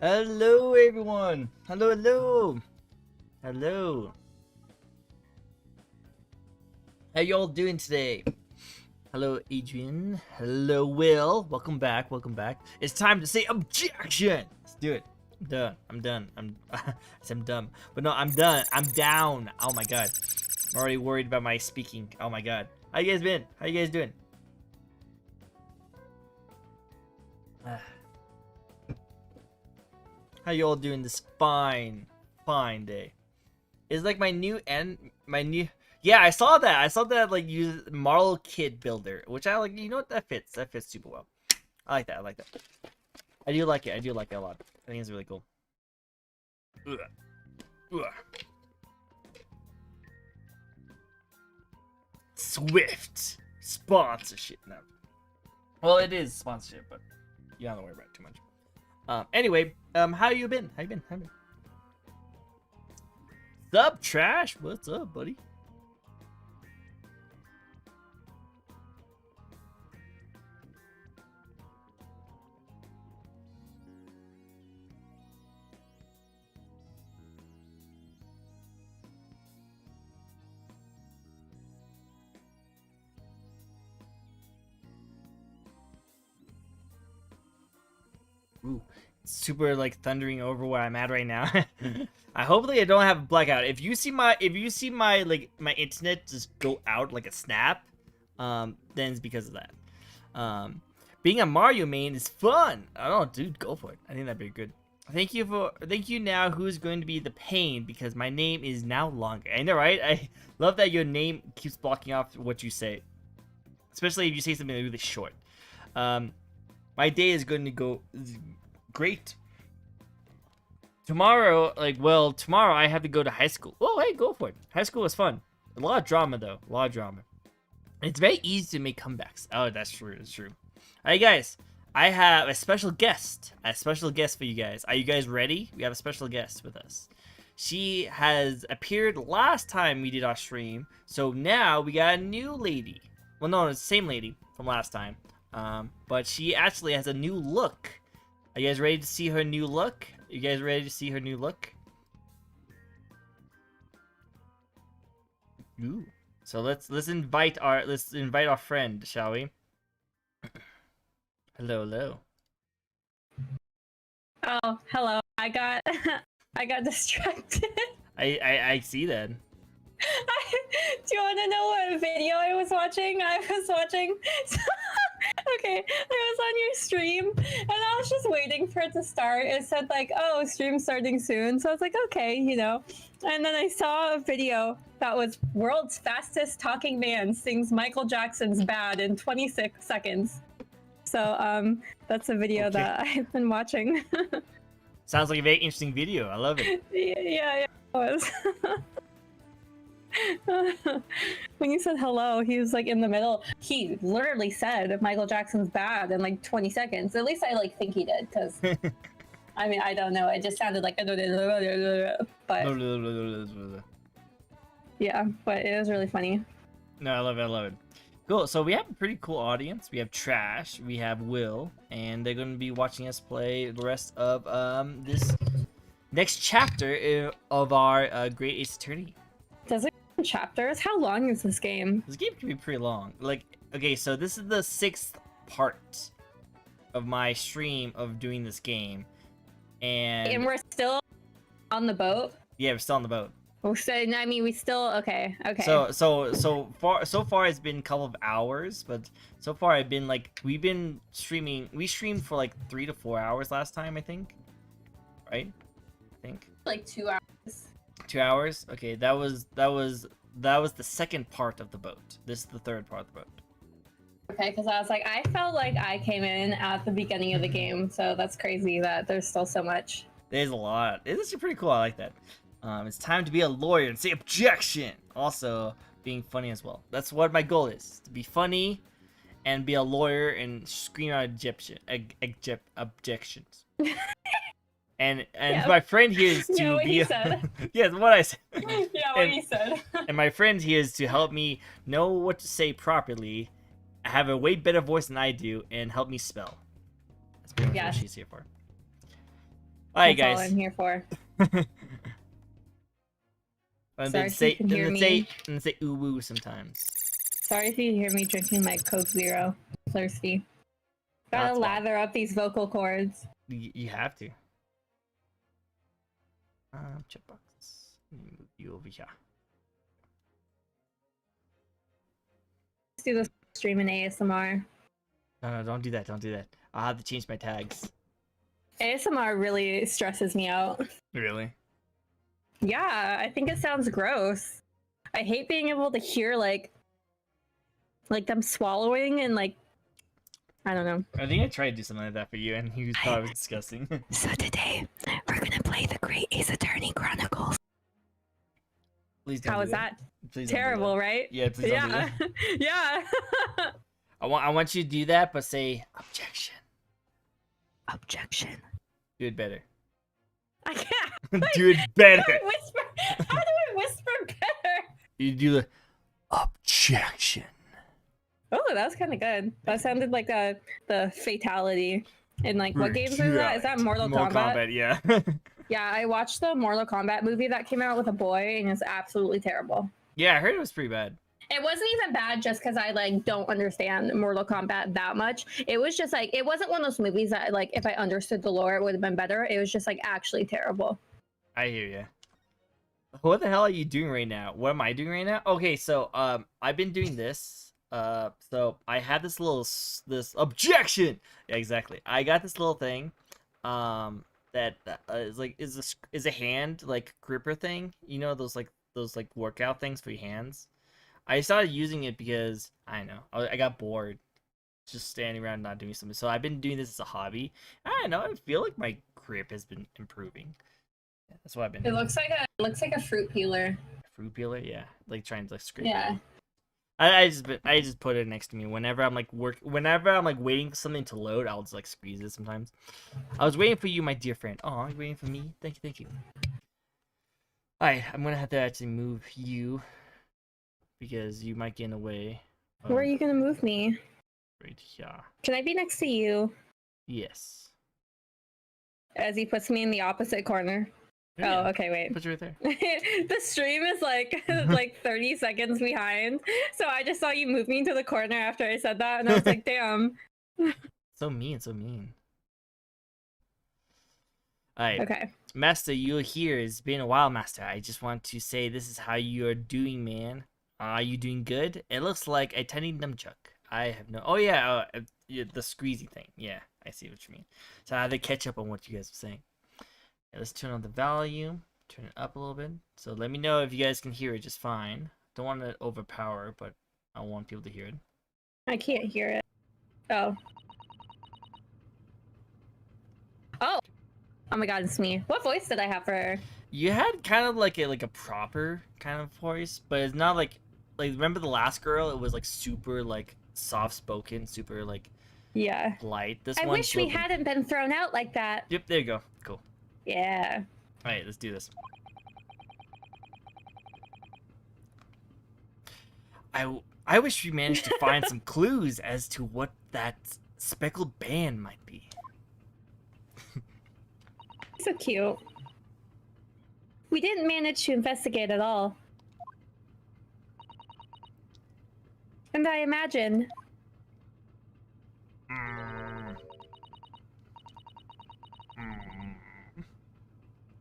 Hello everyone! Hello! How y'all doing today? Hello Adrian. Hello Will. Welcome back. It's time to say objection! Let's do it. I'm done. I said I'm dumb. But no, I'm done. I'm down. Oh my god. I'm already worried about my speaking. Oh my god. How you guys been? How you guys doing? How you all doing this fine day? It's like my new. Yeah, I saw that like use Marl Kit Builder, which I like. You know what, that fits super well. I like that. I do like it a lot. I think it's really cool. Swift sponsorship. No. Well, it is sponsorship, but you don't have to worry about it too much. Anyway, how you been? Sup, Trash? What's up, buddy? Ooh, super like thundering over where I'm at right now. Hopefully I don't have a blackout. If you see my like my internet just go out like a snap, then it's because of that. Being a Mario main is fun. I don't know, dude, go for it. I think that'd be good. Thank you now. Who's going to be the pain because my name is now longer. I know, right? I love that your name keeps blocking off what you say, especially if you say something really short. My day is going to go great. Tomorrow I have to go to high school. Oh, hey, go for it. High school was fun. A lot of drama, though. It's very easy to make comebacks. Oh, that's true. All right, guys. I have a special guest. For you guys. Are you guys ready? We have a special guest with us. She has appeared last time we did our stream. So now we got a new lady. Well, no, it's the same lady from last time. But she actually has a new look. Are you guys ready to see her new look? Ooh. So let's invite our friend, shall we? Hello. Oh, hello. I got distracted. I see that. Do you want to know what video I was watching? Okay, I was on your stream, and I was just waiting for it to start. It said like, "Oh, stream starting soon," so I was like, "Okay, you know." And then I saw a video that was "World's Fastest Talking Man Sings Michael Jackson's Bad in 26 Seconds." So that's a video that I've been watching. Sounds like a very interesting video. I love it. Yeah, it was. When you said hello, he was like in the middle. He literally said Michael Jackson's bad in like 20 seconds. At least I like think he did, because I mean, I don't know. It just sounded like, but yeah, but it was really funny. No, I love it. I love it. Cool. So we have a pretty cool audience. We have Trash. We have Will, and they're going to be watching us play the rest of this next chapter of our Great Ace Attorney. Does it have chapters? How long is this game? This game can be pretty long. Like, okay, so this is the 6th part of my stream of doing this game, and we're still on the boat. yeah, we're still on the boat. I mean, we still okay. So far it's been a couple of hours, but so far I've been like we've been streaming. We streamed for like 3 to 4 hours last time, I think. Right? I think. Like 2 hours. 2 hours. Okay, that was the second part of the boat. This is the third part of the boat. Okay, because I was like, I felt like I came in at the beginning of the game, so that's crazy that there's still so much. There's a lot. This is pretty cool. I like that. It's time to be a lawyer and say objection. Also, being funny as well. That's what my goal is. To be funny and be a lawyer and scream out objections. and Yeah. my friend here is to Yeah, what be he said. yeah, what I said. Yeah, what he said. And my friend here is to help me know what to say properly, have a way better voice than I do, and help me spell. That's pretty much what she's here for. Alright, That's guys. all I'm here for. And Sorry then if you can hear me. say ooh woo sometimes. Sorry if you hear me drinking my Coke Zero. Thirsty. Gotta That's fine. lather up these vocal cords. You have to. Checkbox. Let me move you over here. Let's do this stream in ASMR. No, don't do that. Don't do that. I'll have to change my tags. ASMR really stresses me out. Really? Yeah, I think it sounds gross. I hate being able to hear like them swallowing and like I don't know. I think I tried to do something like that for you, and he thought it was disgusting. So today we're gonna play the Great Ace Attorney Chronicles. Please don't. How do was that? Please don't do Terrible, that. right? Yeah, please don't do that. Yeah. I want you to do that, but say objection. Objection. Do it better. I can't. Do it better. How do I whisper? How do I whisper better? You do the objection. Oh, that was kind of good. That sounded like the fatality. In like what games is that? Is that Mortal Kombat? Yeah. Yeah, I watched the Mortal Kombat movie that came out with a boy, and it's absolutely terrible. Yeah, I heard it was pretty bad. It wasn't even bad just because I like don't understand Mortal Kombat that much. It was just like it wasn't one of those movies that like if I understood the lore it would have been better. It was just like actually terrible. I hear you. What the hell are you doing right now? What am I doing right now? Okay, so I've been doing this. So I had this objection. Yeah, exactly. I got this little thing, that is a hand like gripper thing. You know those workout things for your hands. I started using it because I don't know I got bored, just standing around not doing something. So I've been doing this as a hobby. I don't know. I feel like my grip has been improving. Yeah, that's what I've been doing. It looks like a fruit peeler. Fruit peeler, yeah, like trying to like scrape. Yeah. I just put it next to me whenever I'm like waiting for something to load. I'll just like squeeze it sometimes. I was waiting for you, my dear friend. Oh, you're waiting for me. Thank you. All right, I'm gonna have to actually move you because you might get in the way. Where are you gonna move me? Right here. Can I be next to you? Yes. As he puts me in the opposite corner. Yeah, Oh, okay, wait. put you right there. The stream is like 30 seconds behind. So I just saw you move me to the corner after I said that, and I was like, damn. So mean. Alright. Okay. Master, you're here. It's been a while, Master. I just want to say this is how you're doing, man. Are you doing good? It looks like a tiny nunchuck. I have no... Oh, yeah, the squeezy thing. Yeah, I see what you mean. So I had to catch up on what you guys were saying. Yeah, let's turn on the volume. Turn it up a little bit. So let me know if you guys can hear it just fine. Don't want to overpower, but I want people to hear it. I can't hear it. Oh. Oh. Oh my god, it's me. What voice did I have for her? You had kind of like a proper kind of voice, but it's not like remember the last girl? It was like super like soft spoken, super like Yeah. polite. This I one's wish a we little bit- hadn't been thrown out like that. Yep, there you go. Cool. Yeah. All right, let's do this. I wish we managed to find some clues as to what that speckled band might be. So cute. We didn't manage to investigate at all. And I imagine Mm. Mm.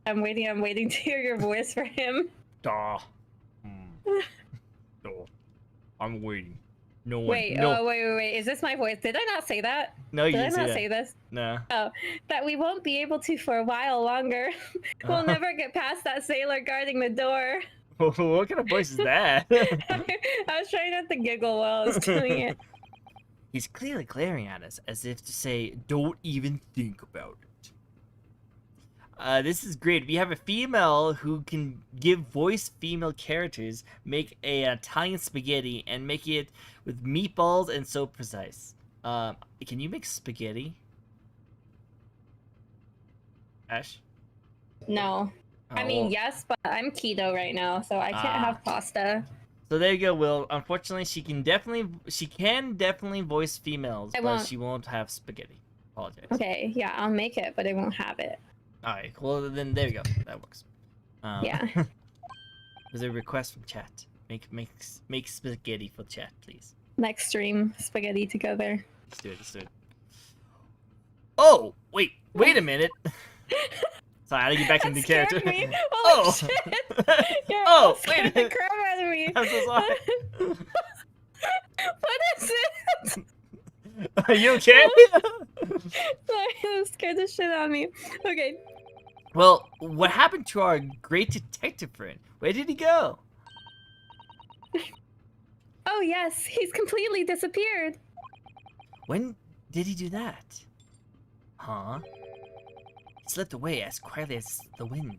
I'm waiting to hear your voice for him. Duh. Duh. I'm waiting. No one. Wait, no. oh, wait. Is this my voice? Did I not say that? No, you Did I didn't not say say that. this? No. Oh, that we won't be able to for a while longer. We'll never get past that sailor guarding the door. What kind of voice is that? I was trying not to giggle while I was doing it. He's clearly glaring at us as if to say, "Don't even think about it." This is great. We have a female who can give voice female characters, make an Italian spaghetti, and make it with meatballs and so precise. Can you make spaghetti? Ash? No. Oh, I mean, well, yes, but I'm keto right now, so I can't have pasta. So there you go, Will. Unfortunately, she can definitely voice females, I but won't. she won't have spaghetti. Apologize. Okay, yeah, I'll make it, but I won't have it. Alright, well then there you go. That works. Yeah. There's a request from chat. Make spaghetti for chat, please. Next stream, spaghetti together. Let's do it. Oh, wait a minute. Sorry, I had to get back into That character. scared me. Oh. Holy shit! You're Oh, almost wait a scared the minute. crap out of me. I'm so sorry. What is it? Are you okay? Sorry, that scared the shit out of me. Okay. Well, what happened to our great detective friend? Where did he go? Oh yes, he's completely disappeared. When did he do that? Huh? He slipped away as quietly as the wind,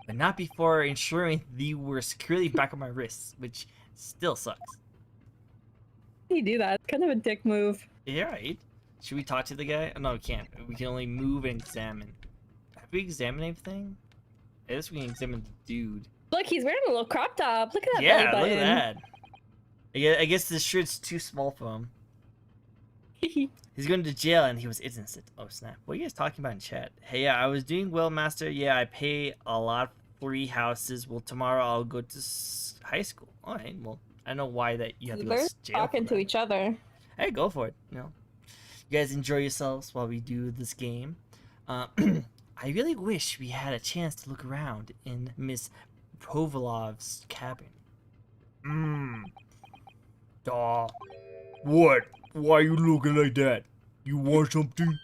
but not before ensuring they were securely back on my wrists, which still sucks. How do you do that? It's kind of a dick move. Yeah, right. Should we talk to the guy? Oh, no, we can't. We can only move and examine. Have we examined anything? I guess we can examine the dude. Look, he's wearing a little crop top. Look at that Yeah, belly look button. at that. I guess this shirt's too small for him. He's going to jail and he was innocent. Oh, snap. What are you guys talking about in chat? Hey, yeah, I was doing well, master. Yeah, I pay a lot for 3 houses. Well, tomorrow I'll go to high school. All right, well, I know why that you have to go They're to jail talking for to that. each other. Hey, go for it. You know, you guys enjoy yourselves while we do this game. I really wish we had a chance to look around in Miss Provolov's cabin. Duh. What? Why are you looking like that? You want something?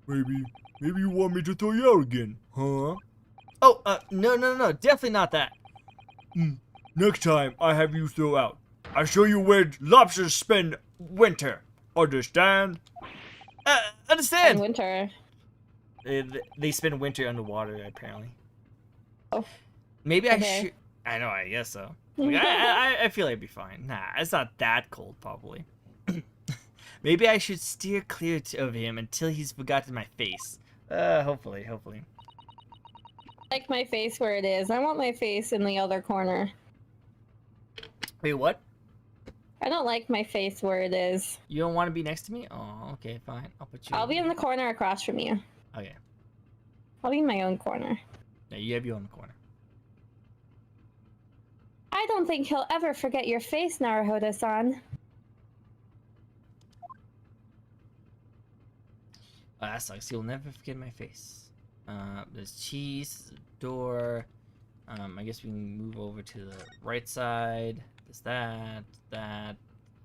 Maybe you want me to throw you out again, huh? Oh, no, definitely not that. Next time I have you throw out, I'll show you where lobsters spend winter. Understand? In Understand? winter. They spend winter underwater, apparently. Oh. Maybe I Okay. should. I know, I guess so. Like, I feel like it'd be fine. Nah, it's not that cold, probably. Maybe I should steer clear of him until he's forgotten my face. Hopefully. Like my face where it is. I want my face in the other corner. Wait, what? I don't like my face where it is. You don't want to be next to me? Oh, okay, fine. I'll put you. I'll be in the corner across from you. Okay. I'll be in my own corner. Yeah, you have you on the corner. I don't think he'll ever forget your face, Naruhodo-san. Oh, that sucks. You'll never forget my face. There's cheese, door. I guess we can move over to the right side. There's that.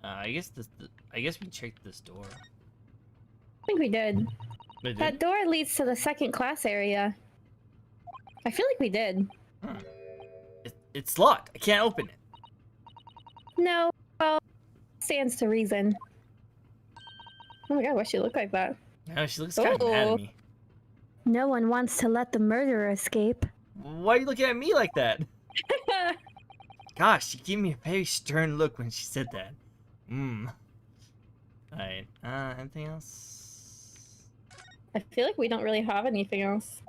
I guess I guess we checked this door. I think we did. They did? That door leads to the second class area. I feel like we did. It's locked. I can't open it. No, well, stands to reason. Oh my god, why she look like that? Oh, she looks kind of mad at me. No one wants to let the murderer escape. Why are you looking at me like that? Gosh, she gave me a very stern look when she said that. Alright, anything else? I feel like we don't really have anything else.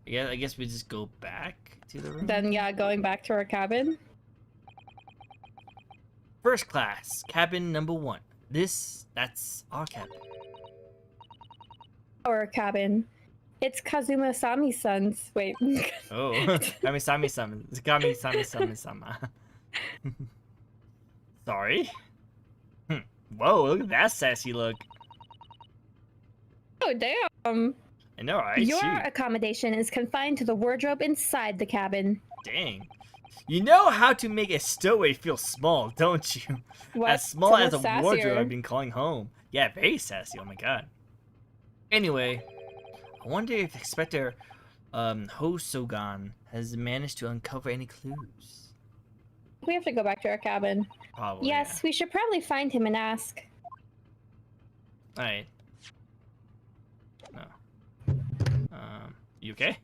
Yeah, I guess we just go back to the room. Then, yeah, going back to our cabin. First class, cabin number 1. That's our cabin. Our cabin. It's Kazuma Sami-san's. Wait. Oh, Kami-sami-sama. Kami-sami-sami-sama. Sorry? Whoa, look at that sassy look. Oh, damn. I know, right? Your Shoot. accommodation is confined to the wardrobe inside the cabin. Dang. You know how to make a stowaway feel small, don't you? What? As small as a Someone wardrobe sassier. I've been calling home. Yeah, very sassy, oh my god. Anyway, I wonder if Inspector Hosogan has managed to uncover any clues. We have to go back to our cabin. Probably. Yes, we should probably find him and ask. Yeah. Alright. No. You okay?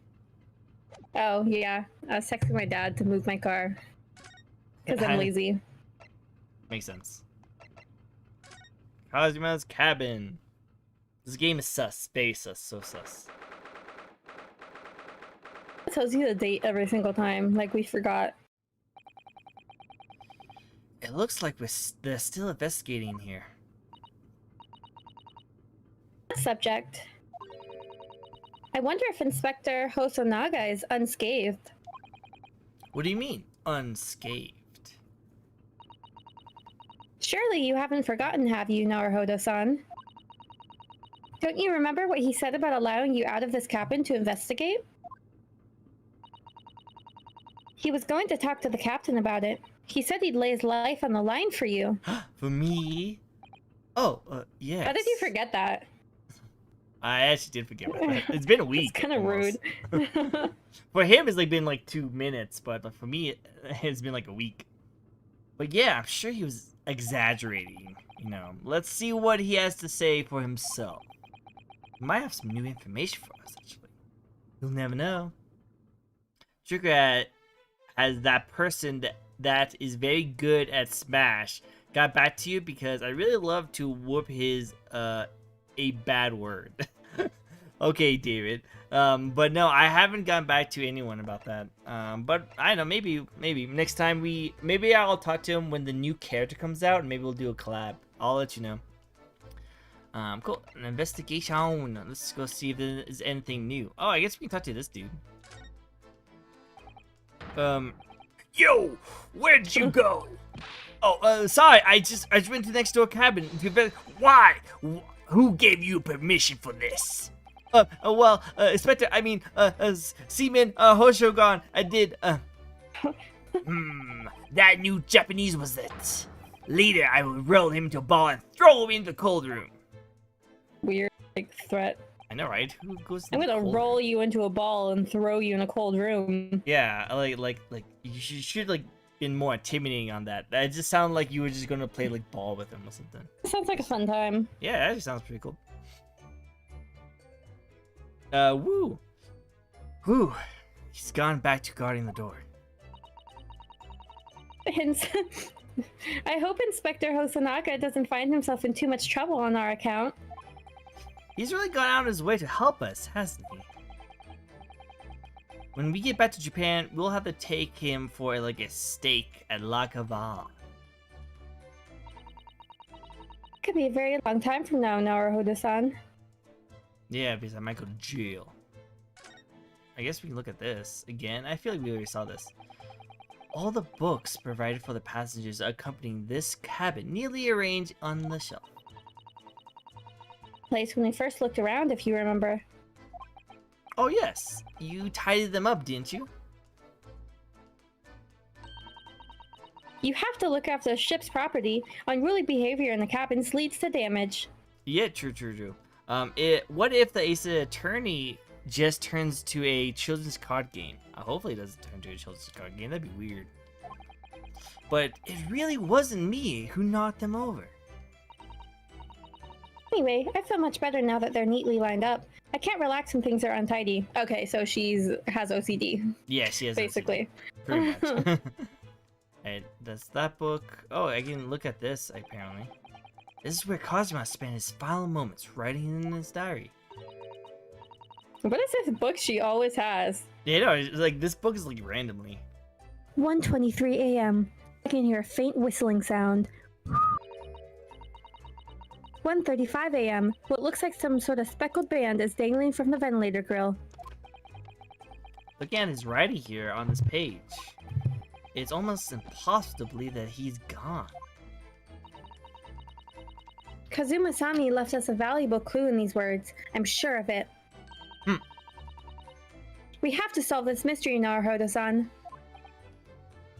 Oh, yeah. I was texting my dad to move my car. Because I'm lazy. Makes sense. Kazuma's cabin. This game is sus. Very sus. So sus. It tells you the date every single time, like we forgot. It looks like they're still investigating here. Subject. I wonder if Inspector Hosonaga is unscathed. What do you mean, unscathed? Surely you haven't forgotten, have you, Naruhodo-san? Don't you remember what he said about allowing you out of this cabin to investigate? He was going to talk to the captain about it. He said he'd lay his life on the line for you. For me? Oh, yes. How did you forget that? I actually did forget about that. It's been a week. It's kind of rude. For him, it's like been like 2 minutes, but for me, it's been like a week. But yeah, I'm sure he was exaggerating. You know, let's see what he has to say for himself. He might have some new information for us, actually. You'll never know. Trigger has that person that is very good at Smash got back to you because I really love to whoop his a bad word. Okay, David. But no, I haven't gone back to anyone about that. But I don't know, maybe next time maybe I'll talk to him when the new character comes out and maybe we'll do a collab. I'll let you know. Cool. An investigation. Let's go see if there is anything new. Oh, I guess we can talk to this dude. Yo, where'd you go? Oh, sorry, I just went to the next door cabin. Why? Who gave you permission for this? Well, Inspector, I mean, Seaman, Hoshogan, I did, that new Japanese was it. Later, I will roll him to a ball and throw him in the cold room. Weird, like, threat. I know, right? Who goes to I'm the gonna cold roll room? you into a ball and throw you in a cold room. Yeah, like, you should, like, been more intimidating on that. That just sounded like you were just gonna play, like, ball with him or something. Sounds like a fun time. Yeah, that actually sounds pretty cool. Woo. Whew. He's gone back to guarding the door. I hope Inspector Hosonaga doesn't find himself in too much trouble on our account. He's really gone out of his way to help us, hasn't he? When we get back to Japan, we'll have to take him for like a steak at La Cava. Could be a very long time from now, Naruhodo-san. Yeah, because I might go to jail. I guess we can look at this again. I feel like we already saw this. All the books provided for the passengers accompanying this cabin neatly arranged on the shelf. Place when we first looked around, if you remember. Oh yes, you tidied them up, didn't you? You have to look after the ship's property. Unruly behavior in the cabins leads to damage. Yeah, true. What if the Ace Attorney just turns to a children's card game? Hopefully it doesn't turn to a children's card game. That'd be weird. But it really wasn't me who knocked them over. Anyway, I feel much better now that they're neatly lined up. I can't relax when things are untidy. Okay, so has OCD. Yeah, she has basically. OCD, pretty much. Alright, that's that book. Oh, I can look at this, apparently. This is where Kazuma spent his final moments writing in his diary. What is this book she always has? Yeah, no, it's like this book is like randomly. 1:23 a.m. I can hear a faint whistling sound. 1:35 a.m. What looks like some sort of speckled band is dangling from the ventilator grill. Looking at his writing here on this page, it's almost impossible to believe that he's gone. Kazuma-sami left us a valuable clue in these words. I'm sure of it. We have to solve this mystery, Naruhodo-san.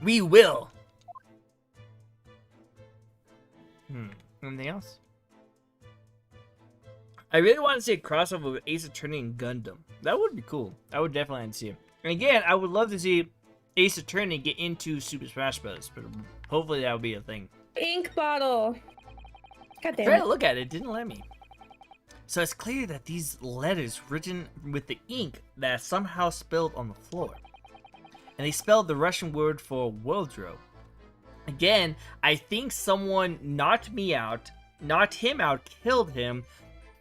We will! Anything else? I really want to see a crossover with Ace Attorney and Gundam. That would be cool. I would definitely like to see it. And again, I would love to see Ace Attorney get into Super Smash Bros. But hopefully that will be a thing. Ink bottle. God damn Try it. to look at it, didn't let me. So it's clear that these letters written with the ink that somehow spilled on the floor. And they spelled the Russian word for wardrobe. Again, I think someone knocked him out, killed him,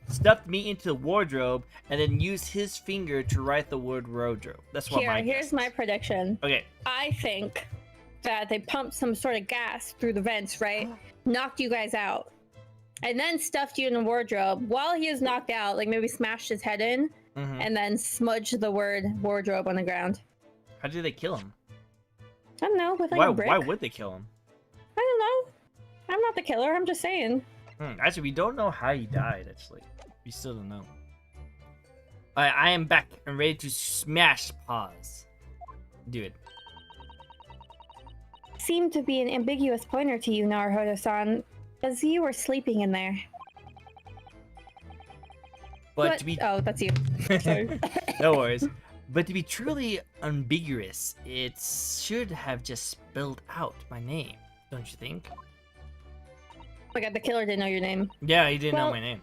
stuffed me into the wardrobe, and then used his finger to write the word wardrobe. That's what my guess Here's is. my prediction. Okay. I think that they pumped some sort of gas through the vents, right? Knocked you guys out. And then stuffed you in a wardrobe while he was knocked out, like maybe smashed his head in, and then smudged the word wardrobe on the ground. How did they kill him? I don't know, with like a brick. Why would they kill him? I don't know. I'm not the killer, I'm just saying. Actually, we don't know how he died, actually. We still don't know. I am back and ready to smash pause. Do it. Seemed to be an ambiguous pointer to you, Naruhodo-san, as you were sleeping in there. But to be... Oh, that's you. Sorry. No worries. But to be truly ambiguous, it should have just spelled out my name, don't you think? Oh my god, the killer didn't know your name. Yeah, he didn't know Well, my name.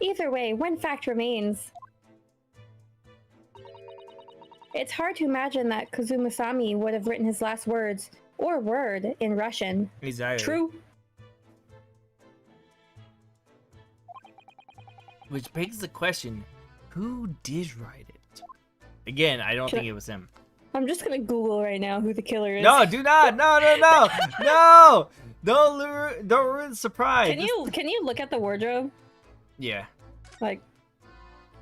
Either way, one fact remains. It's hard to imagine that Kazuma-sami would have written his last words, or word, in Russian. Exactly. True. Which begs the question, who did write it? Again, I don't think it was him. I'm just gonna Google right now who the killer is. No, do not! No, no, no! No! Don't ruin the surprise! Can you look at the wardrobe? Yeah. Like,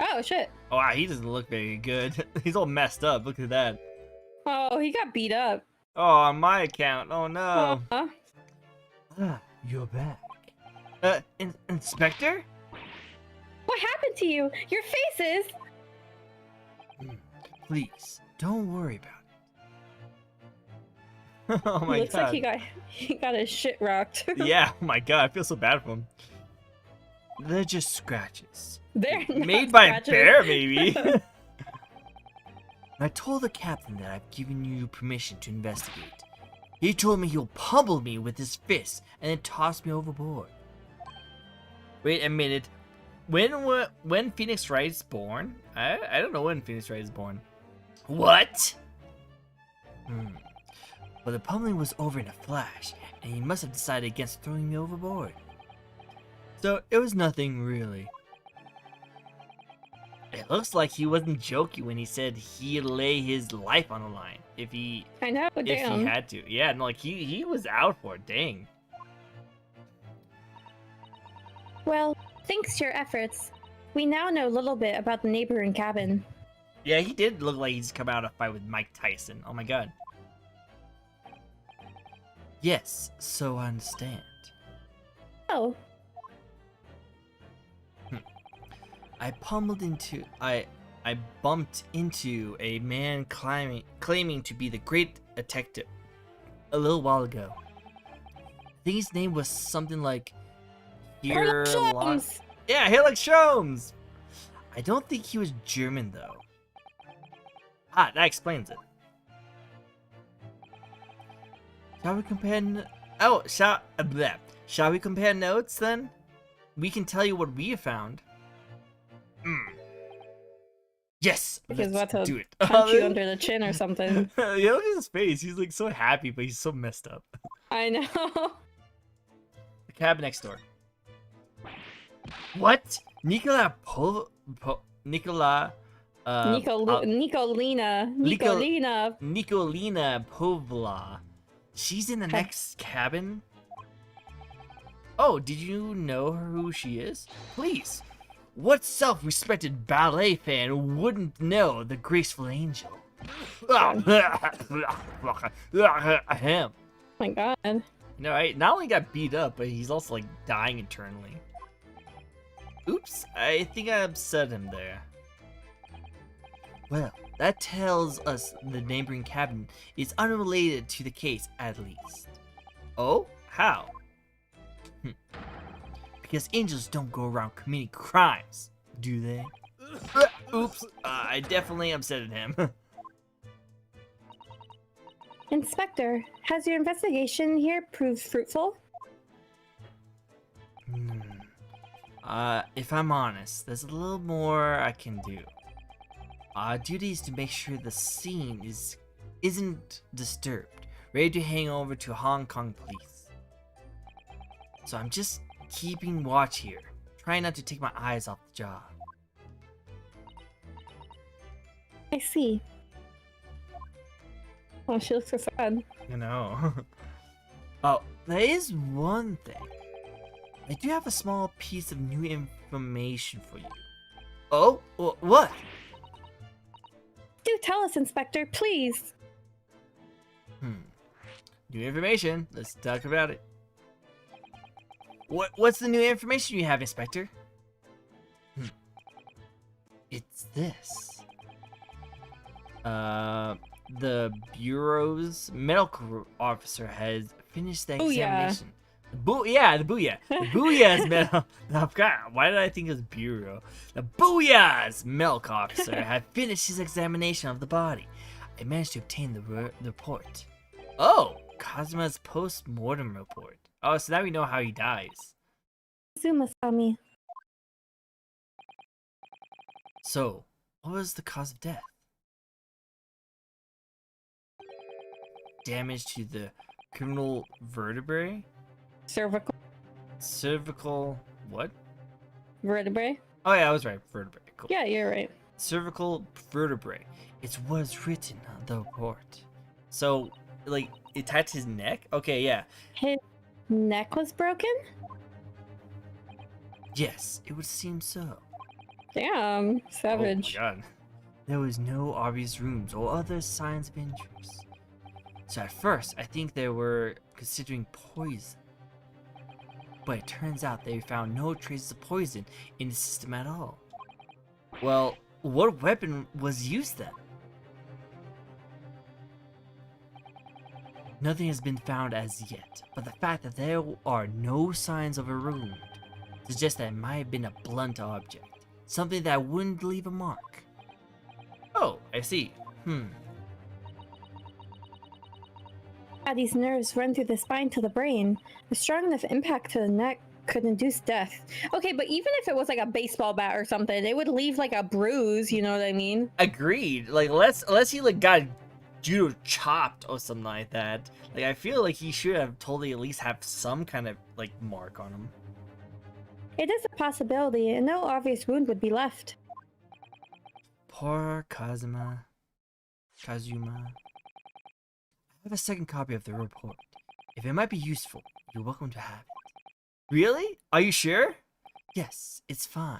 oh shit. Oh wow, he doesn't look very good. He's all messed up, look at that. Oh, he got beat up. Oh, on my account, oh no. You're back. Inspector? What happened to you? Your face is... Please, don't worry about it. Oh my Looks god. like he got his shit rocked. Yeah, oh my god, I feel so bad for him. They're just scratches. They're not Made by a scratches. bear, maybe. I told the captain that I've given you permission to investigate. He told me he'll pummel me with his fist and then toss me overboard. Wait a minute. When Phoenix Wright is born? I don't know when Phoenix Wright is born. What? Well, the pummeling was over in a flash, and he must have decided against throwing me overboard. So it was nothing really. It looks like he wasn't joking when he said he'd lay his life on the line if he I know, if damn. he had to. Yeah, no, like he was out for it. Dang. Well, thanks to your efforts, we now know a little bit about the neighboring cabin. Yeah, he did look like he's come out of a fight with Mike Tyson. Oh my god. Yes, so I understand. Oh, I bumped into a man claiming to be the great detective a little while ago. I think his name was something like Sholmes! Yeah, Herlock Sholmes! I don't think he was German though. Ah, that explains it. Shall we compare shall we compare notes then? we can tell you what we have found. Yes, He's about let's to do it. punch you under the chin or something. Yeah, look at his face. He's like so happy, but he's so messed up. I know. The cabin next door. What? Nicola Nicola Nicolina Povla. She's in the next cabin? Oh, did you know who she is? Please. What self-respected ballet fan wouldn't know the graceful angel? Him. My god. You know, I not only got beat up, but he's also like dying internally. Oops, I think I upset him there. Well, that tells us the neighboring cabin is unrelated to the case, at least. Oh? How? Because angels don't go around committing crimes, do they? Oops, I definitely upset him. Inspector, has your investigation here proved fruitful? If I'm honest, there's a little more I can do. Our duty is to make sure the scene isn't disturbed, ready to hang over to Hong Kong police. So I'm just keeping watch here, trying not to take my eyes off the job. I see. Oh, she looks so sad. You know. Oh, there is one thing. I do have a small piece of new information for you. Oh, what? Do tell us, Inspector, please. New information. Let's talk about it. What's the new information you have, Inspector? It's this. The Bureau's medical officer has finished the examination. The Booyah. The Booyah's medical... Oh, God, why did I think it was Bureau? The Booyah's medical officer had finished his examination of the body. I managed to obtain the report. Oh, Kazuma's post-mortem report. Oh, so now we know how he dies. Zuma-sami. So, what was the cause of death? Damage to the criminal vertebrae? Cervical... what? Vertebrae? Oh yeah, I was right. Vertebrae. Cool. Yeah, you're right. Cervical vertebrae. It's what's written on the report. So, like, it touched his neck? Okay, yeah. His neck was broken? Yes, it would seem so. Damn, savage. Oh my god. There was no obvious wounds or other signs of injuries. So at first, I think they were considering poison. But it turns out they found no traces of poison in the system at all. Well, what weapon was used then? Nothing has been found as yet, but the fact that there are no signs of a wound suggests that it might have been a blunt object. Something that wouldn't leave a mark. Oh, I see. These nerves run through the spine to the brain. A strong enough impact to the neck could induce death. Okay, but even if it was like a baseball bat or something, it would leave like a bruise, you know what I mean? Agreed. Like, unless he like got judo chopped or something like that. Like, I feel like he should have totally at least have some kind of like mark on him. It is a possibility, and no obvious wound would be left. Poor Kazuma. I have a second copy of the report. If it might be useful, you're welcome to have it. Really? Are you sure? Yes, it's fine.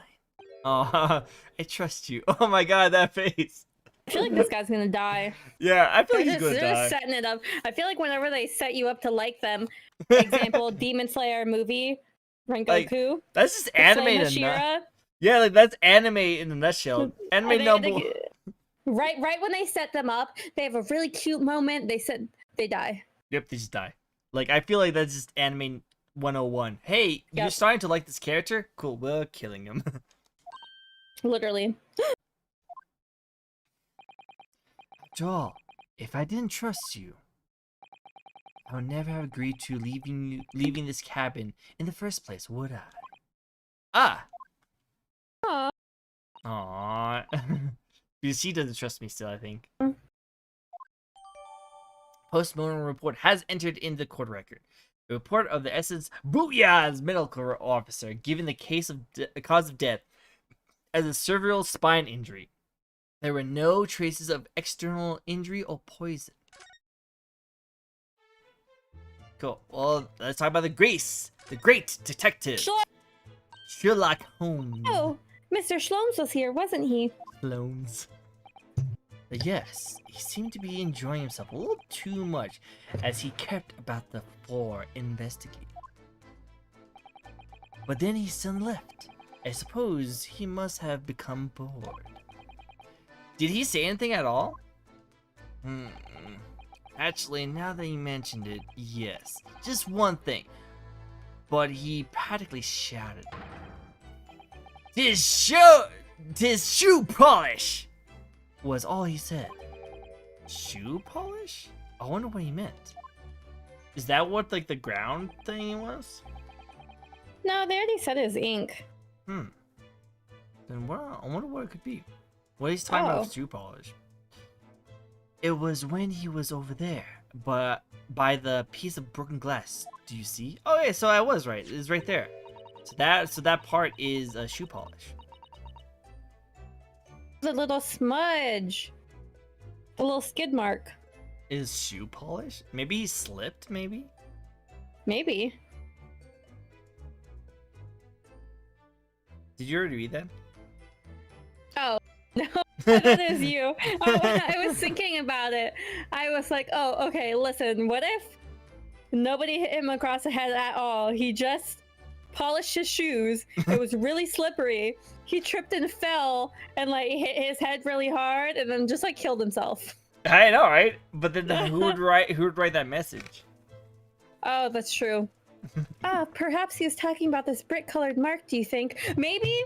Oh, I trust you. Oh my god, that face. I feel like this guy's gonna die. Yeah, I feel like he's They're gonna just die. setting it up. I feel like whenever they set you up to like them, example, Demon Slayer movie, Rengoku. Like, that's just anime in a Hashira. Yeah, like that's anime in a nutshell. Anime number. Right when they set them up, they have a really cute moment. They die. Yep, they just die. Like, I feel like that's just anime 101. Hey, you're starting to like this character? Cool, we're killing him. Literally. After all, if I didn't trust you, I would never have agreed to leaving this cabin in the first place, would I? Ah! Aw. Aww. Because she doesn't trust me still, I think. Post-mortem report has entered into the court record. A report of the Essence Booyah's medical officer giving the cause of death as a cerebral spine injury. There were no traces of external injury or poison. Cool. Well, let's talk about the great detective. Sherlock Holmes. Oh, Mr. Shlomes was here, wasn't he? Clones. Yes, he seemed to be enjoying himself a little too much as he kept about the floor investigating. But then he suddenly left. I suppose he must have become bored. Did he say anything at all? Actually, now that you mentioned it, yes. Just one thing. But he practically shouted. Tis shoe polish! Was all he said. Shoe polish? I wonder what he meant. Is that what, like, the ground thing was? No, they already said it was ink. Then what? I wonder what it could be. What he's talking about with shoe polish. It was when he was over there, but by the piece of broken glass. Do you see? Oh yeah, so I was right. It's right there. So that part is a shoe polish. The little smudge. The little skid mark. Is shoe polish? Maybe he slipped, maybe? Maybe. Did you already read that? Oh, no. I thought it was you. I was thinking about it. I was like, oh, okay, listen, what if nobody hit him across the head at all? He just polished his shoes. It was really slippery. He tripped and fell and like hit his head really hard and then just like killed himself. I know, right? But then who would write that message? Oh, that's true. Perhaps he was talking about this brick-colored mark, do you think? Maybe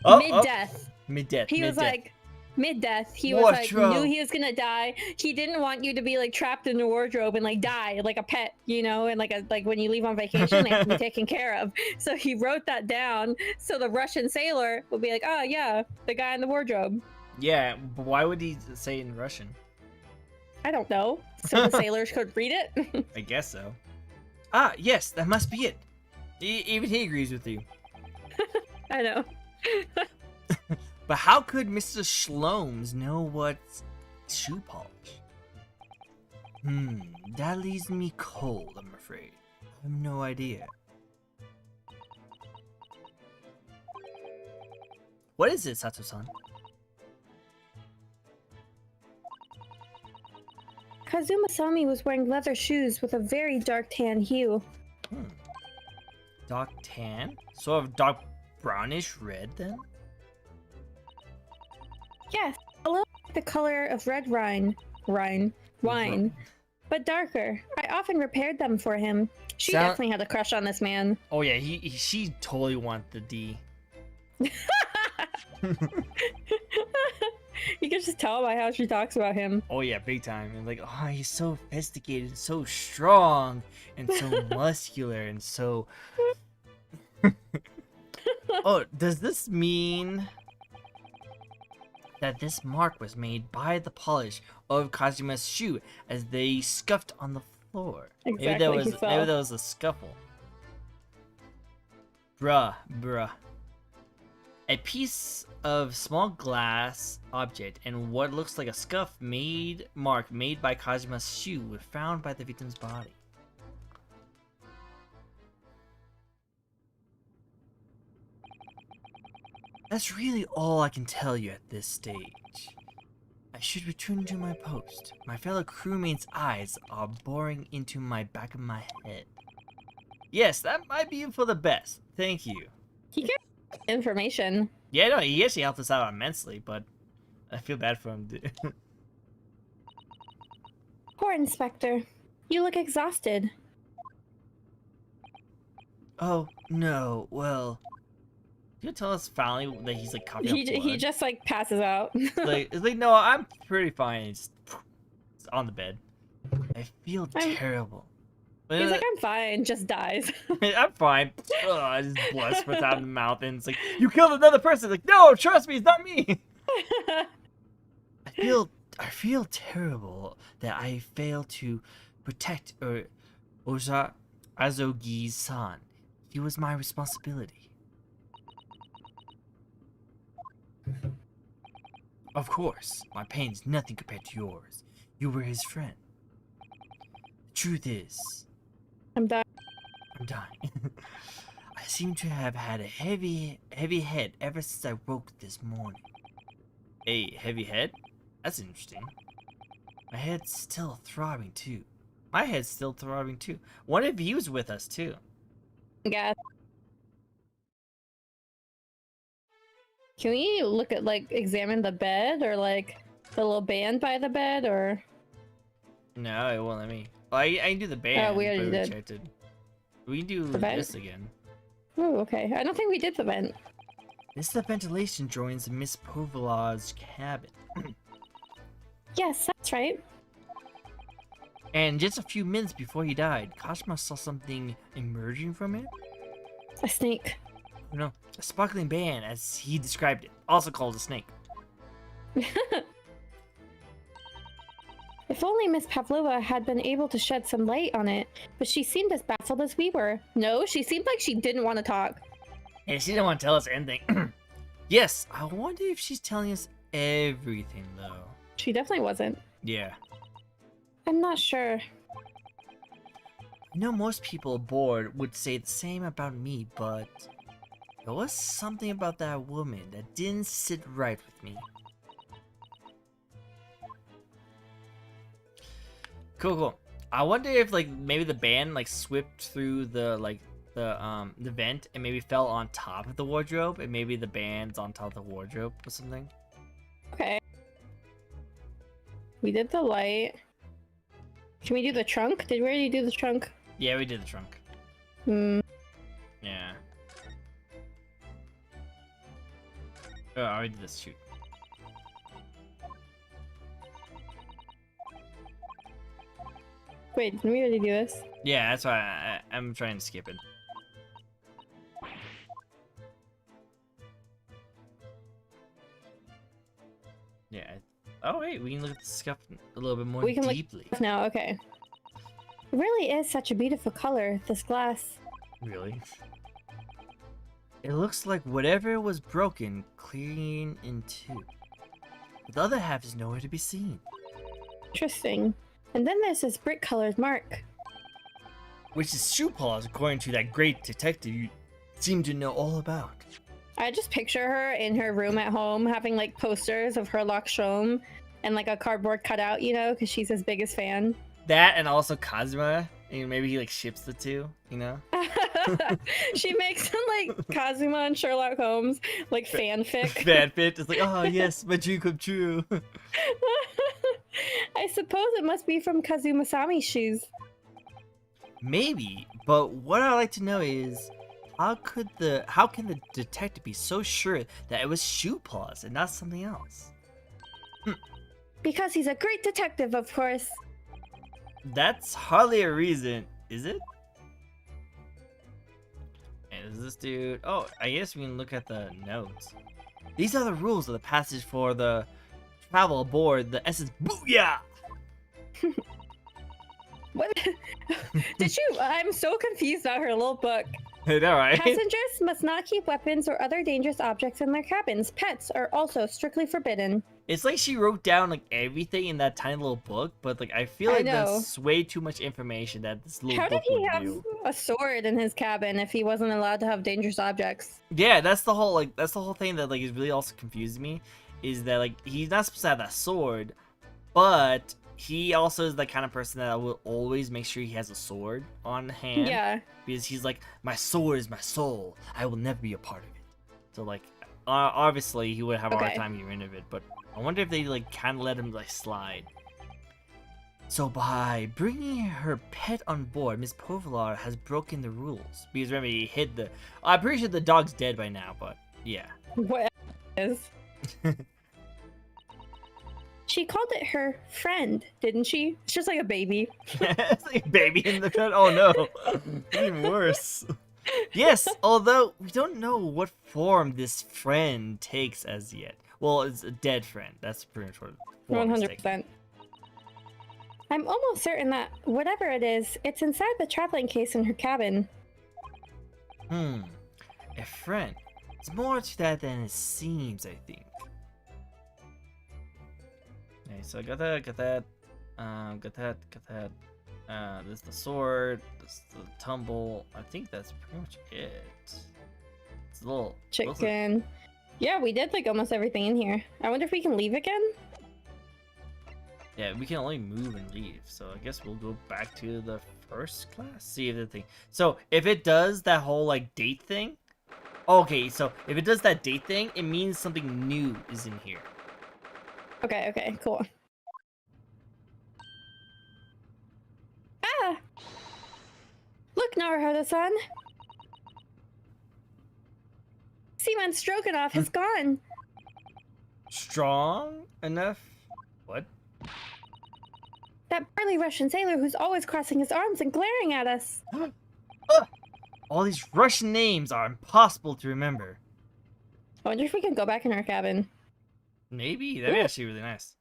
mid-death. Mid-death. He was like, mid-death. He was like, knew he was gonna die. He didn't want you to be like trapped in the wardrobe and like die like a pet, you know, and like when you leave on vacation, they have to be taken care of. So he wrote that down so the Russian sailor would be like, oh yeah, the guy in the wardrobe. Yeah, but why would he say it in Russian? I don't know. So the sailors could read it? I guess so. Ah, yes, that must be it. Even he agrees with you. I know. But how could Mr. Shlomes know what's shoe polish? That leaves me cold, I'm afraid. I have no idea. What is it, Sato-san? Kazuma-sami was wearing leather shoes with a very dark tan hue. Dark tan? Sort of dark brownish red, then? Yes, a little like the color of red wine, but darker. I often repaired them for him. She definitely had a crush on this man. Oh yeah, she totally wanted the D. You can just tell by how she talks about him. Oh yeah, big time. And like, oh, he's so sophisticated, so strong, and so muscular, and so... Oh, does this mean that this mark was made by the polish of Kazuma's shoe as they scuffed on the floor? Exactly. Maybe that was a scuffle. Bruh. A piece of small glass object and what looks like a scuff mark made by Kazuma's shoe were found by the victim's body. That's really all I can tell you at this stage. I should return to my post. My fellow crewmates' eyes are boring into my back of my head. Yes, that might be for the best. Thank you. He gave information. Yeah, no, he actually helped us out immensely, but I feel bad for him, dude. Poor Inspector. You look exhausted. Oh, no, well... Can you tell us finally that he's like coughing up blood? He just like passes out. It's like, no, I'm pretty fine. It's on the bed. I feel terrible. He's like, I'm fine, just dies. I'm fine. Ugh, just blood spurts out of the mouth, and it's like, you killed another person. Like, no, trust me, it's not me. I feel terrible that I failed to protect Oja Azogi-san. He was my responsibility. Of course, my pain is nothing compared to yours. You were his friend. The truth is, I'm dying. I'm dying. I seem to have had a heavy head ever since I woke this morning. A heavy head? That's interesting. My head's still throbbing too. My head's still throbbing too. What if he was with us too? Yeah. Can we look at, like, examine the bed or, like, the little band by the bed or? No, it won't let me. Oh, I can do the band. we already but did. checked it. We can do The vent? this again. Oh, okay. I don't think we did the vent. This is the ventilation drawings in Miss Povola's cabin. Yes, that's right. And just a few minutes before he died, Kashima saw something emerging from it. A snake. Oh, no, a sparkling band, as he described it, also called a snake. If only Miss Pavlova had been able to shed some light on it, but she seemed as baffled as we were. No, she seemed like she didn't want to talk. And she didn't want to tell us anything. Yes, I wonder if she's telling us everything, though. She definitely wasn't. Yeah. I'm not sure. I know most people aboard would say the same about me, but there was something about that woman that didn't sit right with me. Cool. I wonder if, like, maybe the band, like, swept through the vent and maybe fell on top of the wardrobe, and maybe the band's on top of the wardrobe or something. Okay. We did the light. Can we do the trunk? Did we already do the trunk? Yeah, we did the trunk. Hmm. Yeah. Oh, I already did this. Shoot. Wait, didn't we already do this? Yeah, that's why I'm trying to skip it. Yeah. Oh wait, we can look at the stuff a little bit more We can deeply. look now, okay. It really is such a beautiful color, this glass. Really? It looks like whatever was broken clean in two. But the other half is nowhere to be seen. Interesting. And then there's this brick-colored mark. Which is shoe paws, according to that great detective you seem to know all about. I just picture her in her room at home having like posters of Herlock Sholm and like a cardboard cutout, you know, because she's his biggest fan. That and also Kazuma, and maybe he like ships the two, you know? She makes some like Kazuma and Sherlock Holmes like fanfic. Fanfic, it's like, oh yes, my dream come true. I suppose it must be from Kazuma-sami's shoes. Maybe, but what I'd like to know is, how can the detective be so sure that it was shoe paws and not something else? Because he's a great detective, of course. That's hardly a reason, is it? And is this dude? Oh, I guess we can look at the notes. These are the rules of the passage for the travel aboard the SS Booyah! What? Did you? I'm so confused about her little book. I know, right? Passengers must not keep weapons or other dangerous objects in their cabins. Pets are also strictly forbidden. It's like she wrote down like everything in that tiny little book, but like I feel like that's way too much information that this little How book did he would have do. a sword in his cabin if he wasn't allowed to have dangerous objects? Yeah, that's the whole thing that like is really also confusing me, is that like he's not supposed to have that sword, but he also is the kind of person that will always make sure he has a sword on hand. Yeah. Because he's like, my sword is my soul. I will never be a part of it. So like, obviously he would have a hard time getting rid of it, but I wonder if they like kind of let him like slide. So by bringing her pet on board, Miss Povalar has broken the rules. Because remember, he hid the... I'm pretty sure the dog's dead by now, but yeah. What is? She called it her friend, didn't she? It's just like a baby. It's like baby in the bed. Oh no, even worse. Yes, although we don't know what form this friend takes as yet. Well, it's a dead friend. That's pretty much what form it's taking. 100%. I'm almost certain that whatever it is, it's inside the traveling case in her cabin. A friend. It's more to that than it seems, I think. Okay, so I got that, got that, got that. This is the sword, this is the tumble. I think that's pretty much it. It's a little Chicken. Yeah, we did like almost everything in here. I wonder if we can leave again? Yeah, we can only move and leave, so I guess we'll go back to the first class. See if the thing. So if it does that whole like date thing. Okay, so if it does that date thing, it means something new is in here. Okay, cool. Ah! Look, Naruhodo-san! Seaman Stroganoff is gone! Strong enough? What? That burly Russian sailor who's always crossing his arms and glaring at us! All these Russian names are impossible to remember. I wonder if we can go back in our cabin. Maybe. That'd be actually really nice.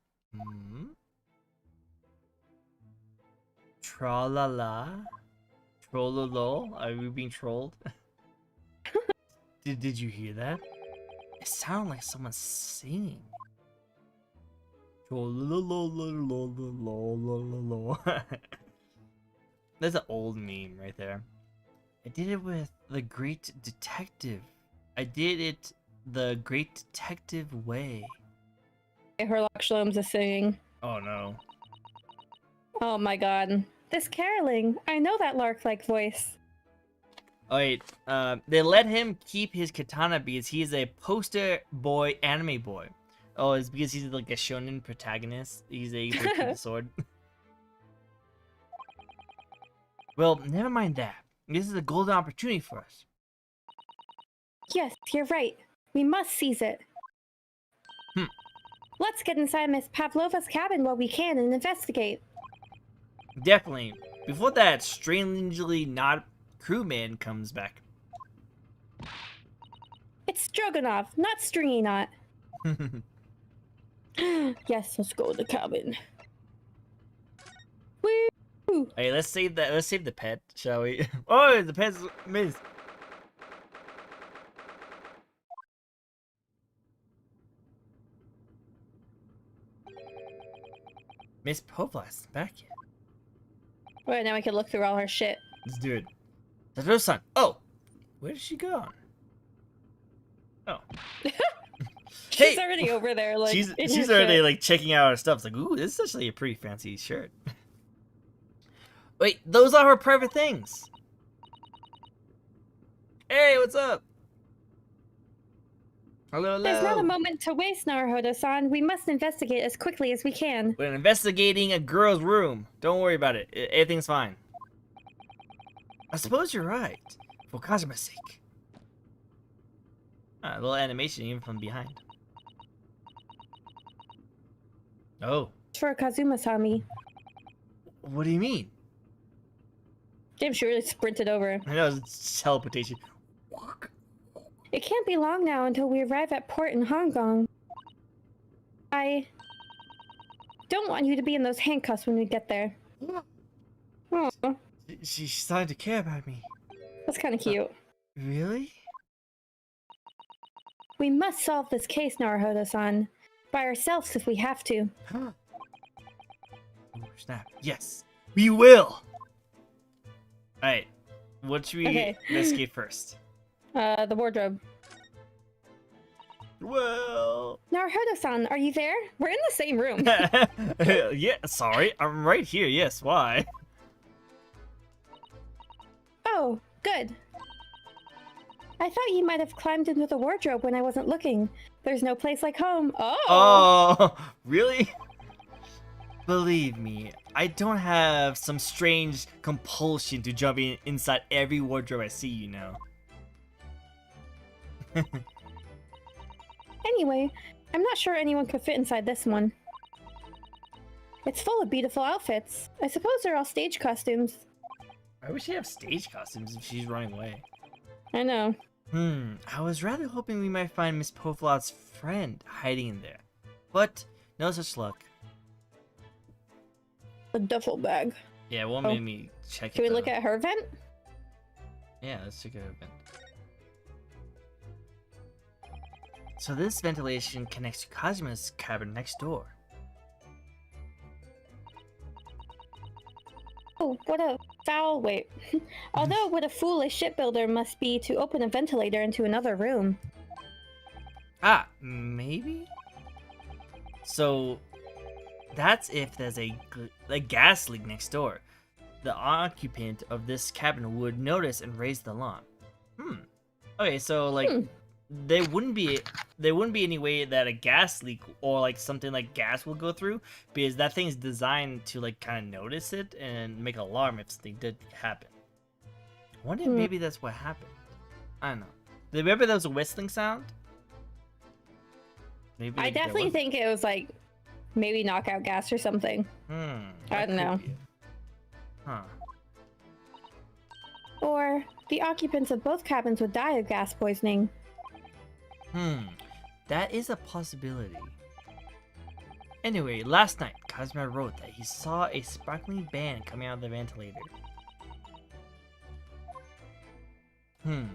Tra-la-la. Trollolo. Are we being trolled? Did you hear that? It sounded like someone singing. That's an old meme right there. I did it with the great detective. I did it the great detective way. Herlock Sholmes is singing. Oh no. Oh my god. This caroling. I know that lark-like voice. Oh wait, they let him keep his katana because he is a poster boy anime boy. Oh, it's because he's like a shonen protagonist. He's a keep the sword. Well, never mind that. This is a golden opportunity for us. Yes, you're right. We must seize it. Let's get inside Miss Pavlova's cabin while we can and investigate. Definitely. Before that strangely not crewman comes back. It's Stroganoff, not Stringy Knot. Yes, let's go to the cabin. Woo! Hey, let's save that. Let's save the pet, shall we? Oh, the pet's missed. Miss Povlas back yet? Right, now we can look through all her shit. Let's do it. Tadoro-san. Oh, where did she go? Oh. She's already over there, like she's already like checking out her stuff. It's like, ooh, this is actually a pretty fancy shirt. Wait, those are her private things. Hey, what's up? Hello. There's not a moment to waste, Naruhodo-san. We must investigate as quickly as we can. We're investigating a girl's room. Don't worry about it. Everything's fine. I suppose you're right. For Kazuma's sake. A little animation even from behind. Oh. For Kazuma-sami. What do you mean? Damn, she really sprinted over. I know, it's teleportation. It can't be long now until we arrive at port in Hong Kong. I don't want you to be in those handcuffs when we get there. Oh, She's starting to care about me. that's kind of cute. Really? We must solve this case, Naruhodo-san. By ourselves if we have to. Oh, snap. Yes, we will! Alright, what should we investigate first? The wardrobe. Well... Naruhodo-san, are you there? We're in the same room. Yeah, sorry. I'm right here, yes. Why? Oh, good. I thought you might have climbed into the wardrobe when I wasn't looking. There's no place like home. Oh, really? Believe me, I don't have some strange compulsion to jump inside every wardrobe I see, you know. Anyway, I'm not sure anyone could fit inside this one. It's full of beautiful outfits. I suppose they're all stage costumes. I wish she have stage costumes if she's running away. I know. I was rather hoping we might find Miss Poflot's friend hiding in there. But no such luck. A duffel bag. Yeah, it won't make me check it. Can we look at her vent? Yeah, let's check out her vent. So this ventilation connects to Kazuma's cabin next door. Oh, what a foul... Wait. Although, what a foolish shipbuilder must be to open a ventilator into another room. Ah, maybe? So, that's if there's a gas leak next door. The occupant of this cabin would notice and raise the alarm. Okay, so, like, there wouldn't be any way that a gas leak or, like, something like gas will go through, because that thing's designed to, like, kind of notice it and make an alarm if something did happen. I wonder if maybe that's what happened. I don't know. Remember there was a whistling sound? Maybe I definitely think it was, like, maybe knockout gas or something. I don't know. Huh. Or the occupants of both cabins would die of gas poisoning. That is a possibility. Anyway, last night, Kazuma wrote that he saw a sparkling band coming out of the ventilator. And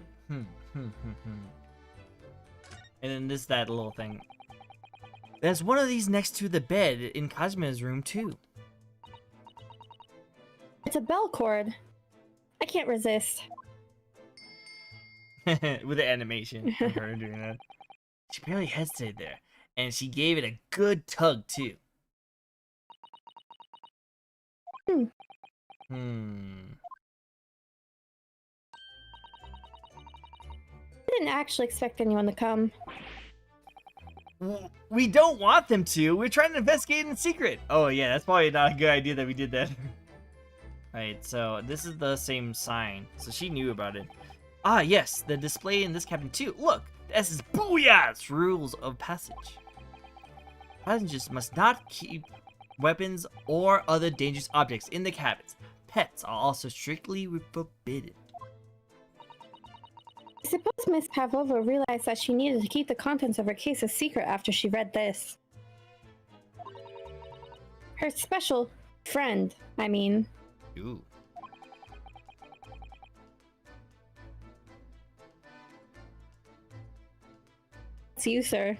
then that little thing. There's one of these next to the bed in Kazuma's room too. It's a bell cord. I can't resist. With the animation of her doing that. She barely hesitated there, and she gave it a good tug too. I didn't actually expect anyone to come. We don't want them to. We're trying to investigate in secret. Oh yeah, that's probably not a good idea that we did that. Alright, so this is the same sign. So she knew about it. Ah, yes, the display in this cabin too. Look, the S is Booyah's rules of passage. Passengers must not keep weapons or other dangerous objects in the cabins. Pets are also strictly forbidden. I suppose Miss Pavlova realized that she needed to keep the contents of her case a secret after she read this. Her special friend, I mean. Ooh. It's you, sir.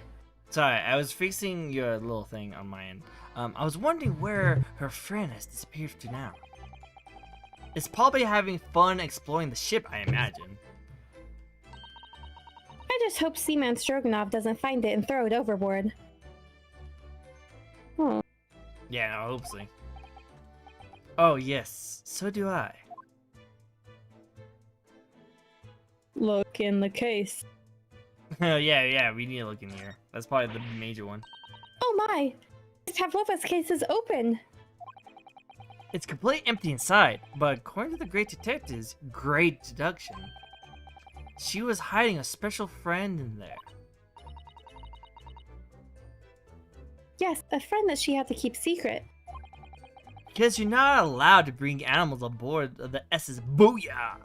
Sorry, I was fixing your little thing on my end. I was wondering where her friend has disappeared to now. It's probably having fun exploring the ship, I imagine. I just hope Seaman Stroganov doesn't find it and throw it overboard. Yeah, no, hopefully. Oh, yes, so do I. Look in the case. yeah, we need to look in here. That's probably the major one. Oh my! Miss Pavlova's case is open! It's completely empty inside, but according to the great detective's great deduction, she was hiding a special friend in there. Yes, a friend that she had to keep secret. Because you're not allowed to bring animals aboard of the SS Booyah! I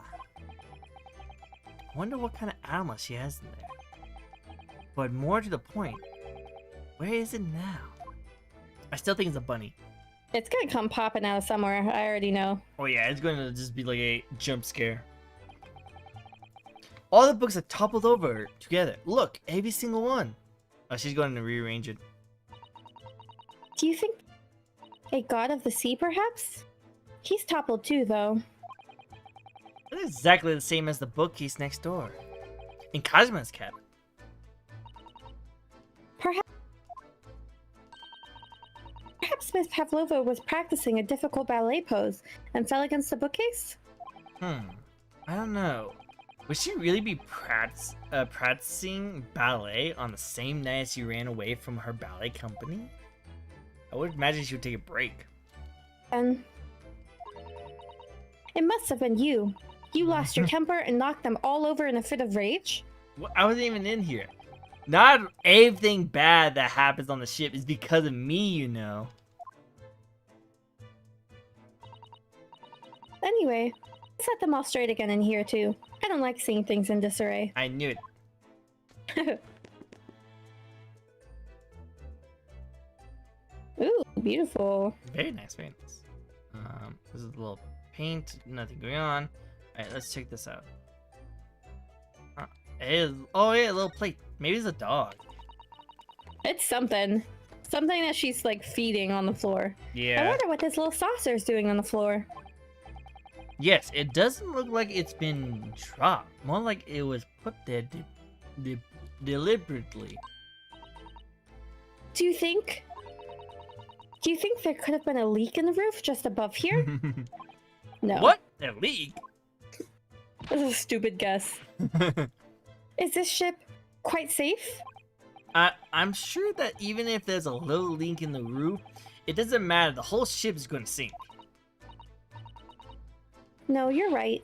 wonder what kind of animal she has in there. But more to the point, where is it now? I still think it's a bunny. It's gonna come popping out of somewhere, I already know. Oh yeah, it's going to just be like a jump scare. All the books are toppled over together. Look, every single one. Oh, she's going to rearrange it. Do you think a god of the sea, perhaps? He's toppled too, though. It's exactly the same as the bookcase next door. In Kazuma's cabin. Perhaps Miss Pavlova was practicing a difficult ballet pose and fell against the bookcase? I don't know. Would she really be practicing ballet on the same night as she ran away from her ballet company? I would imagine she would take a break. And it must have been you. You lost your temper and knocked them all over in a fit of rage? Well, I wasn't even in here. Not everything bad that happens on the ship is because of me, you know. Anyway, set them all straight again in here too. I don't like seeing things in disarray. I knew it. Ooh, beautiful. Very nice, very nice. This is a little paint, nothing going on. Alright, let's check this out. Oh yeah, a little plate. Maybe it's a dog. It's something. Something that she's like feeding on the floor. Yeah. I wonder what this little saucer is doing on the floor. Yes, it doesn't look like it's been dropped. More like it was put there deliberately. Do you think there could have been a leak in the roof just above here? No. What? A leak? This is a stupid guess. Is this ship quite safe? I'm sure that even if there's a little leak in the roof, it doesn't matter. The whole ship is going to sink. No, you're right.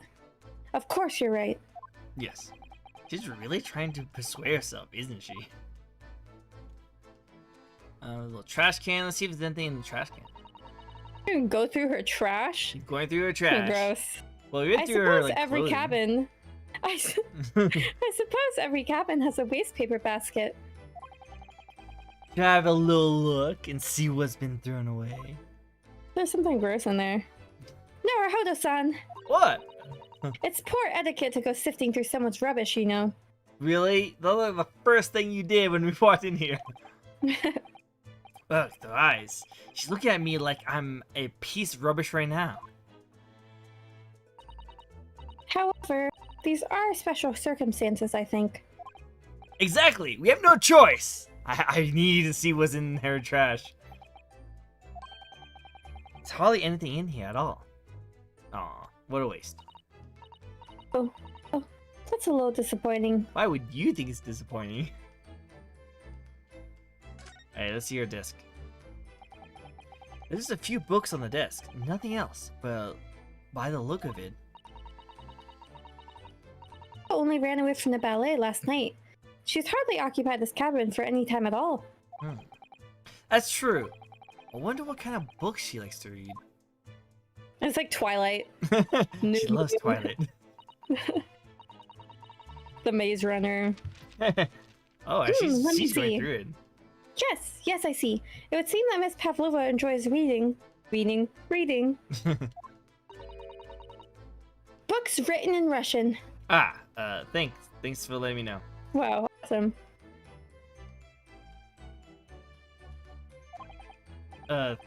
Of course you're right. Yes. She's really trying to persuade herself, isn't she? A little trash can. Let's see if there's anything in the trash can. You can go through her trash. Keep going through her trash. Gross. Well, you're I through her, suppose like, every clothing. cabin. I suppose every cabin has a waste paper basket. Have a little look and see what's been thrown away. There's something gross in there. Naruhodo-san! What? It's poor etiquette to go sifting through someone's rubbish, you know. Really? That was the first thing you did when we walked in here. Ugh, the eyes. She's looking at me like I'm a piece of rubbish right now. However, these are special circumstances, I think. Exactly! We have no choice! I need to see what's in her trash. There's hardly anything in here at all. Aw, what a waste. Oh, that's a little disappointing. Why would you think it's disappointing? Alright, let's see your desk. There's just a few books on the desk, nothing else, but by the look of it... Only ran away from the ballet last night. She's hardly occupied this cabin for any time at all. That's true. I wonder what kind of books she likes to read. It's like Twilight. She loves Twilight. The Maze Runner. Oh, she's going through it. Yes, I see. It would seem that Miss Pavlova enjoys reading. Books written in Russian. Thanks for letting me know. Wow, awesome.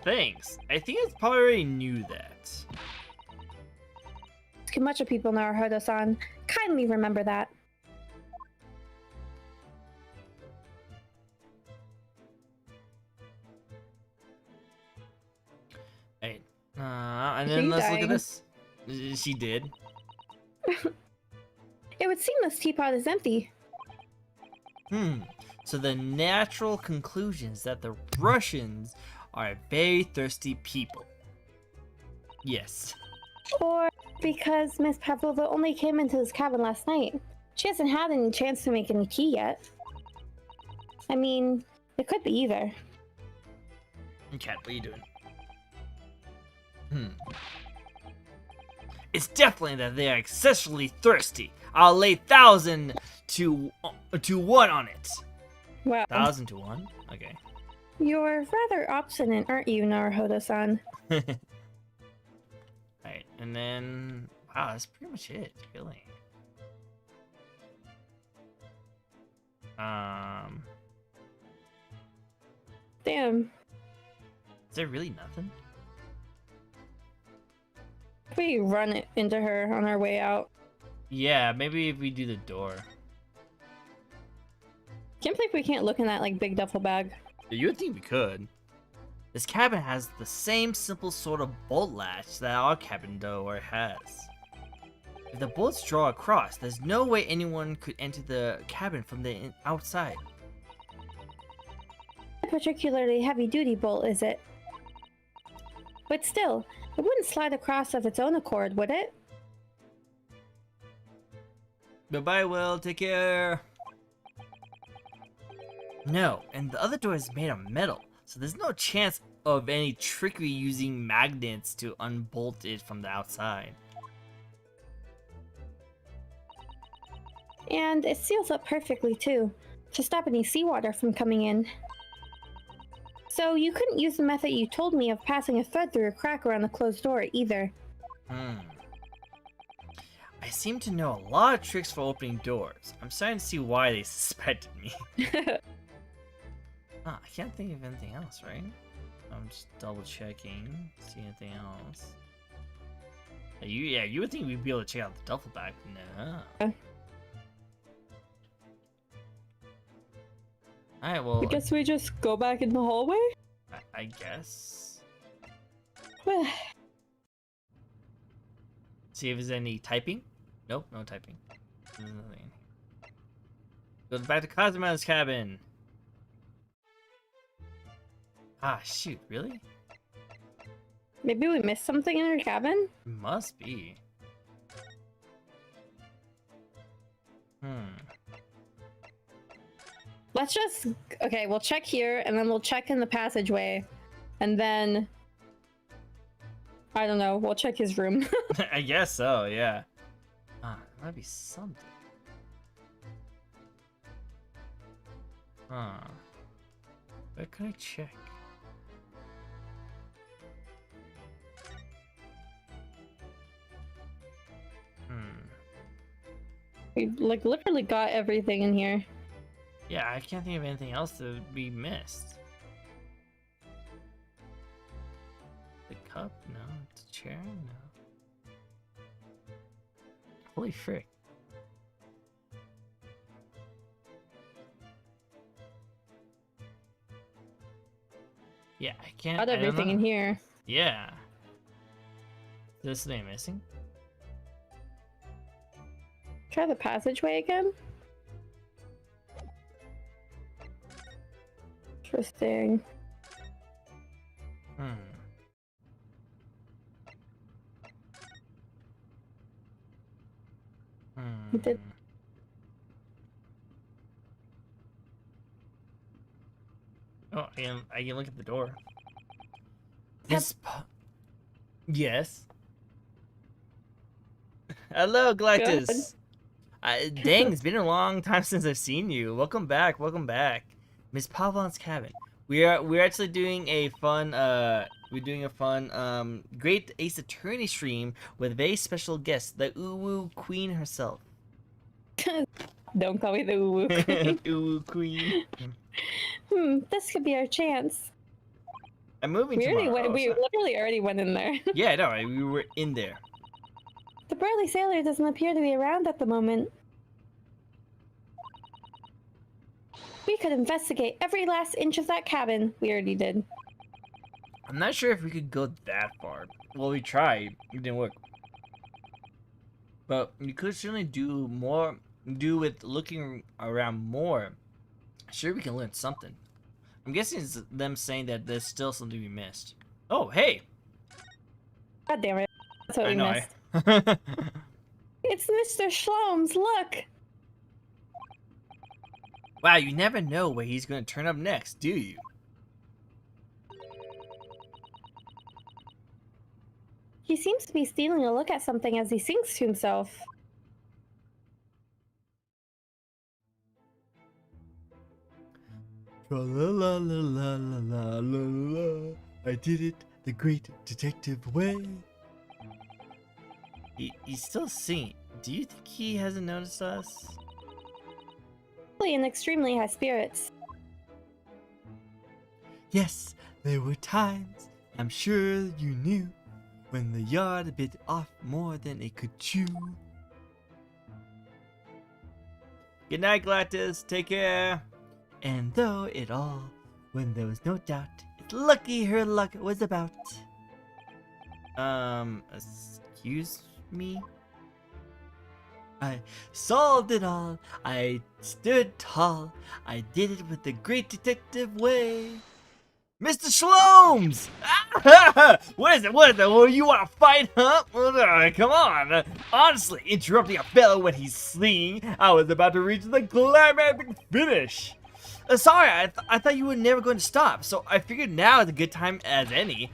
Thanks. I think I probably already knew that. Too much of people Naruhodo-san. Kindly remember that. Hey, and then let's look at this. She did. It would seem this teapot is empty. So the natural conclusion is that the Russians are very thirsty people. Yes. Or because Miss Pavlova only came into this cabin last night. She hasn't had any chance to make any tea yet. I mean, it could be either. Cat, what are you doing? It's definitely that they are excessively thirsty. I'll lay 1,000 to 1 on it. Wow. 1,000 to 1? Okay. You're rather obstinate, aren't you, Naruhodo-san? Alright, and then... Wow, that's pretty much it, really. Damn. Is there really nothing? We run it into her on our way out. Yeah, maybe if we do the door. Can't believe we can't look in that like big duffel bag. You would think we could. This cabin has the same simple sort of bolt latch that our cabin door has. If the bolts draw across, there's no way anyone could enter the cabin from the outside. A particularly heavy-duty bolt, is it? But still, it wouldn't slide across of its own accord, would it? Bye-bye, Will. Take care. No, and the other door is made of metal, so there's no chance of any trickery using magnets to unbolt it from the outside. And it seals up perfectly too, to stop any seawater from coming in. So you couldn't use the method you told me of passing a thread through a crack around the closed door either. I seem to know a lot of tricks for opening doors. I'm starting to see why they suspected me. I can't think of anything else, right? I'm just double checking. See anything else? You would think we'd be able to check out the duffel bag. No. Alright, well. I guess we just go back in the hallway? I guess. See if there's any typing. Nope, no typing. There's nothing. Go back to Kazuma's cabin. Ah, shoot, really? Maybe we missed something in her cabin? Must be. Let's just... Okay, we'll check here, and then we'll check in the passageway. And then... I don't know, we'll check his room. I guess so, yeah. There might be something. Where can I check? We, like, literally got everything in here. Yeah, I can't think of anything else that we missed. The cup? No. The chair? No. Holy frick. Yeah, I can't. Got everything in here. Yeah. Is this thing missing? Try the passageway again. Interesting. He did. Oh, I can look at the door. Yes. Yes. Hello, Galactus. Dang, it's been a long time since I've seen you. Welcome back. Welcome back. Miss Pavlon's cabin. We're actually doing a fun Great Ace Attorney stream with a very special guest, the Uwu Queen herself. Don't call me the Uwu Queen. Uwu Queen. This could be our chance. I'm moving tomorrow. We literally already went in there. Yeah, I know. We were in there. The burly sailor doesn't appear to be around at the moment. We could investigate every last inch of that cabin. We already did. I'm not sure if we could go that far. Well, we tried. It didn't work. But we could certainly do with looking around more. Sure, we can learn something. I'm guessing it's them saying that there's still something we missed. Oh, hey! God damn it. That's what we missed. It's Mr. Shlomes, look! Wow, you never know where he's going to turn up next, do you? He seems to be stealing a look at something as he sings to himself. La la la la la la la. I did it the great detective way. He's still singing. Do you think he hasn't noticed us? Probably in extremely high spirits. Yes, there were times, I'm sure you knew, when the yard bit off more than it could chew. Good night, Galactus. Take care. And though it all, when there was no doubt, it's lucky her luck was about. Excuse me? I solved it all, I stood tall, I did it with the great detective way. Mr. Shlomes! What is it? What is it? Well, you want to fight, huh? Come on. Honestly, interrupting a fellow when he's singing, I was about to reach the climactic finish. Sorry, I thought you were never going to stop, so I figured now is a good time as any.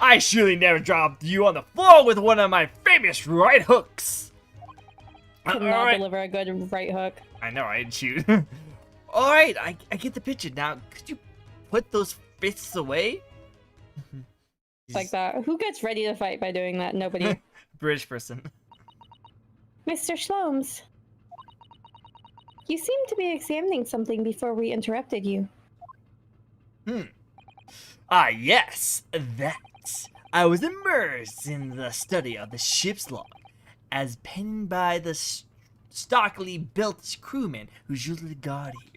I surely never dropped you on the floor with one of my famous right hooks. Could All not right. deliver a good right hook. I know, I shoot. All right, I get the picture. Now, could you put those fists away? Like that. Who gets ready to fight by doing that? Nobody. British person. Mr. Shlomes, you seem to be examining something before we interrupted you. Ah, yes, that. I was immersed in the study of the ship's log, as penned by the stockily built crewman who's usually the guard here.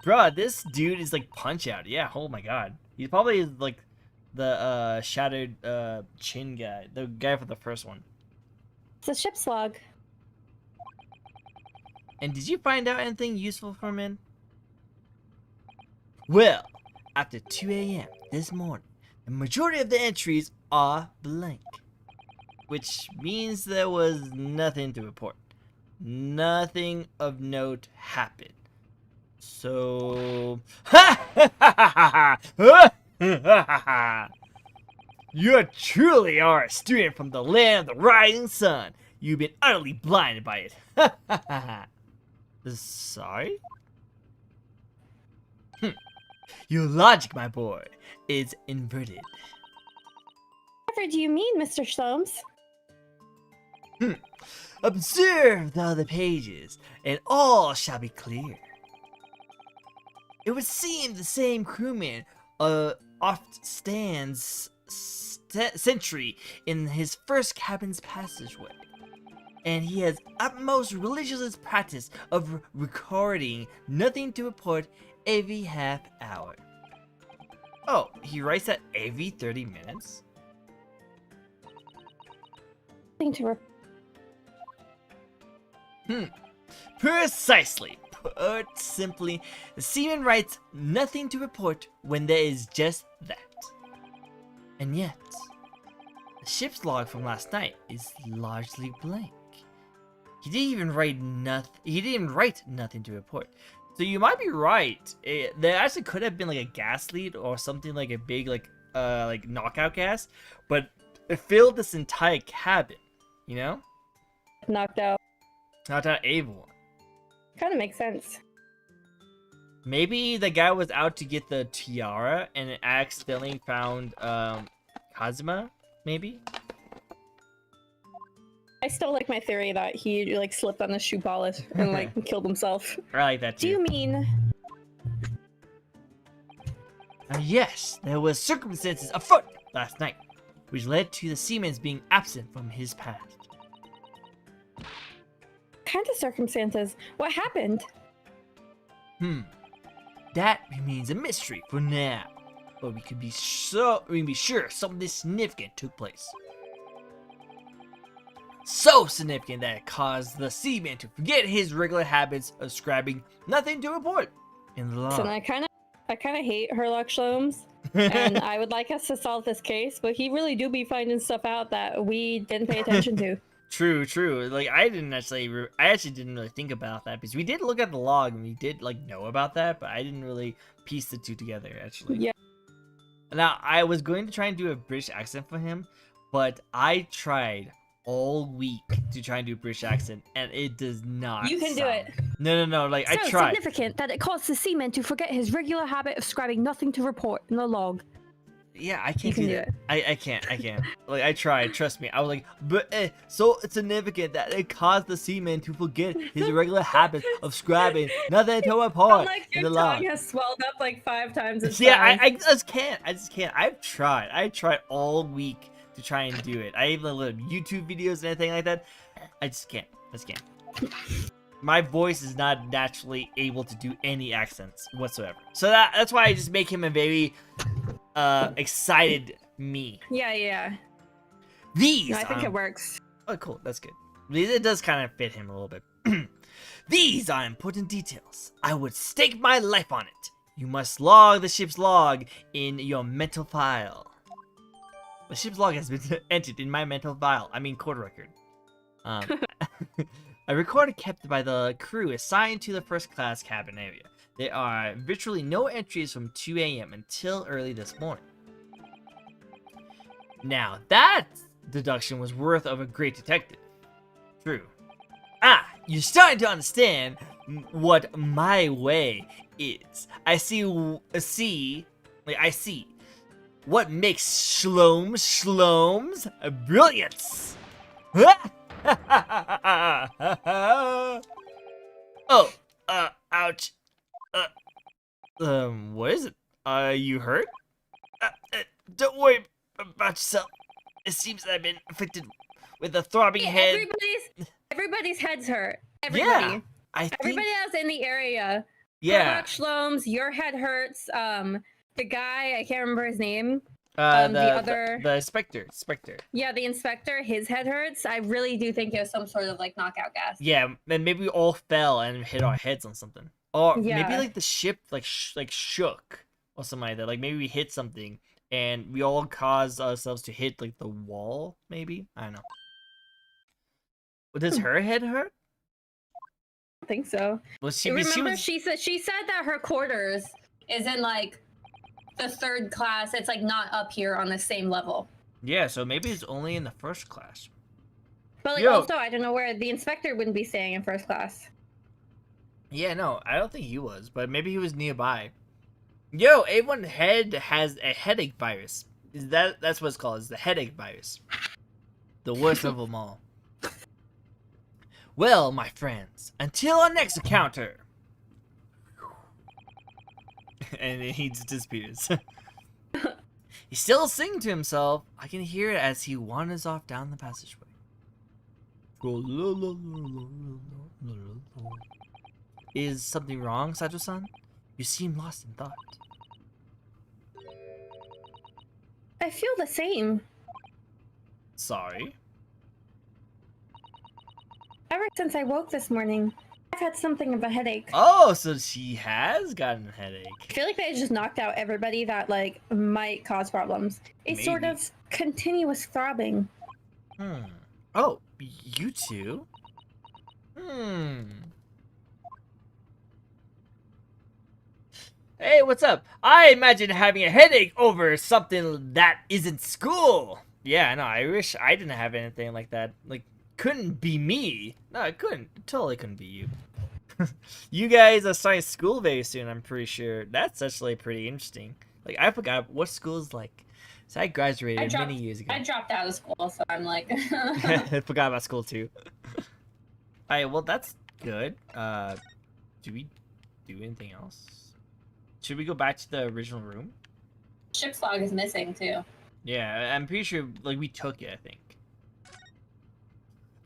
Bruh, this dude is like Punch Out. Yeah, oh my god. He's probably like the shattered chin guy, the guy for the first one. It's a ship's log. And did you find out anything useful from it? Well, after 2 a.m. this morning, the majority of the entries are blank. Which means there was nothing to report. Nothing of note happened. So... You truly are a student from the land of the rising sun. You've been utterly blinded by it. Sorry? Your logic, my boy, is inverted. Whatever do you mean, Mr. Shlomes? Observe the other pages, and all shall be clear. It would seem the same crewman oft stands sentry in his first cabin's passageway, and he has utmost religious practice of recording nothing to report every half hour. Oh, he writes that every 30 minutes? Nothing to Precisely. Put simply, the seaman writes nothing to report when there is just that. And yet, the ship's log from last night is largely blank. He didn't even write nothing to report. So you might be right. There actually could have been like a gas lead or something like a big like knockout gas, but it filled this entire cabin. You know, knocked out. Knocked out everyone. Kind of makes sense. Maybe the guy was out to get the tiara and accidentally found Kazuma. Maybe. I still like my theory that he like slipped on a shoe polish and like killed himself. I like that too. Do you mean? Yes, there were circumstances afoot last night, which led to the seaman's being absent from his past. What kind of circumstances? What happened? That remains a mystery for now, but we can be sure something significant took place. So significant that it caused the seaman to forget his regular habits of scribing nothing to report in the log. So I kind of hate Herlock Shlomes, and I would like us to solve this case, but he really do be finding stuff out that we didn't pay attention to. True. Like I actually didn't really think about that because we did look at the log and we did like know about that, but I didn't really piece the two together actually. Yeah. Now I was going to try and do a British accent for him, but I tried all week to try and do a British accent and it does not. You can do it. No. Like So I tried. significant that it caused the seaman to forget his regular habit of scribing nothing to report in the log. Yeah, I can't You can do do that. it. I can't. Like, I tried, trust me. I was like, but so significant that it caused the seaman to forget his regular habits of scribing nothing to report Like in your the tongue log. has swelled up like 5 times its Yeah, size. I just can't. I've tried. I tried all week to try and do it. I even looked at YouTube videos and anything like that. I just can't. My voice is not naturally able to do any accents whatsoever. So that's why I just make him a very excited me. Yeah. These. No, I think it works. Oh, cool. That's good. It does kind of fit him a little bit. These are important details. I would stake my life on it. You must log the ship's log in your mental file. The ship's log has been entered in my mental file. I mean, court record. A recorder kept by the crew assigned to the first class cabin area. There are virtually no entries from 2 a.m. until early this morning. Now, that deduction was worth of a great detective. True. Ah, you're starting to understand what my way is. I see what makes Shlome's brilliance. Oh, ouch. What is it? You hurt? Don't worry about yourself. It seems I've been afflicted with a throbbing head. Everybody's heads hurt. Everybody. Yeah, I think. Everybody else in the area. Yeah. Shloms, your head hurts. The guy, I can't remember his name. The Spectre. Yeah, the inspector, his head hurts. I really do think it was some sort of like knockout gas. Yeah, and maybe we all fell and hit our heads on something. Or maybe Yeah. like the ship like shook or something like that. Like maybe we hit something and we all caused ourselves to hit like the wall. Maybe, I don't know. But does her head hurt? I think so. Well, she said that her quarters is in like the 3rd class. It's like not up here on the same level. Yeah, so maybe it's only in the 1st class. But like also, I don't know where the inspector wouldn't be staying in 1st class. Yeah, no, I don't think he was, but maybe he was nearby. Yo, everyone has a headache virus. That's what it's called? It's the headache virus. The worst of them all. Well, my friends, until our next encounter. And he just disappears. He's still singing to himself. I can hear it as he wanders off down the passageway. Is something wrong, Sato-san? You seem lost in thought. I feel the same. Sorry? Ever since I woke this morning, I've had something of a headache. Oh, so she has gotten a headache. I feel like they just knocked out everybody that like might cause problems. A sort Maybe. of continuous throbbing. Oh, you two? Hey, what's up? I imagine having a headache over something that isn't school. Yeah, no, I wish I didn't have anything like that. Like, couldn't be me. No, it couldn't. It totally couldn't be you. You guys are starting school very soon, I'm pretty sure. That's actually pretty interesting. Like, I forgot what school's like. So I graduated many years ago. I dropped out of school, so I'm like... I forgot about school, too. Alright, well, that's good. Do we do anything else? Should we go back to the original room? Ship's log is missing, too. Yeah, I'm pretty sure, like, we took it, I think.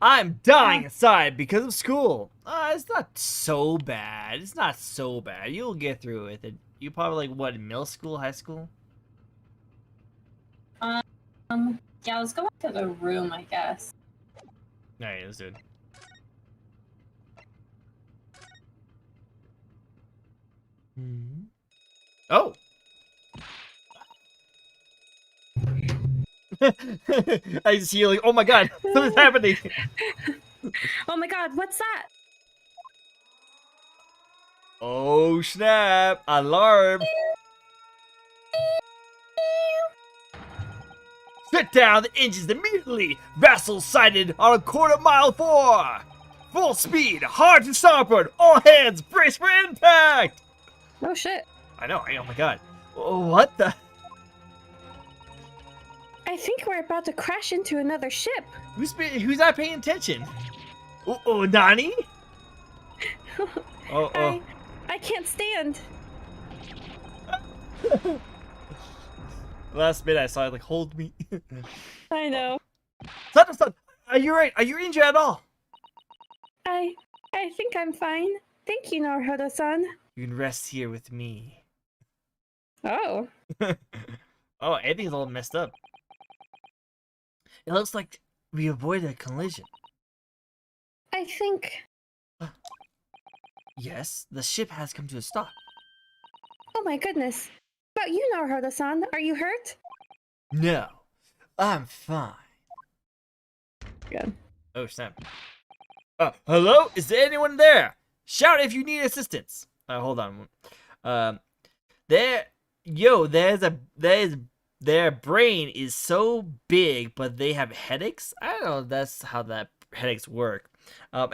I'm dying inside because of school. It's not so bad. It's not so bad. You'll get through with it. You probably, like, what, middle school, high school? Yeah, let's go back to the room, I guess. Alright, let's do it. Oh! I just hear like, oh my god, something's happening! Oh my god, what's that? Oh snap! Alarm! Shut down the engines immediately! Vessel sighted on a quarter-mile 4! Full speed, hard to starboard, all hands, brace for impact! Oh shit. I know, oh my god. What the? I think we're about to crash into another ship. Who's not paying attention? Oh, Nani? Oh. I can't stand. Last minute I saw it like, hold me. I know. Son, are you right? Are you injured at all? I think I'm fine. Thank you, Naruhodo-san. You can rest here with me. Oh. Oh, everything's all messed up. It looks like we avoided a collision. I think... Yes, the ship has come to a stop. Oh my goodness. About you, Naruhodo-san, are you hurt? No, I'm fine. Good. Oh, snap. Hello? Is there anyone there? Shout if you need assistance. Hold on. Their brain is so big, but they have headaches? I don't know if that's how that headaches work. Blah.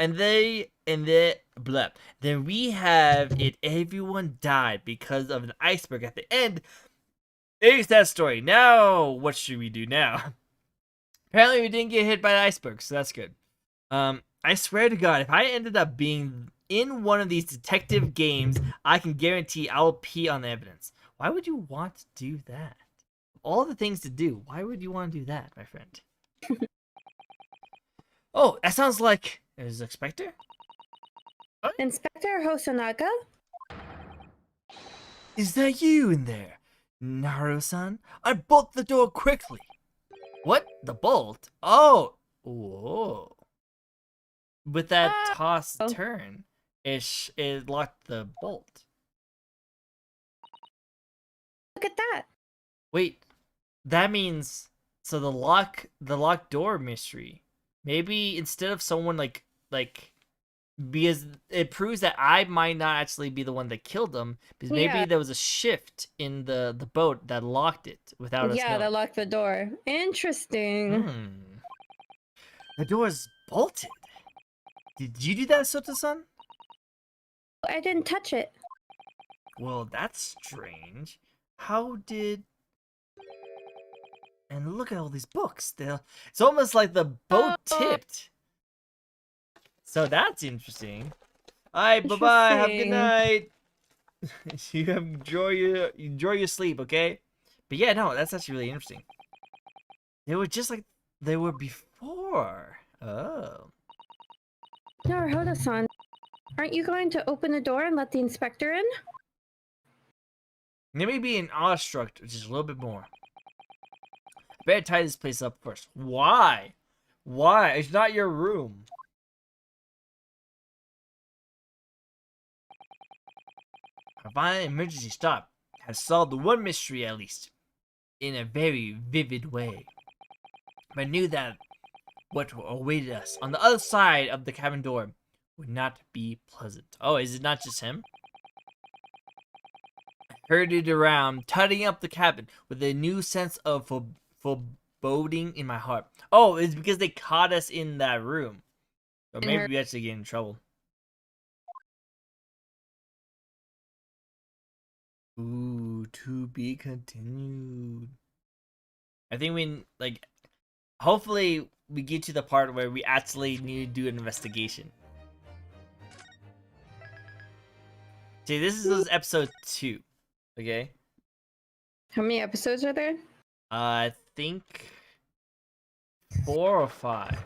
Then we have it. Everyone died because of an iceberg at the end. There's that story. Now, what should we do now? Apparently, we didn't get hit by the iceberg, so that's good. I swear to God, if I ended up being in one of these detective games, I can guarantee I'll pee on the evidence. Why would you want to do that? All the things to do. Why would you want to do that, my friend? Oh, that sounds like there's a Spectre? Inspector Hosonaga? Is that you in there? Naruto-san? Unbolt the door quickly! What? The bolt? Oh! Whoa. With that toss turn, it locked the bolt. Look at that. Wait, that means so the locked door mystery. Maybe instead of someone like because it proves that I might not actually be the one that killed them, because maybe there was a shift in the boat that locked it without us knowing. Yeah, that locked the door. Interesting. The door is bolted. Did you do that, Soto-san? I didn't touch it. Well, that's strange. How did... And look at all these books. It's almost like the boat tipped. So that's interesting. Alright, bye-bye. Have a good night. You enjoy your sleep, okay? But yeah, no, that's actually really interesting. They were just like they were before. Oh. Naruto-san, aren't you going to open the door and let the inspector in? Let me be an awestruck just a little bit more. I better tie this place up first. Why? Why? It's not your room. A violent emergency stop has solved the one mystery at least, in a very vivid way. But I knew that what awaited us on the other side of the cabin door would not be pleasant. Oh, is it not just him? I herded around, tidying up the cabin with a new sense of foreboding in my heart. Oh, it's because they caught us in that room. Or maybe we actually get in trouble. Ooh, to be continued. I think hopefully we get to the part where we actually need to do an investigation. See, this is episode 2, okay? How many episodes are there? I think 4 or 5.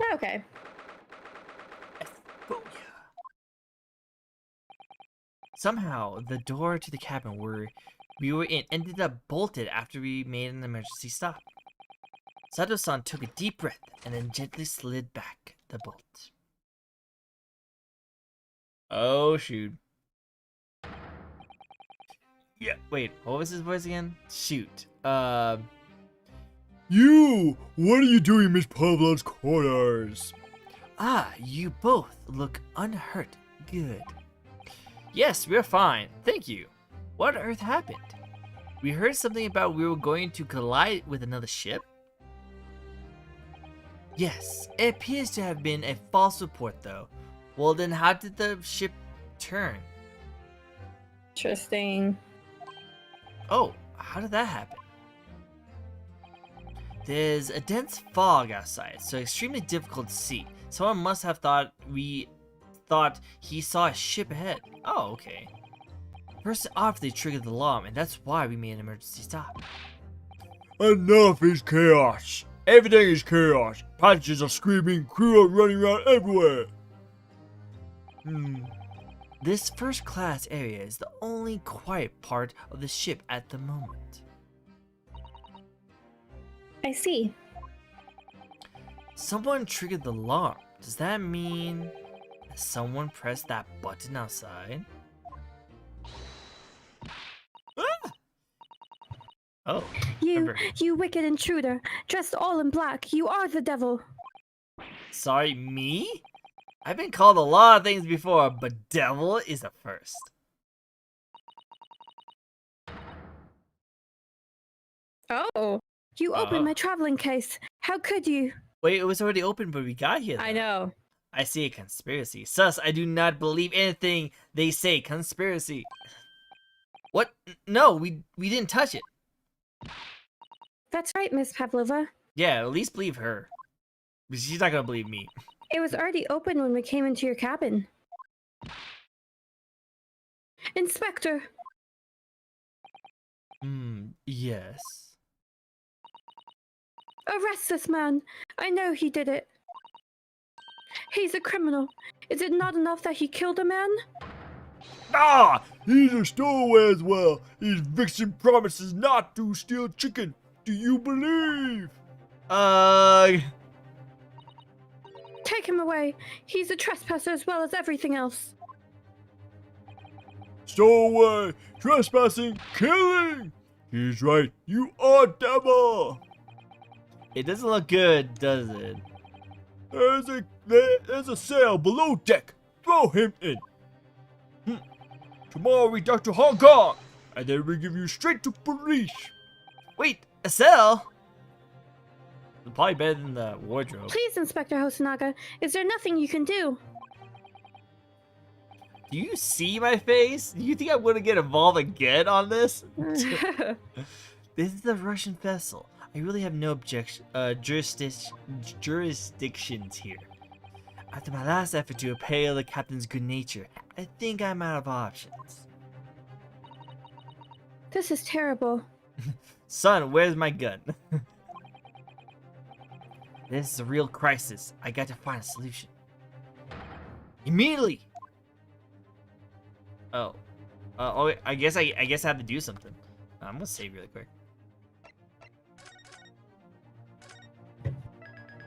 Oh, okay. Somehow, the door to the cabin where we were in ended up bolted after we made an emergency stop. Sato-san took a deep breath and then gently slid back the bolt. Oh, shoot. Yeah, wait, what was his voice again? Shoot. You! What are you doing in Miss Pavlov's quarters? Ah, you both look unhurt. Good. Yes, we're fine. Thank you. What on earth happened? We heard something about we were going to collide with another ship? Yes, it appears to have been a false report though. Well then how did the ship turn? Interesting. Oh, how did that happen? There's a dense fog outside, so extremely difficult to see. Someone must have thought he saw a ship ahead. Oh, okay. The person obviously triggered the alarm, and that's why we made an emergency stop. Enough is chaos. Everything is chaos. Passengers are screaming, crew are running around everywhere. This first class area is the only quiet part of the ship at the moment. I see. Someone triggered the alarm. Does that mean that someone pressed that button outside? Ah! Oh. You wicked intruder, dressed all in black, you are the devil. Sorry, me? I've been called a lot of things before, but devil is a first. Oh, you opened my traveling case. How could you? Wait, it was already open, but we got here. I though. know. I see a conspiracy. Sus, I do not believe anything they say. Conspiracy. What? No, we didn't touch it. That's right, Miss Pavlova. Yeah, at least believe her. But she's not gonna believe me. It was already open when we came into your cabin. Inspector! Yes. Arrest this man! I know he did it. He's a criminal. Is it not enough that he killed a man? Ah! He's a stowaway as well. His vixen promises not to steal chicken. Do you believe? Take him away. He's a trespasser as well as everything else. Stowaway, trespassing, killing. He's right. You are devil. It doesn't look good, does it? There's a cell below deck. Throw him in. Tomorrow we talk to Hong Kong, and then we give you straight to police. Wait, a cell? Probably better than the wardrobe. Please, Inspector Hosonaga, is there nothing you can do? Do you see my face? Do you think I'm gonna get involved again on this? This is the Russian vessel. I really have no jurisdictions here. After my last effort to repay the captain's good nature, I think I'm out of options. This is terrible. Son, where's my gun? This is a real crisis. I got to find a solution. Immediately! Oh. Wait, I guess I have to do something. I'm gonna save really quick.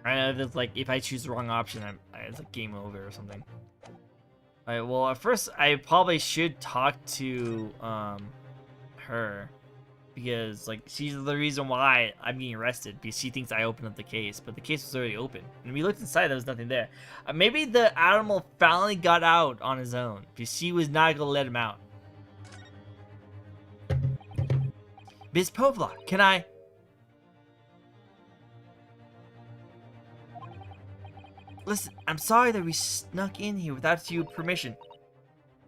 I know if it's like, if I choose the wrong option, it's like game over or something. Alright, well, at first, I probably should talk to, her. Because, like, she's the reason why I'm getting arrested. Because she thinks I opened up the case. But the case was already open. And we looked inside, there was nothing there. Maybe the animal finally got out on his own. Because she was not going to let him out. Miss Povla, can I... Listen, I'm sorry that we snuck in here without your permission.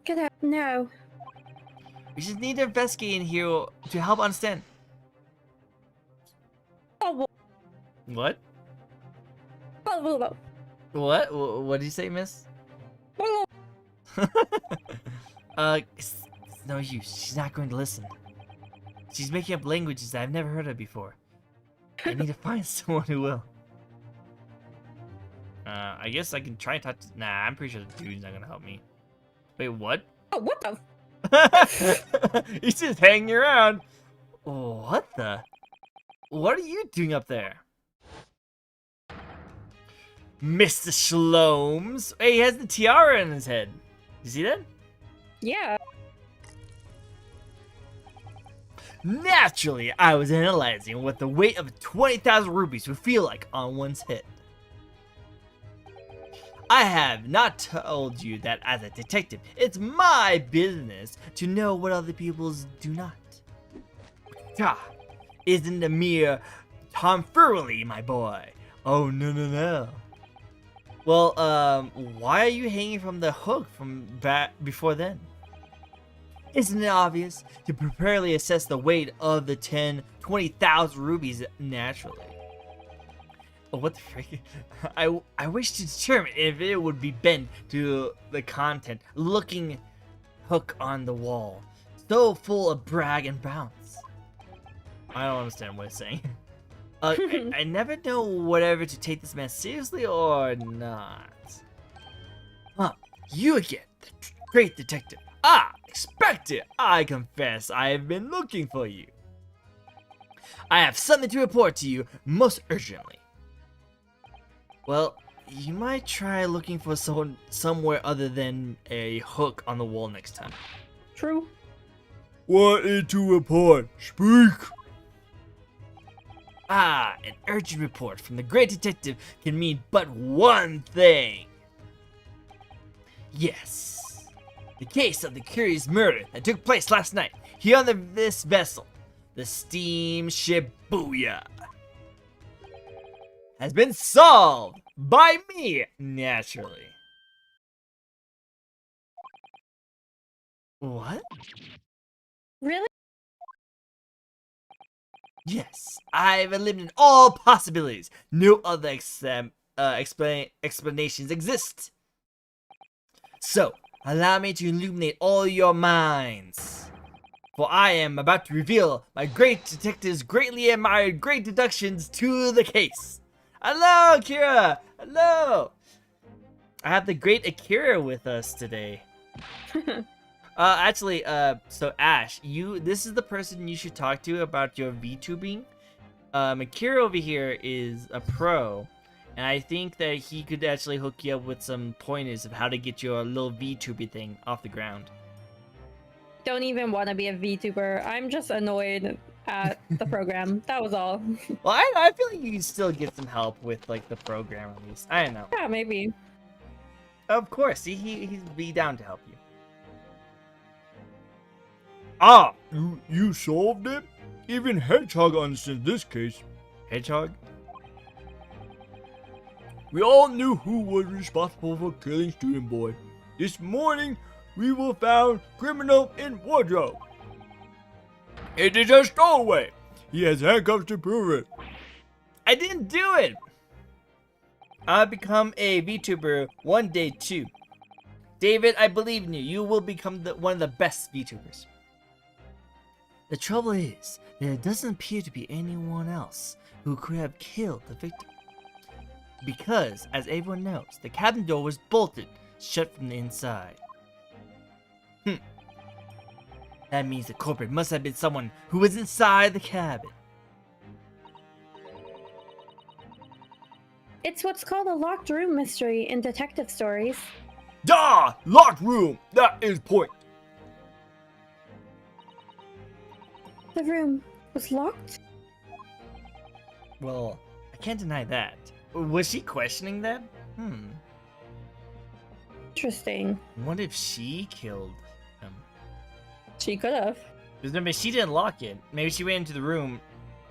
Get out now. We just need to investigate in here to help understand. Oh, What? well, What? What did you say, miss? It's no use. She's not going to listen. She's making up languages that I've never heard of before. I need to find someone who will. I guess I can try and talk to... Nah, I'm pretty sure the dude's not gonna help me. Wait, what? Oh, what the? He's just hanging around. What the? What are you doing up there? Mr. Shlomes. Hey, he has the tiara in his head. You see that? Yeah. Naturally, I was analyzing what the weight of 20,000 rupees would feel like on one's head. I have not told you that as a detective, it's my business to know what other people's do not. Isn't a mere tomfoolery, my boy. Oh, no. Well, why are you hanging from the hook from back before then? Isn't it obvious? To properly assess the weight of the 20,000 rupees naturally. Oh, what the frick? I wish to determine if it would be bent to the content looking hook on the wall. So full of brag and bounce. I don't understand what it's saying. I never know whatever to take this man seriously or not. Huh, you again, the great detective. Ah, expected. I confess I have been looking for you. I have something to report to you most urgently. Well, you might try looking for someone somewhere other than a hook on the wall next time. True. What is to report? Speak. Ah, an urgent report from the great detective can mean but one thing. Yes, the case of the curious murder that took place last night here on this vessel, the steamship Booyah, has been solved by me, naturally. What? Really? Yes, I've eliminated all possibilities. No other explanations exist. So, allow me to illuminate all your minds. For I am about to reveal my great detective's greatly admired great deductions to the case. Hello, Akira! Hello! I have the great Akira with us today. So Ash, this is the person you should talk to about your VTubing. Akira over here is a pro, and I think that he could actually hook you up with some pointers of how to get your little VTubing thing off the ground. Don't even want to be a VTuber. I'm just annoyed at the program. That was all. Well, I feel like you can still get some help with like the program at least. I don't know. Yeah, maybe. Of course, he'd be down to help you. Ah, you solved it? Even Hedgehog understands this case. Hedgehog? We all knew who was responsible for killing Student Boy. This morning, we were found criminal in wardrobe. It is a stowaway. He has handcuffs to prove it. I didn't do it! I'll become a VTuber one day too. David, I believe in you. You will become one of the best VTubers. The trouble is, there doesn't appear to be anyone else who could have killed the victim. Because, as everyone knows, the cabin door was bolted shut from the inside. That means the culprit must have been someone who was inside the cabin. It's what's called a locked room mystery in detective stories. Da! Locked room! That is point. The room was locked? Well, I can't deny that. Was she questioning that? Interesting. What if she killed him? She could have. Because maybe she didn't lock it. Maybe she went into the room,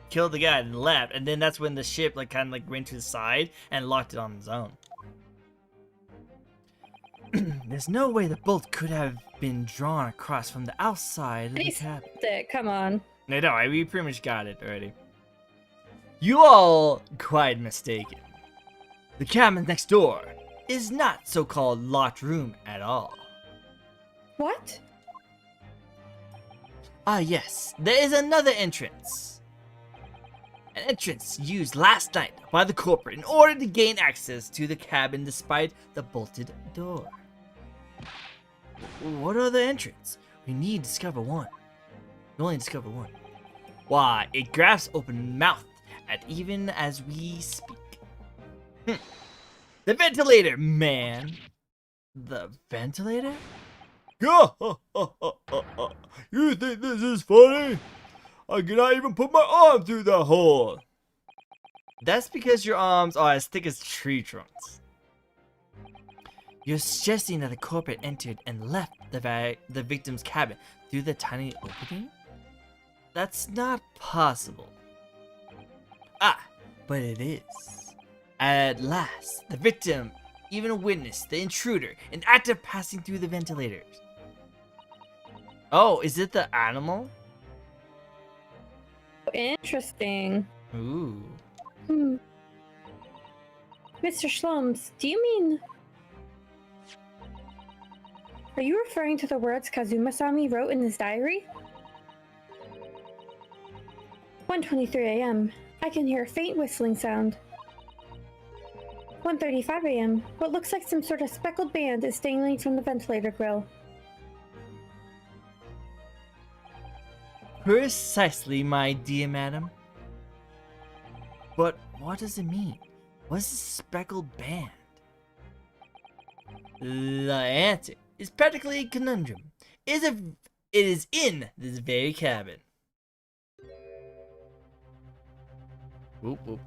killed the guy, and left. And then that's when the ship kind of went to the side and locked it on its own. There's no way the bolt could have been drawn across from the outside of the cabin. Come on. No, we pretty much got it already. You all quite mistaken. The cabin next door is not so-called locked room at all. What? Ah yes, there is another entrance. An entrance used last night by the culprit in order to gain access to the cabin despite the bolted door. What other entrance? We need to discover one. We only discover one. Why, it grabs open mouth at even as we speak. The ventilator, man. The ventilator? You think this is funny? I cannot even put my arm through the hole. That's because your arms are as thick as tree trunks. You're suggesting that the culprit entered and left the victim's cabin through the tiny opening? That's not possible. Ah, but it is. At last, the victim even witnessed the intruder in act of passing through the ventilators. Oh, is it the animal? Interesting. Ooh. Mr. Schlums, do you mean... Are you referring to the words Kazuma-sami wrote in his diary? 1:23 a.m. I can hear a faint whistling sound. 1:35 a.m. What looks like some sort of speckled band is dangling from the ventilator grill. Precisely, my dear madam. But what does it mean? What's this speckled band? The answer is practically a conundrum. It is in this very cabin. Whoop, whoop.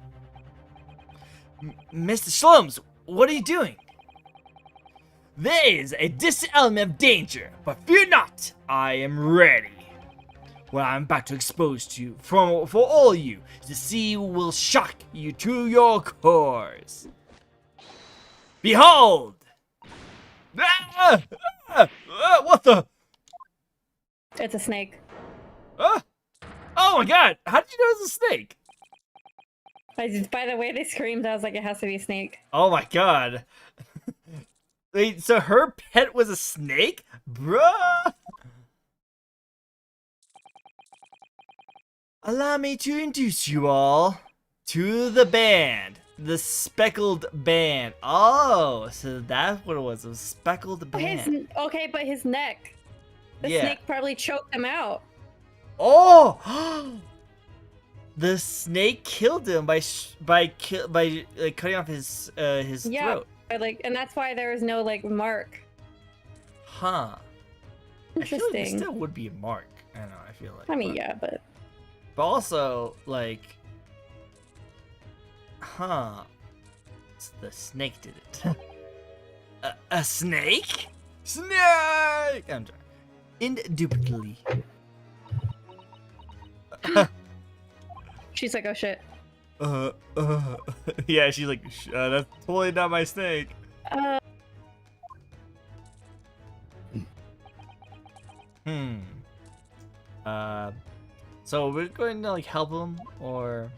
Mr. Schlums, what are you doing? There is a distant element of danger, but fear not, I am ready. what I'm about to expose to you for all you to see will shock you to your cores. Behold! What the? It's a snake. Oh my god! How did you know it was a snake? By the way they screamed, I was like, it has to be a snake. Oh my god. Wait, so her pet was a snake? Bruh! Allow me to introduce you all to the band. The speckled band. Oh, so that's what it was. It was speckled band. Okay, but his neck. The Yeah. snake probably choked him out. Oh! The snake killed him by cutting off his Yeah, throat. but and that's why there was no mark. Huh. I feel like there Interesting. still would be a mark. I don't know, I feel like. I mean, yeah, but But also, huh. So the snake did it. a snake? Snake! I'm sorry. Indubitably. she's like, oh shit. Yeah, she's like, that's totally not my snake. So we're going to help him, or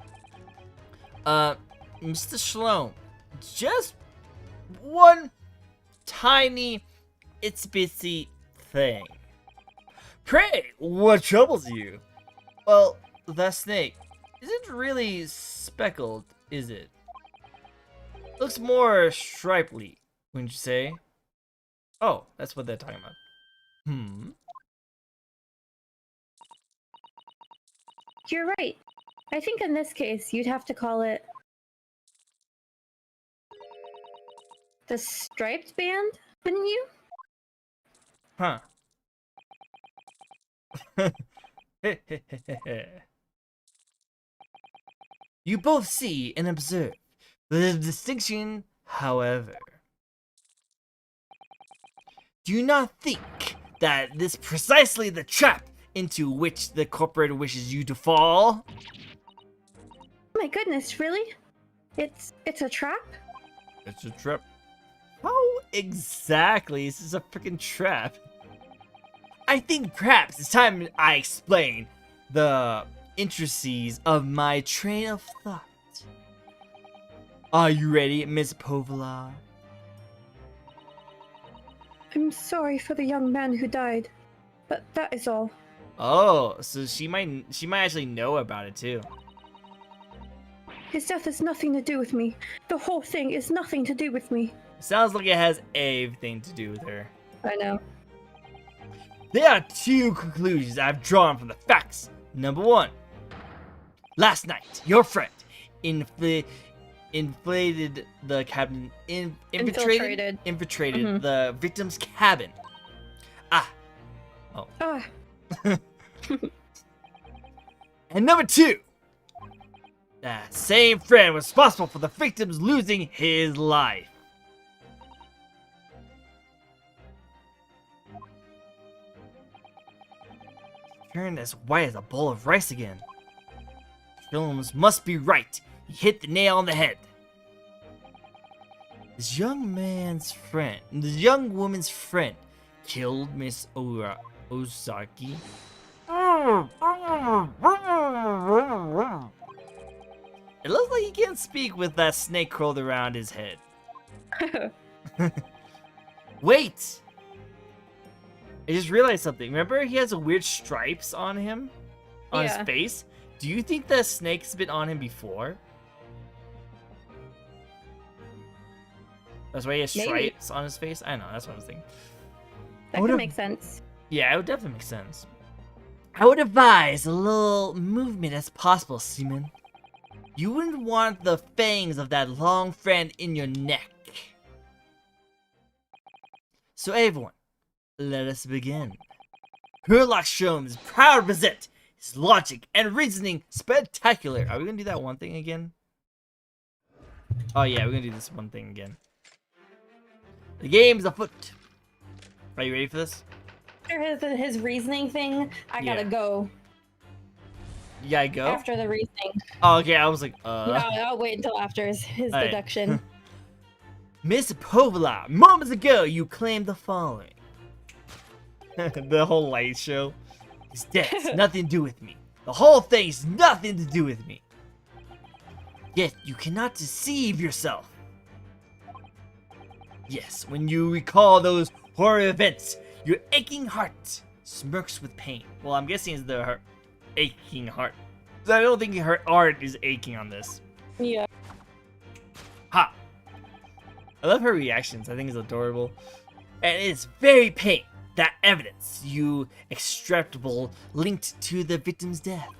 Mr. Shalom, just one tiny itsy bitsy thing. Pray, what troubles you? Well, that snake isn't really speckled, is it? Looks more stripely, wouldn't you say? Oh, that's what they're talking about. You're right. I think in this case, you'd have to call it the striped band, wouldn't you? Huh. You both see and observe the distinction, however. Do you not think that this precisely the trap into which the corporate wishes you to fall? My goodness, really? It's a trap? It's a trap. How exactly is this a freaking trap? I think perhaps it's time I explain the intricacies of my train of thought. Are you ready, Miss Povola? I'm sorry for the young man who died, but that is all. Oh, so she might actually know about it too. His death has nothing to do with me. The whole thing is nothing to do with me. Sounds like it has everything to do with her. I know. There are two conclusions I've drawn from the facts. Number one, last night your friend inflated the cabin, infiltrated Mhm. the victim's cabin. Ah, And number two, that same friend was responsible for the victim's losing his life. Turned as white as a bowl of rice again. Films must be right. He hit the nail on the head. This young woman's friend, killed Miss Ozaki. It looks like he can't speak with that snake curled around his head. Wait! I just realized something. Remember he has weird stripes on him? On his Yeah. face? Do you think the snake's been on him before? That's why he has Maybe. stripes on his face? I don't know, that's what I was thinking. That What could if- make sense. Yeah, it would definitely make sense. I would advise a little movement as possible, Seaman. You wouldn't want the fangs of that long friend in your neck. So everyone, let us begin. Herlock Sholmes is proud to present his logic and reasoning spectacular. Are we gonna do that one thing again? Oh yeah, we're gonna do this one thing again. The game's afoot. Are you ready for this? After his reasoning thing, I gotta Yeah. go. You gotta go? After the reasoning. Oh, okay, I was like, No, I'll wait until after his Alright. deduction. Miss Povla, moments ago you claimed the following. The whole light show. His death's nothing to do with me. The whole thing's nothing to do with me. Yet you cannot deceive yourself. Yes, when you recall those horror events, your aching heart smirks with pain. Well, I'm guessing it's the aching heart. I don't think her heart is aching on this. Yeah. Ha! I love her reactions. I think it's adorable. And it's very pain, that evidence you extractable linked to the victim's death.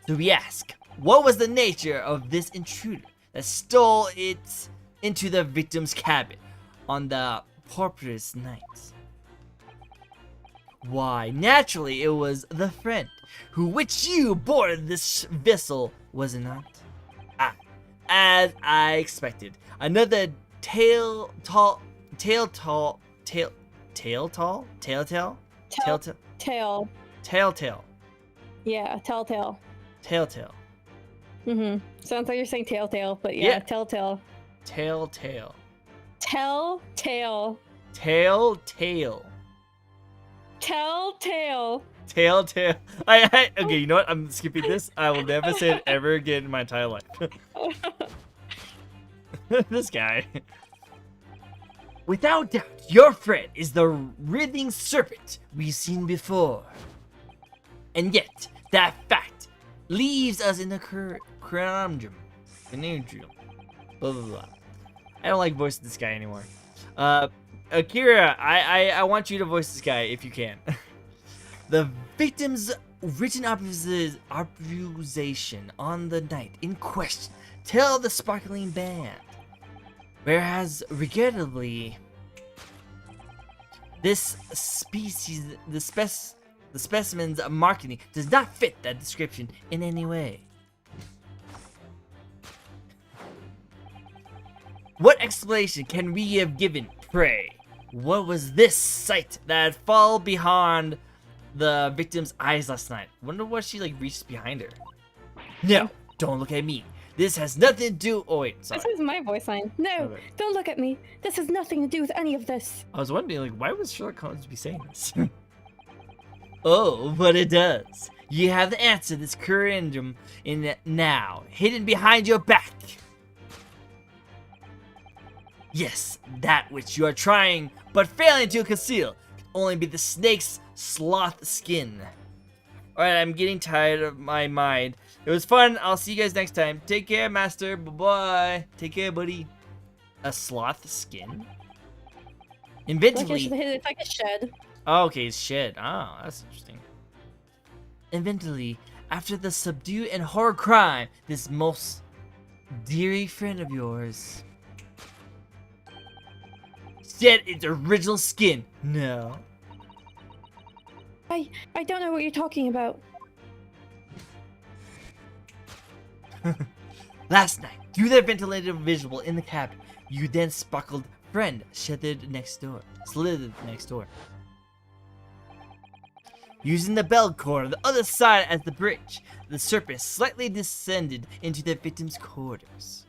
So we ask, what was the nature of this intruder that stole it into the victim's cabin on the porpoise night? Why, naturally it was the friend who which you boarded this vessel, was it not? Ah, as I expected, another telltale. Yeah, telltale. Telltale. Sounds like you're saying telltale, but yeah, Yeah. telltale. Telltale. Telltale. Telltale. Telltale. Telltale. Okay, you know what? I'm skipping this. I will never say it ever again in my entire life. This guy. Without doubt, your friend is the writhing serpent we've seen before. And yet, that fact leaves us in a conundrum. Conundrum. Blah, blah, blah. I don't like voicing this guy anymore. Akira, I want you to voice this guy if you can. The victim's written accusation on the night in question tell the sparkling band. Whereas, regrettably, this species, the specimen's marketing does not fit that description in any way. What explanation can we have given, pray? What was this sight that fell behind the victim's eyes last night? Wonder what she like reached behind her. No, don't look at me. This has nothing to do. Oh wait, sorry. This is my voice line. No, Okay. don't look at me. This has nothing to do with any of this. I was wondering, like, why would Sherlock Holmes be saying this? Oh, but it does. You have the answer to this conundrum in now, hidden behind your back. Yes, that which you are trying but failing to conceal can only be the snake's sloth skin. Alright, I'm getting tired of my mind. It was fun. I'll see you guys next time. Take care, master. Bye-bye. Take care, buddy. A sloth skin? Inventively. It's like a shed. Oh, okay, it's shed. Oh, that's interesting. Inventively, after the subdue and horror crime, this most dearie friend of yours shed its original skin. No. I don't know what you're talking about. Last night, through the ventilated visual in the cabin, you then sparkled friend slithered next door. Using the bell cord on the other side as the bridge, the serpent slightly descended into the victim's quarters.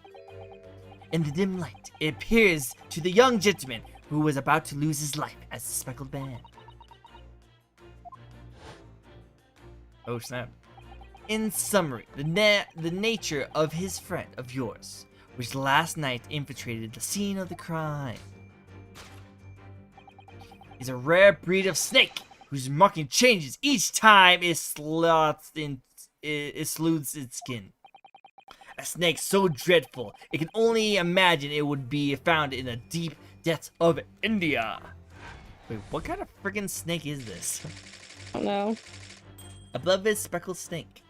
In the dim light, it appears to the young gentleman who was about to lose his life as the speckled band. Oh snap. In summary, the nature of his friend of yours, which last night infiltrated the scene of the crime, is a rare breed of snake whose marking changes each time it sleuths its skin. A snake so dreadful, it can only imagine it would be found in the deep depths of India. Wait, what kind of friggin' snake is this? I don't know. A beloved speckled snake.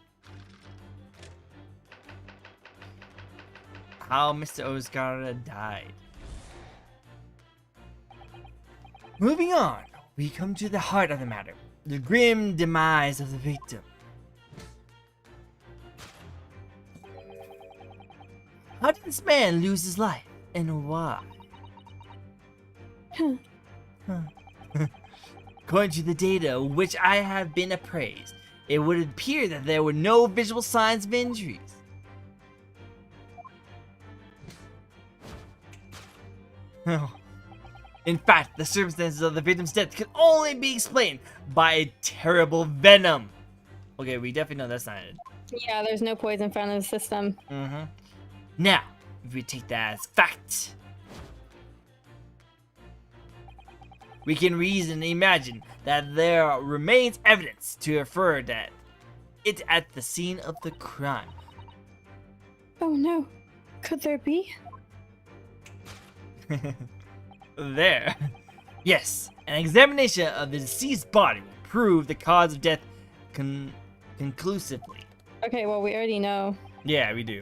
How Mr. Oscar died. Moving on, we come to the heart of the matter. The grim demise of the victim. How did this man lose his life, and why? According to the data which I have been appraised, it would appear that there were no visual signs of injuries. In fact, the circumstances of the victim's death can only be explained by a terrible venom. Okay, we definitely know that's not it. Yeah, there's no poison found in the system. Now, if we take that as fact, we can reason and imagine that there remains evidence to refer that it's at the scene of the crime. Oh no. Could there be? There. Yes, an examination of the deceased body will prove the cause of death conclusively. Okay, well, we already know. Yeah, we do.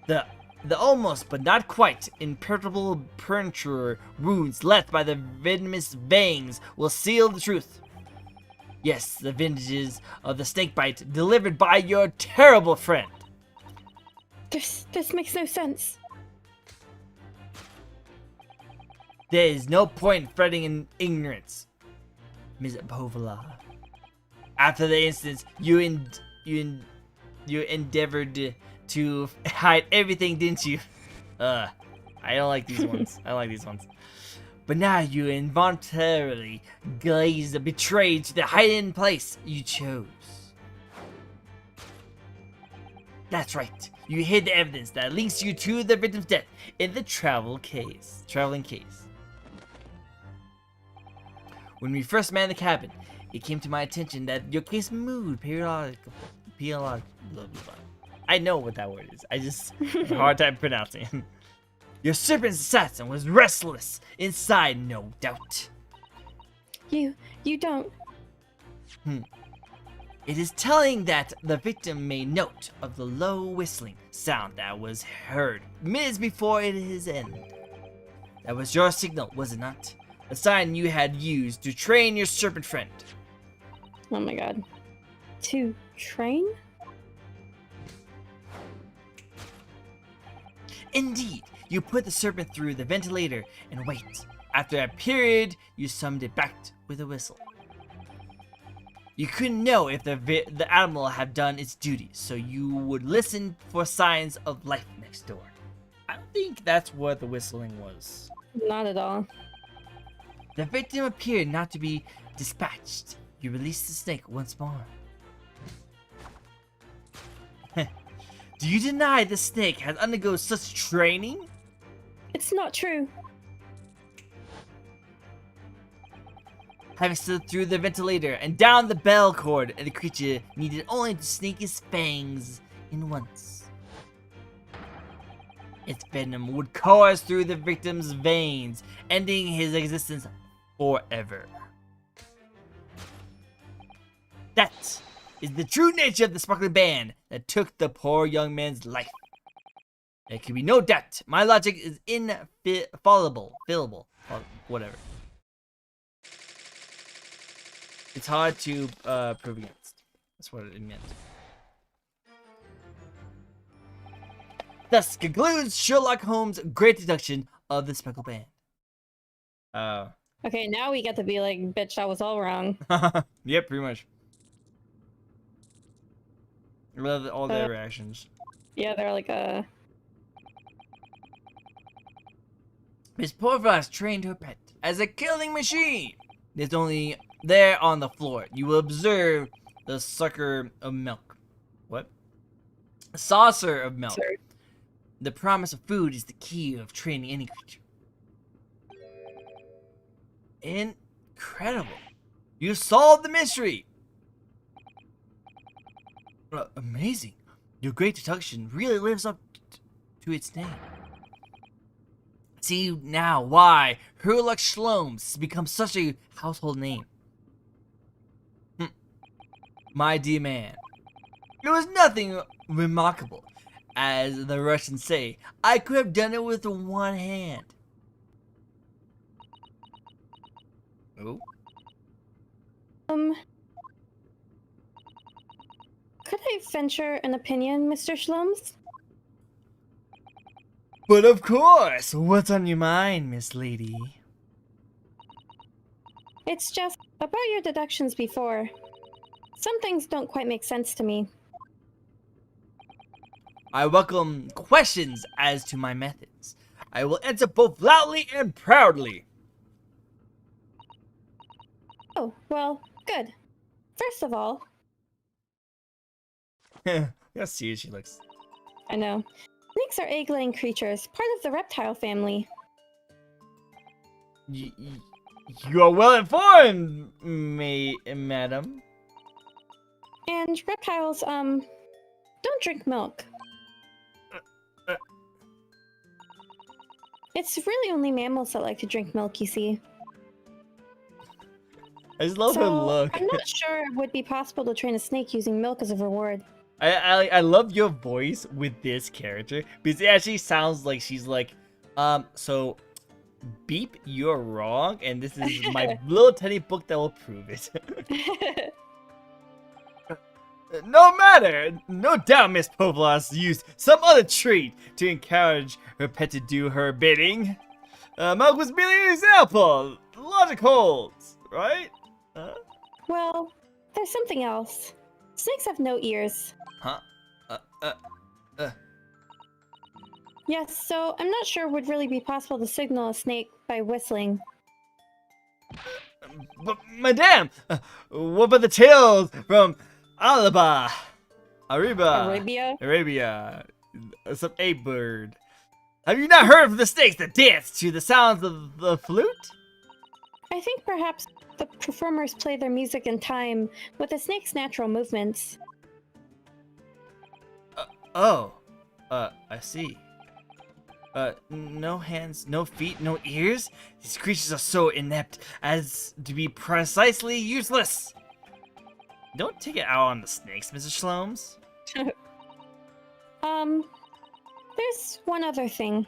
The almost but not quite imperturbable puncture wounds left by the venomous fangs will seal the truth. Yes, the vintages of the snake bite delivered by your terrible friend. This makes no sense. There is no point in fretting in ignorance, Ms. Povola. After the incident, you endeavored to hide everything, didn't you? I don't like these ones. I don't like these ones. But now you involuntarily glazed betrayed to the hiding place you chose. That's right. You hid the evidence that links you to the victim's death in the traveling case. When we first manned the cabin, it came to my attention that your case moved periodically. Blah, blah, blah. I know what that word is. I just have a hard time pronouncing it. Your serpent's assassin was restless inside, no doubt. You don't. It is telling that the victim made note of the low whistling sound that was heard minutes before his end. That was your signal, was it not? The sign you had used to train your serpent friend. Oh my god. To train? Indeed, you put the serpent through the ventilator and wait. After a period, you summoned it back with a whistle. You couldn't know if the animal had done its duty, so you would listen for signs of life next door. I don't think that's what the whistling was. Not at all. The victim appeared not to be dispatched. You released the snake once more. Do you deny the snake has undergone such training? It's not true. Having slid through the ventilator and down the bell cord, the creature needed only to sneak its fangs in once. Its venom would course through the victim's veins, ending his existence forever. That is the true nature of the sparkling band that took the poor young man's life. There can be no doubt. My logic is infallible. Whatever. It's hard to prove against. That's what it meant. Thus concludes Sherlock Holmes' great deduction of the speckled band. Okay, now we get to be like, bitch, that was all wrong. Yep, pretty much. I love all their reactions. Yeah, they're like, Miss Porvas trained her pet as a killing machine. It's only there on the floor. You will observe the sucker of milk. What? A saucer of milk. Sorry. The promise of food is the key of training any creature. Incredible. You solved the mystery. Amazing. Your great deduction really lives up to its name. See now why Sherlock Holmes has become such a household name. My dear man, it was nothing remarkable. As the Russians say, I could have done it with one hand. Oh? Could I venture an opinion, Mr. Shlums? But of course, what's on your mind, Miss Lady? It's just about your deductions before. Some things don't quite make sense to me. I welcome questions as to my methods. I will answer both loudly and proudly. Oh, well, good. First of all, How serious she looks. I know. Snakes are egg-laying creatures, part of the reptile family. You are well informed, madam. And reptiles, don't drink milk. It's really only mammals that like to drink milk, you see. I just love her look. I'm not sure it would be possible to train a snake using milk as a reward. I love your voice with this character because it actually sounds like she's like, so beep, you're wrong, and this is my little tiny book that will prove it. No matter, no doubt Miss Povlas used some other treat to encourage her pet to do her bidding. Milk was merely an example. Logic holds, right? Well, there's something else. Snakes have no ears. Huh? Yes, so I'm not sure it would really be possible to signal a snake by whistling. But, madame, what about the tales from Arabia? Arabia? Some ape bird. Have you not heard of the snakes that dance to the sounds of the flute? I think perhaps the performers play their music in time with the snake's natural movements. I see. No hands, no feet, no ears? These creatures are so inept as to be precisely useless. Don't take it out on the snakes, Mr. Shlomes. There's one other thing.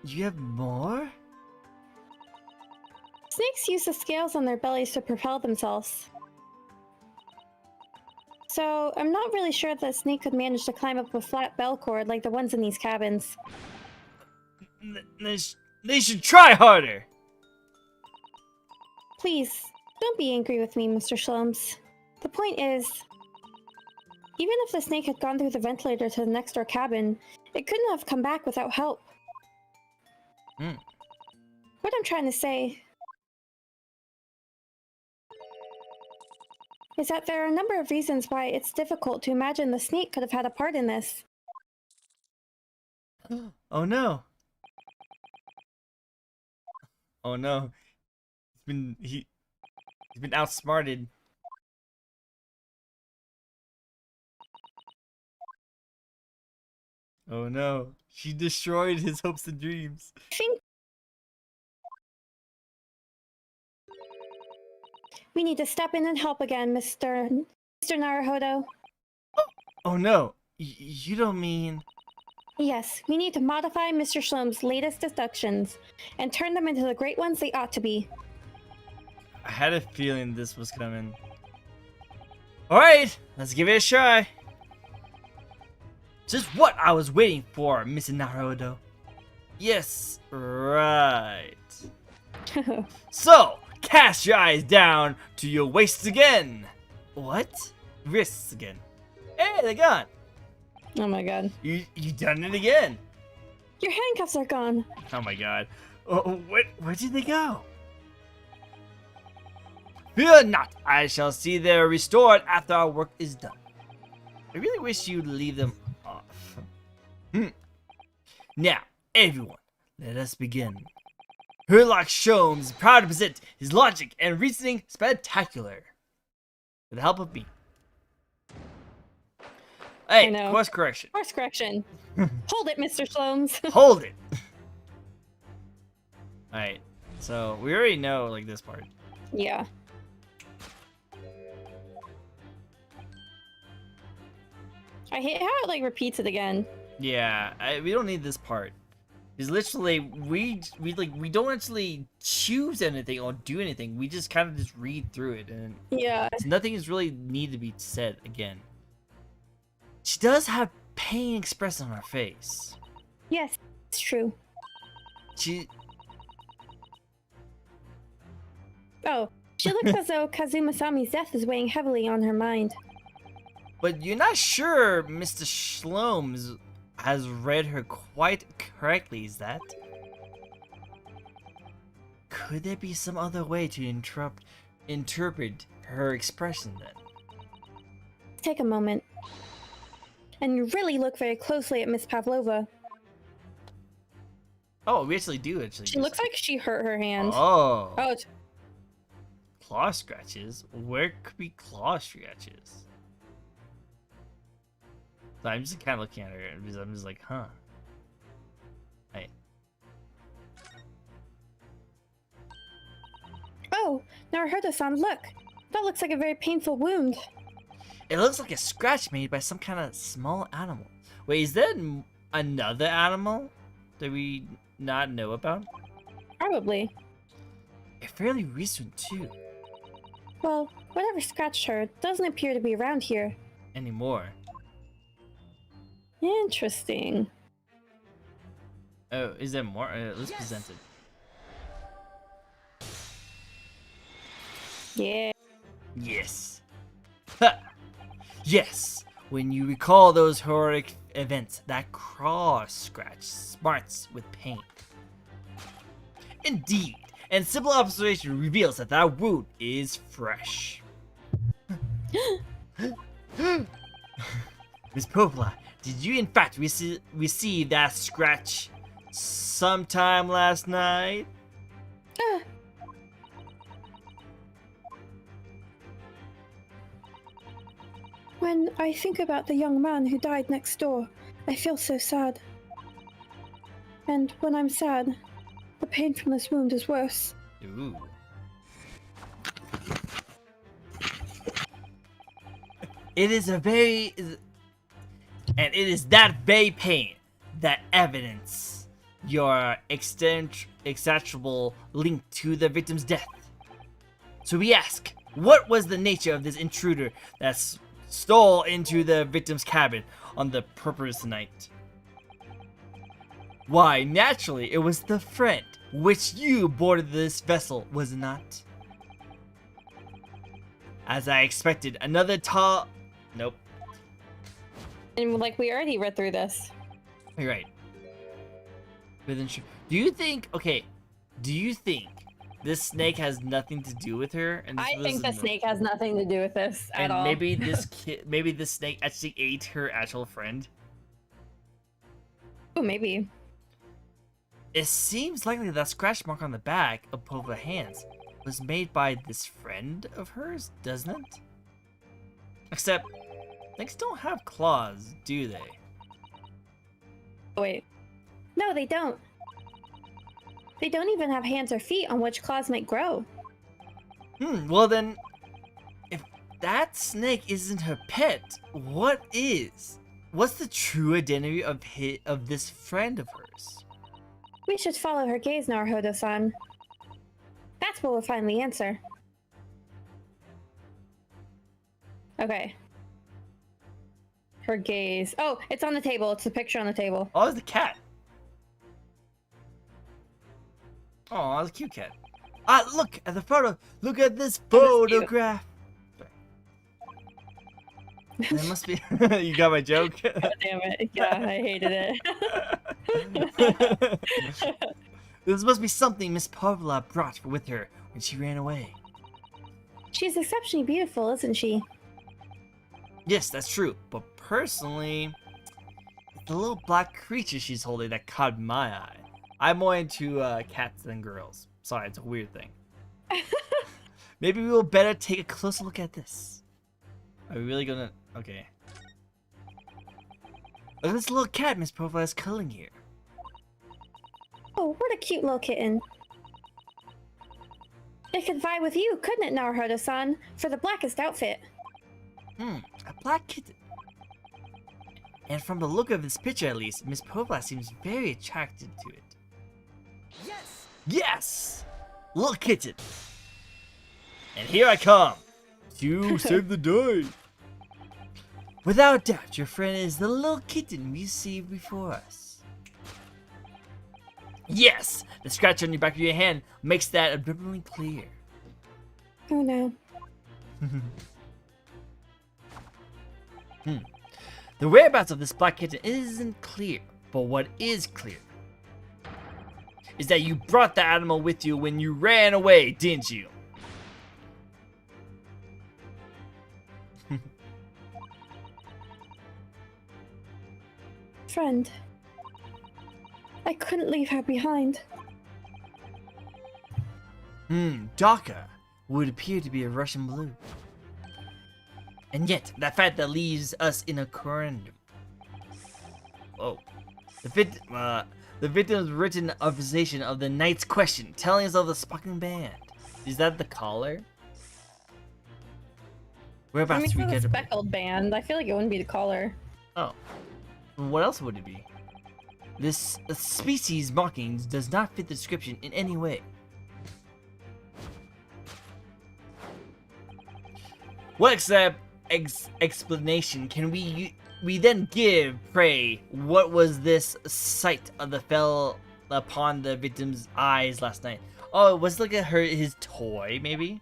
You have more? Snakes use the scales on their bellies to propel themselves. So, I'm not really sure that a snake could manage to climb up a flat bell cord like the ones in these cabins. They should try harder! Please, don't be angry with me, Mr. Shlomes. The point is, even if the snake had gone through the ventilator to the next door cabin, it couldn't have come back without help. What I'm trying to say is that there are a number of reasons why it's difficult to imagine the snake could have had a part in this. Oh no. Oh no. He's been outsmarted. Oh no. She destroyed his hopes and dreams. I think we need to step in and help again, Mr. Naruhodo. Oh no. You don't mean... Yes, we need to modify Mr. Shlom's latest deductions and turn them into the great ones they ought to be. I had a feeling this was coming. Alright, let's give it a try. Just what I was waiting for, Mr. Naruhodo. Yes, right. So, cast your eyes down to your waists again. What? Wrists again. Hey, they're gone. Oh my god. You done it again. Your handcuffs are gone. Oh my god. Where did they go? Fear not, I shall see they are restored after our work is done. I really wish you'd leave them off. Now, everyone, let us begin. Herlock Sholmes is proud to present his logic and reasoning spectacular. With the help of me. Hey, course correction. Course correction. Hold it, Mr. Shlomes. Hold it. Alright, so we already know, like, this part. Yeah. I hate how it, like, repeats it again. Yeah, we don't need this part. Because literally, we don't actually choose anything or do anything. We just kind of just read through it, and Yeah. nothing is really need to be said again. She does have pain expressed on her face. Yes, it's true. She... Oh, She looks as though Kazuma-sami's death is weighing heavily on her mind. But you're not sure Mr. Shlomes has read her quite correctly, is that? Could there be some other way to interpret her expression then? Take a moment. And really look very closely at Miss Pavlova. Oh, we actually do She looks like she hurt her hand. Oh. Oh, Claw scratches? Where could be claw scratches? So I'm just kind of looking at her because I'm just like, huh. Hey. oh, Naruhodo-san, look. That looks like a very painful wound. It looks like a scratch made by some kind of small animal. Wait, is that another animal that we not know about? Probably. A fairly recent too. Well, whatever scratched her doesn't appear to be around here. Anymore. Interesting. Oh, is there more? Let's present it. Yeah. Yes. Ha! Yes. When you recall those horrific events, that cross scratch smarts with pain. Indeed, and simple observation reveals that that wound is fresh. Miss Popla, did you in fact receive that scratch sometime last night? When I think about the young man who died next door, I feel so sad. And when I'm sad, the pain from this wound is worse. Ooh. It is that very pain that evidence your exaggerable link to the victim's death. So we ask, what was the nature of this intruder that stole into the victim's cabin on the purpose night? Why, naturally, it was the friend which you boarded this vessel, was it not? As I expected, another tall... Nope. And like we already read through this. You're right. Do you think... Okay, do you think this snake has nothing to do with her? And I think the snake has nothing to do with this at all. Maybe maybe this snake actually ate her actual friend. Oh, maybe. It seems likely that scratch mark on the back of both of the hands was made by this friend of hers, doesn't it? Except, snakes don't have claws, do they? Wait. No, they don't. They don't even have hands or feet on which claws might grow. Well then, if that snake isn't her pet, what is? What's the true identity of this friend of hers? We should follow her gaze, Naruhodo-san. That's where we'll find the answer. Okay. Her gaze. Oh, it's on the table. It's a picture on the table. Oh, it's the cat. Oh, it's a cute cat. Ah, look at the photo. Look at this photograph. That must be. You got my joke? God damn it. Yeah, I hated it. This must be something Miss Pavla brought with her when she ran away. She's exceptionally beautiful, isn't she? Yes, that's true. But personally, it's the little black creature she's holding that caught my eye. I'm more into cats than girls. Sorry, it's a weird thing. Maybe we will better take a closer look at this. Are we really gonna... Okay. Look at this little cat Miss Pavla is cuddling here. Oh, what a cute little kitten. It could vie with you, couldn't it, Naruhodo-san? For the blackest outfit. A black kitten. And from the look of this picture at least, Miss Pavla seems very attracted to it. Yes! Yes! Little kitten. And here I come. To save the day. Without doubt, your friend is the little kitten we see before us. Yes! The scratch on the back of your hand makes that abundantly clear. Oh no. The whereabouts of this black kitten isn't clear, but what is clear is that you brought the animal with you when you ran away, didn't you? Friend. I couldn't leave her behind. Daka would appear to be a Russian blue. And yet, that fact that leaves us in a conundrum. Oh. The victim's written observation of the knight's question, telling us of the sparkling band. Is that the collar? Whereabouts I do we mean, get the a speckled band. I feel like it wouldn't be the collar. Oh. What else would it be? This species markings does not fit the description in any way. What explanation can we then give, pray? What was this sight of the fell upon the victim's eyes last night? Oh, it was like his toy, maybe?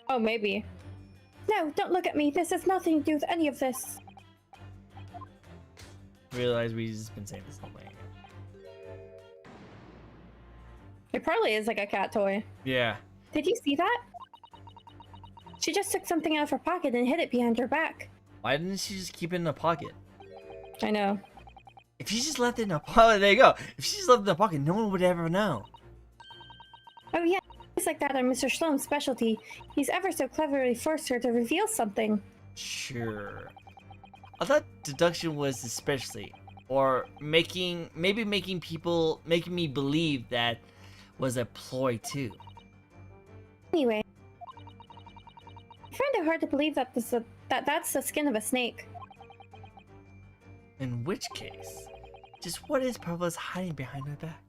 Oh, maybe. No, don't look at me. This has nothing to do with any of this. Realize we've just been saying this whole way. It probably is like a cat toy. Yeah. Did you see that? She just took something out of her pocket and hid it behind her back. Why didn't she just keep it in a pocket? I know. If she just left it in a pocket, there you go. If she just left it in a pocket, no one would ever know. Oh yeah, it's like that on Mr. Shlom's specialty. He's ever so cleverly forced her to reveal something. Sure. I thought deduction was especially, or maybe making me believe that was a ploy too. Anyway, I find it hard to believe that that's the skin of a snake. In which case, just what is Pavla's hiding behind her back?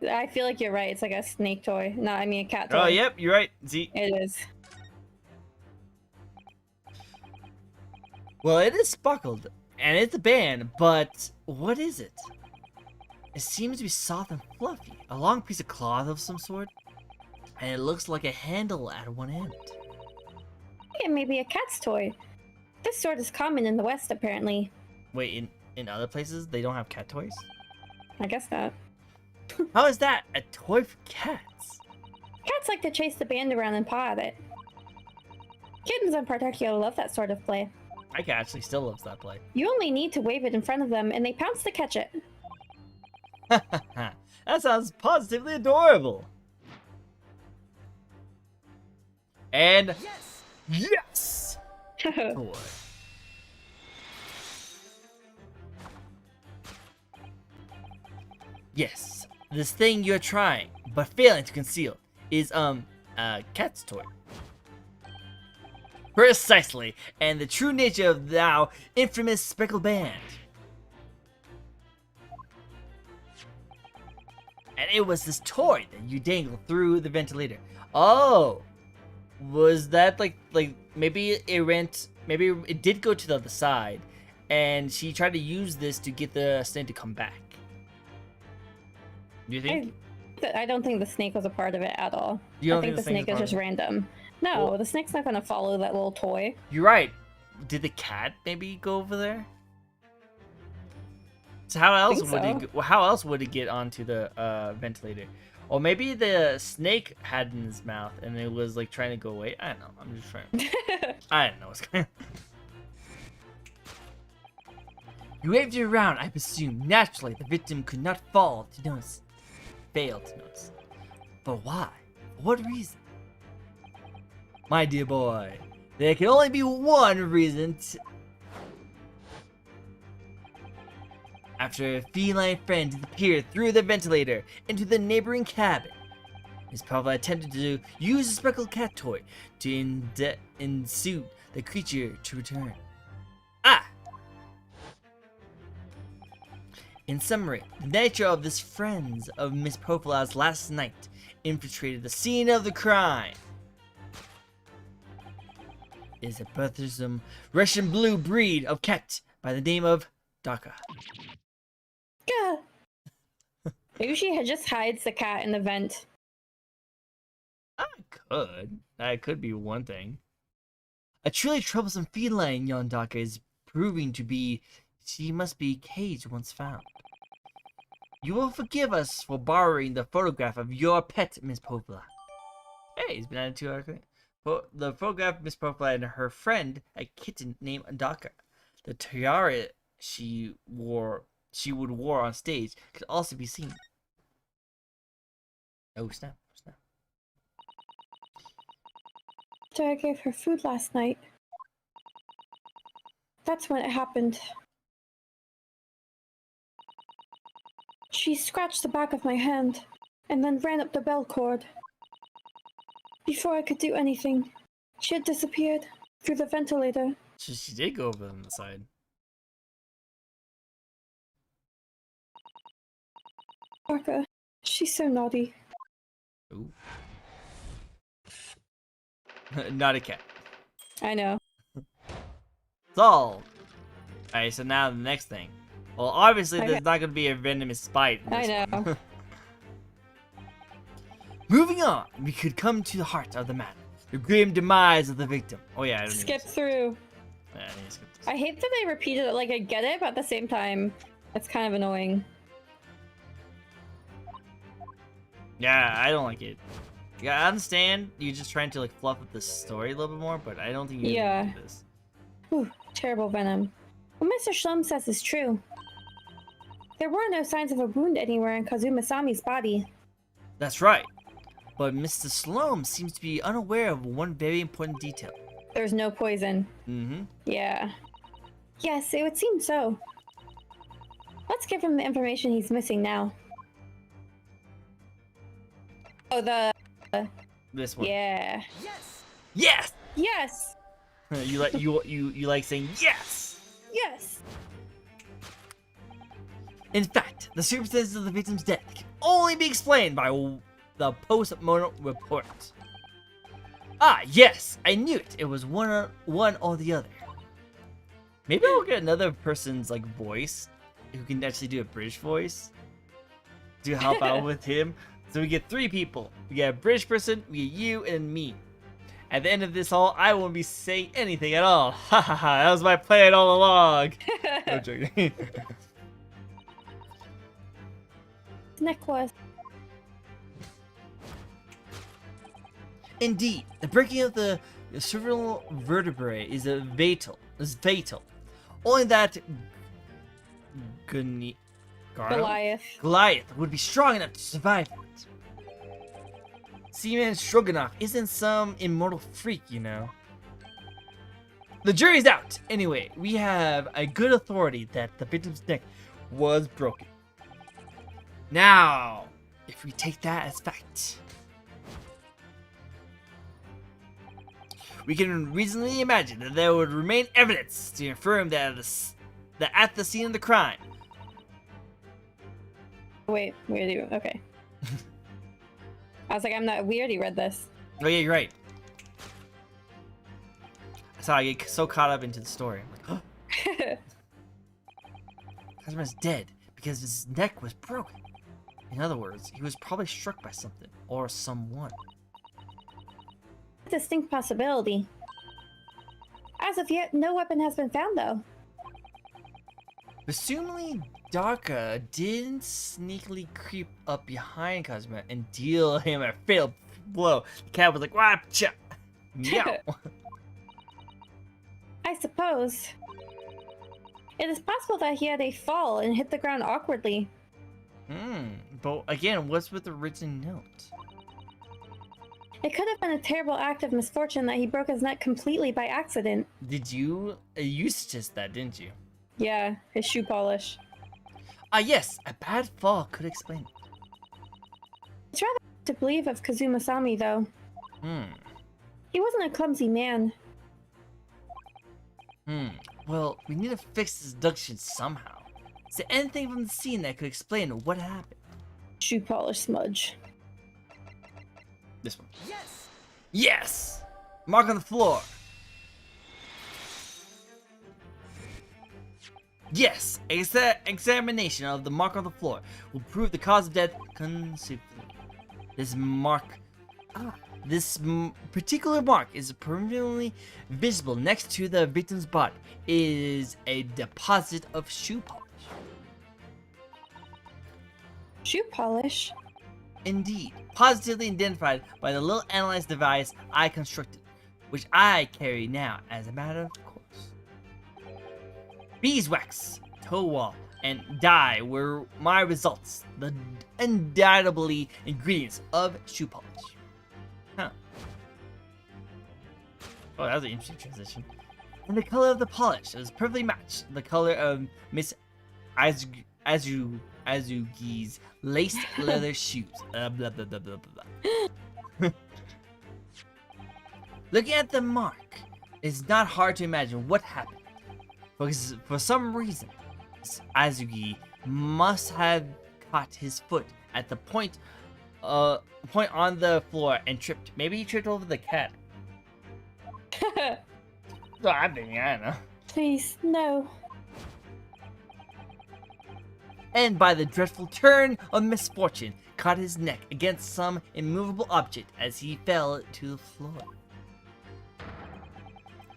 I feel like you're right. It's like a snake toy. No, I mean a cat toy. Oh, yep, you're right. See, It is. well, it is sparkled, and it's a band, but what is it? It seems to be soft and fluffy, a long piece of cloth of some sort, and it looks like a handle at one end. It may be a cat's toy. This sort is common in the West, apparently. Wait, in other places they don't have cat toys? I guess not. How is that a toy for cats? Cats like to chase the band around and paw at it. Kittens in particular love that sort of play. My cat actually still loves that play. You only need to wave it in front of them and they pounce to catch it. That sounds positively adorable. And yes, toy. Yes, this thing you're trying but failing to conceal is a cat's toy. Precisely, and the true nature of thou infamous speckled band. And it was this toy that you dangled through the ventilator. Oh, was that like maybe it did go to the other side, and she tried to use this to get the snake to come back. Do you think? I don't think the snake was a part of it at all. You don't I think the snake is just random. No, Well- the snake's not gonna follow that little toy. You're right. Did the cat maybe go over there? So how else think would so. how else would it get onto the ventilator? Or maybe the snake had in his mouth and it was like trying to go away. I don't know. I'm just trying. I don't know what's going on. You waved it around, I presume. Naturally, the victim could not fail to notice. But why? For what reason? My dear boy, there can only be one reason. After a feline friend disappeared through the ventilator into the neighboring cabin, Miss Pavla attempted to use a speckled cat toy to induce the creature to return. Ah! In summary, the nature of this friends of Miss Pavla's last night infiltrated the scene of the crime. It is a bothersome Russian blue breed of cat by the name of Daka. Gah! Maybe she just hides the cat in the vent. Ah, could. That could be one thing. A truly troublesome feline, young Daka is proving to be. She must be caged once found. You will forgive us for borrowing the photograph of your pet, Miss Popla. Hey, he's been added to our account. The photograph of Miss Popla and her friend, a kitten named Daka. The tiara she would wore on stage could also be seen. Oh snap! Snap! After I gave her food last night, that's when it happened. She scratched the back of my hand, and then ran up the bell cord. Before I could do anything, she had disappeared through the ventilator. She did go over on the side. Parker, she's so naughty. Ooh. Not a cat. I know. Solved. Alright, so now the next thing. Well, obviously Okay. there's not going to be a venomous bite. in I this know. one. Moving on, we could come to the heart of the matter. The grim demise of the victim. Oh yeah, I don't Skip need through. to, I need to skip this. I hate that they repeated it. Like, I get it, but at the same time, it's kind of annoying. Yeah, I don't like it. Yeah, I understand you're just trying to like fluff up the story a little bit more, but I don't think you Yeah. need to do this. Whew, terrible venom. What Mr. Schlum says is true. There were no signs of a wound anywhere in Kazuma-sami's body. That's right. But Mr. Sloan seems to be unaware of one very important detail. There's no poison. Mm-hmm. Yeah. Yes, it would seem so. Let's give him the information he's missing now. Oh, the... This one. Yeah. Yes! Yes! you like you like saying yes. Yes! In fact, the circumstances of the victim's death can only be explained by the post-mortem report. Ah, yes, I knew it. It was one or the other. Maybe I'll get another person's like voice who can actually do a British voice to help out with him. So we get 3 people. We get a British person, we get you, and me. At the end of this all, I won't be saying anything at all. Ha ha ha! That was my plan all along. No joking. His neck was. Indeed, the breaking of the cervical vertebrae is fatal. Only that Goliath would be strong enough to survive it. Seaman Stroganoff isn't some immortal freak, you know. The jury's out. Anyway, we have a good authority that the victim's neck was broken. Now, if we take that as fact, we can reasonably imagine that there would remain evidence to confirm that at the scene of the crime. Wait, we already... Okay. I was like, we already read this. Oh yeah, you're right. That's how I get so caught up into the story. I'm like, Kazuma's dead because his neck was broken. In other words, he was probably struck by something or someone. A distinct possibility. As of yet, no weapon has been found, though. Presumably, Daka didn't sneakily creep up behind Kazuma and deal him a fatal blow. The cat was like, "Wapcha!" Meow. I suppose. It is possible that he had a fall and hit the ground awkwardly. But again, what's with the written note? It could have been a terrible act of misfortune that he broke his neck completely by accident. Did you suggest that, didn't you? Yeah, his shoe polish. Yes, a bad fall could explain it. It's rather hard to believe of Kazuma-sami, though. He wasn't a clumsy man. Well, we need to fix this deduction somehow. Is there anything from the scene that could explain what happened? Shoe polish smudge. This one. Yes! Mark on the floor. Yes! Examination of the mark on the floor will prove the cause of death conclusively. This mark This particular mark is permanently visible next to the victim's body. It is a deposit of shoe polish. Shoe polish? Indeed, positively identified by the little analyzed device I constructed, which I carry now as a matter of course. Beeswax, toe wall, and dye were my results, the undoubtedly ingredients of shoe polish. Huh. Oh, that was an interesting transition. And the color of the polish was perfectly matched the color of Miss Azugi's laced leather shoes. Blah, blah, blah, blah, blah, blah. Looking at the mark, it's not hard to imagine what happened. Because for some reason, Azugi must have caught his foot at the point on the floor and tripped. Maybe he tripped over the cat. So I'm thinking, I don't know. Please, no. And by the dreadful turn of misfortune, caught his neck against some immovable object as he fell to the floor.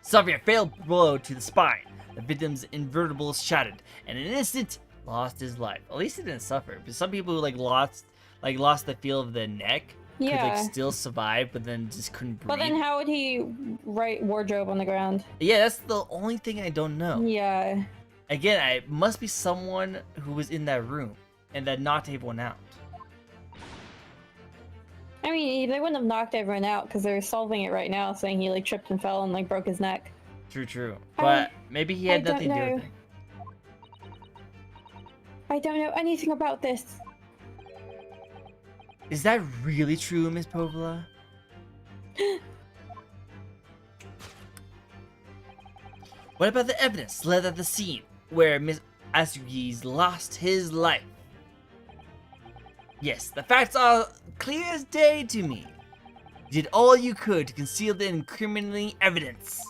Suffering a fatal blow to the spine, the victim's invertebrales shattered, and in an instant, lost his life. At least he didn't suffer. But some people who lost the feel of the neck could still survive, but then just couldn't breathe. But then how would he write wardrobe on the ground? Yeah, that's the only thing I don't know. Yeah. Again, it must be someone who was in that room and that knocked everyone out. I mean, they wouldn't have knocked everyone out because they're solving it right now, saying he tripped and fell and broke his neck. True. But maybe he had nothing to do with it. I don't know anything about this. Is that really true, Miss Povola? What about the evidence left at the scene where Miss Asugi's lost his life? Yes, the facts are clear as day to me. You did all you could to conceal the incriminating evidence.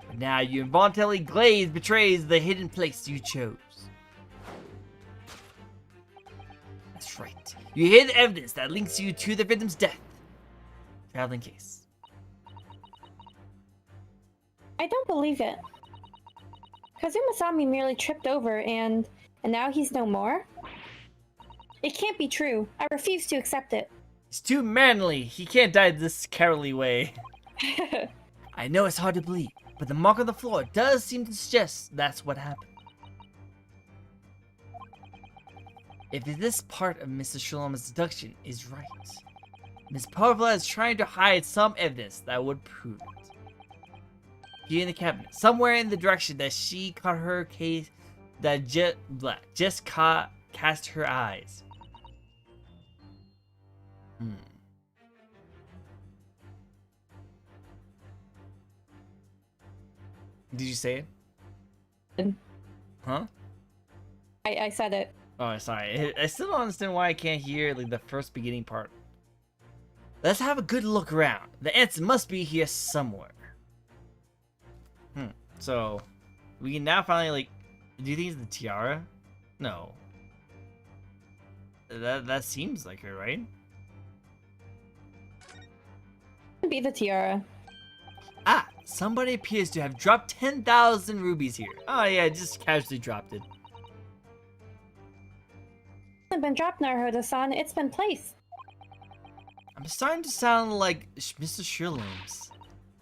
But now your involuntarily glaze betrays the hidden place you chose. That's right. You hid evidence that links you to the victim's death. Traveling case. I don't believe it. Kazuma-sami merely tripped over and now he's no more? It can't be true. I refuse to accept it. He's too manly. He can't die this cowardly way. I know it's hard to believe, but the mark on the floor does seem to suggest that's what happened. If this part of Mr. Shalom's deduction is right, Ms. Parvla is trying to hide some evidence that would prove it. Here in the cabinet, somewhere in the direction that she caught her case, that just cast her eyes. Did you say it? Huh? I said it. Oh, sorry. I still don't understand why I can't hear the first beginning part. Let's have a good look around. The answer must be here somewhere. So, we can now finally do you think it's the tiara? No. That seems like her, right? Be the tiara. Ah, somebody appears to have dropped 10,000 rubies here. Oh yeah, just casually dropped it. It's been dropped, Naruhodo-san. It's been placed. I'm starting to sound like Mr. Sherloms.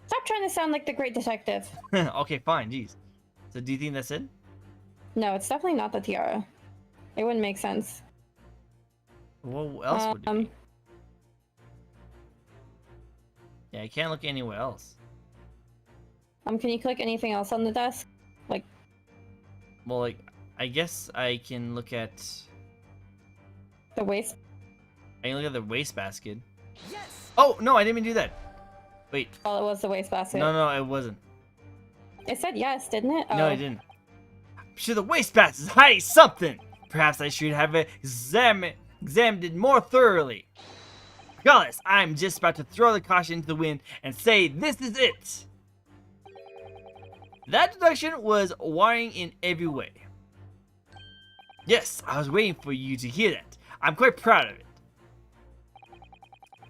Stop trying to sound like the great detective. Okay, fine, jeez. So do you think that's it? No, it's definitely not the tiara. It wouldn't make sense. What else would it be? Yeah, I can't look anywhere else. Can you click anything else on the desk? Well, I guess I can look at... The waist? I can look at the wastebasket. Yes! Oh, no, I didn't even do that. Wait. Oh, it was the wastebasket. No, it wasn't. It said yes, didn't it? No, it didn't. I'm sure the wastebasket is hiding something. Perhaps I should have examined it more thoroughly. Regardless, I'm just about to throw the caution into the wind and say this is it. That deduction was wiring in every way. Yes, I was waiting for you to hear that. I'm quite proud of it.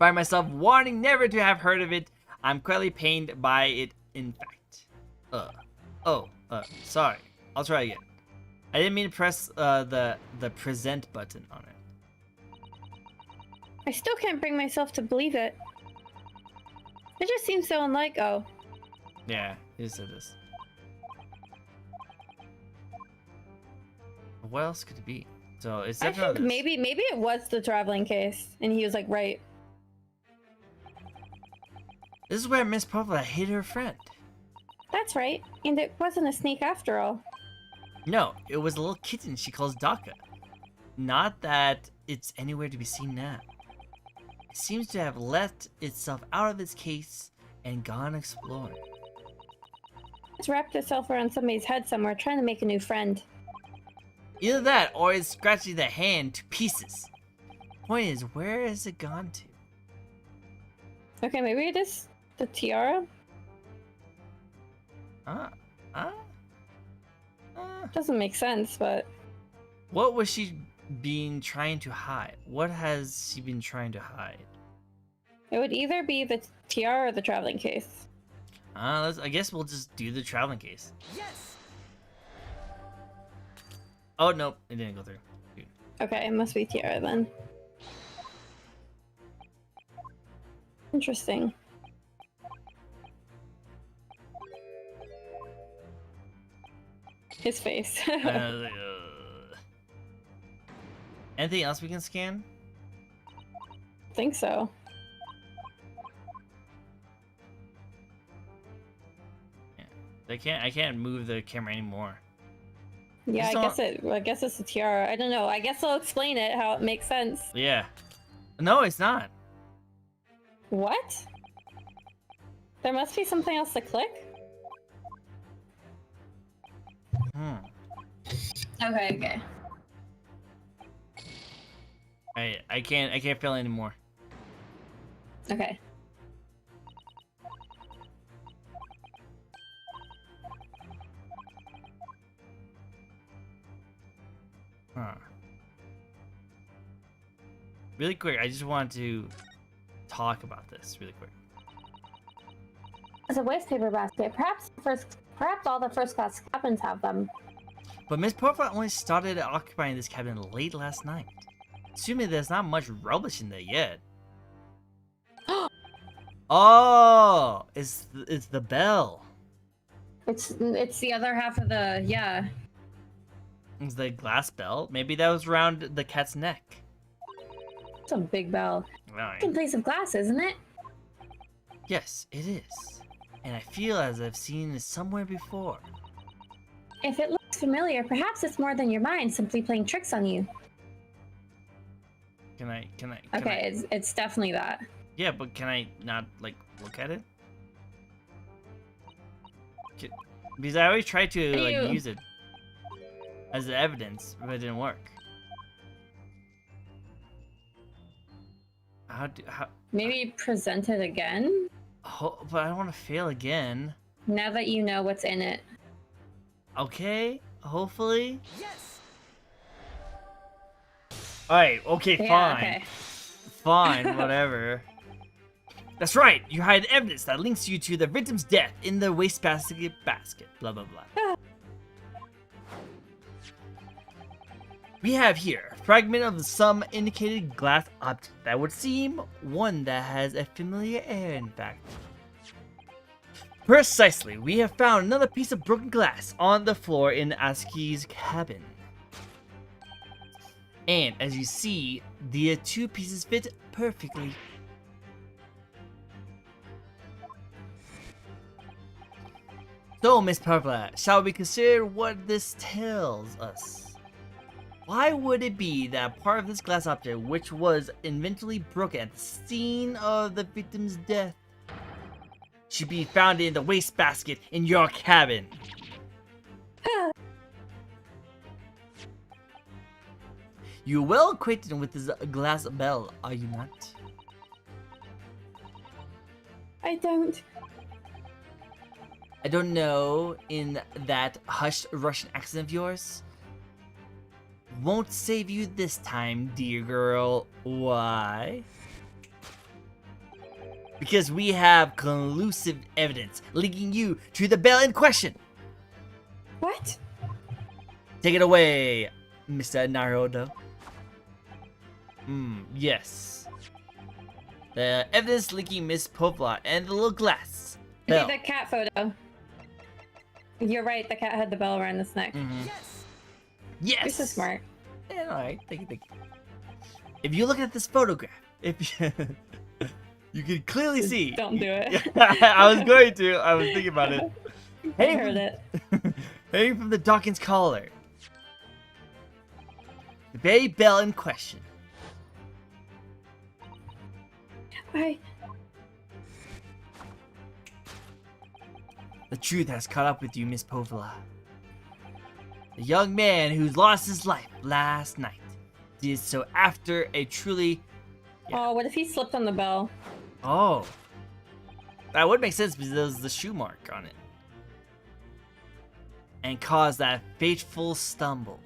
by myself, wanting never to have heard of it. I'm quietly pained by it, in fact. Sorry. I'll try again. I didn't mean to press the present button on it. I still can't bring myself to believe it. It just seems so unlike O. Yeah, he said this. What else could it be? So it's I definitely think this. maybe it was the traveling case, and he was like, right. This is where Miss Purple hid her friend. That's right, and it wasn't a snake after all. No, it was a little kitten she calls Daka. Not that it's anywhere to be seen now. It seems to have let itself out of its case and gone exploring. It's wrapped itself around somebody's head somewhere, trying to make a new friend. Either that, or it's scratching the hand to pieces. Point is, where has it gone to? Okay, maybe it is the tiara? Doesn't make sense, but... What was she trying to hide? What has she been trying to hide? It would either be the tiara or the traveling case. I guess we'll just do the traveling case. Yes. Oh nope, it didn't go through. Dude. Okay, it must be tiara then. Interesting. His face. Anything else we can scan? Think so. Yeah. I can't move the camera anymore. Yeah, Just I guess it's a tiara. I don't know. I guess I'll explain it how it makes sense. Yeah. No, it's not. What? There must be something else to click? Okay. I can't feel anymore. Okay. Really quick, I just want to talk about this really quick. It's a waste paper basket. Perhaps all the first class cabins have them. But Miss Portfly only started occupying this cabin late last night. Assuming there's not much rubbish in there yet. Oh, it's the bell. It's the other half of the, yeah. It's the glass bell. Maybe that was around the cat's neck. It's a big bell. Right. In place of glass, isn't it? Yes, it is. And I feel as I've seen it somewhere before. If it looks familiar, perhaps it's more than your mind simply playing tricks on you. Can I? Okay, it's definitely that. Yeah, but can I not, like, look at it? Because I always tried to, like, use it as evidence, but it didn't work. How? Maybe present it again? But I don't want to fail again. Now that you know what's in it. Okay, hopefully. Yes. Alright, okay, Yeah, fine. okay. Fine, whatever. That's right, you hide evidence that links you to the victim's death in the wastebasket basket. Blah, blah, blah. We have here a fragment of some indicated glass object that would seem one that has a familiar air, in fact. Precisely, we have found another piece of broken glass on the floor in Aski's cabin. And as you see, the two pieces fit perfectly. So, Miss Purple, shall we consider what this tells us? Why would it be that part of this glass object, which was eventually broken at the scene of the victim's death, should be found in the wastebasket in your cabin? You're well acquainted with this glass bell, are you not? I don't. I don't know, in that hushed Russian accent of yours. Won't save you this time, dear girl. Why? Because we have conclusive evidence linking you to the bell in question. What? Take it away, Mr. Naruto. Yes. The evidence linking Miss Poplar and the little glass bell. See the cat photo. You're right, the cat had the bell around its neck. Yes. You're so smart. Yeah, alright. Thank you. If you look at this photograph, you can clearly see. Don't do it. I was going to. I was thinking about it. I heard it. Hanging from the Dawkins collar. The very bell in question. The truth has caught up with you, Miss Povila. The young man who lost his life last night did so after a truly... Oh, what if he slipped on the bell? Oh. That would make sense because there was the shoe mark on it. And caused that fateful stumble.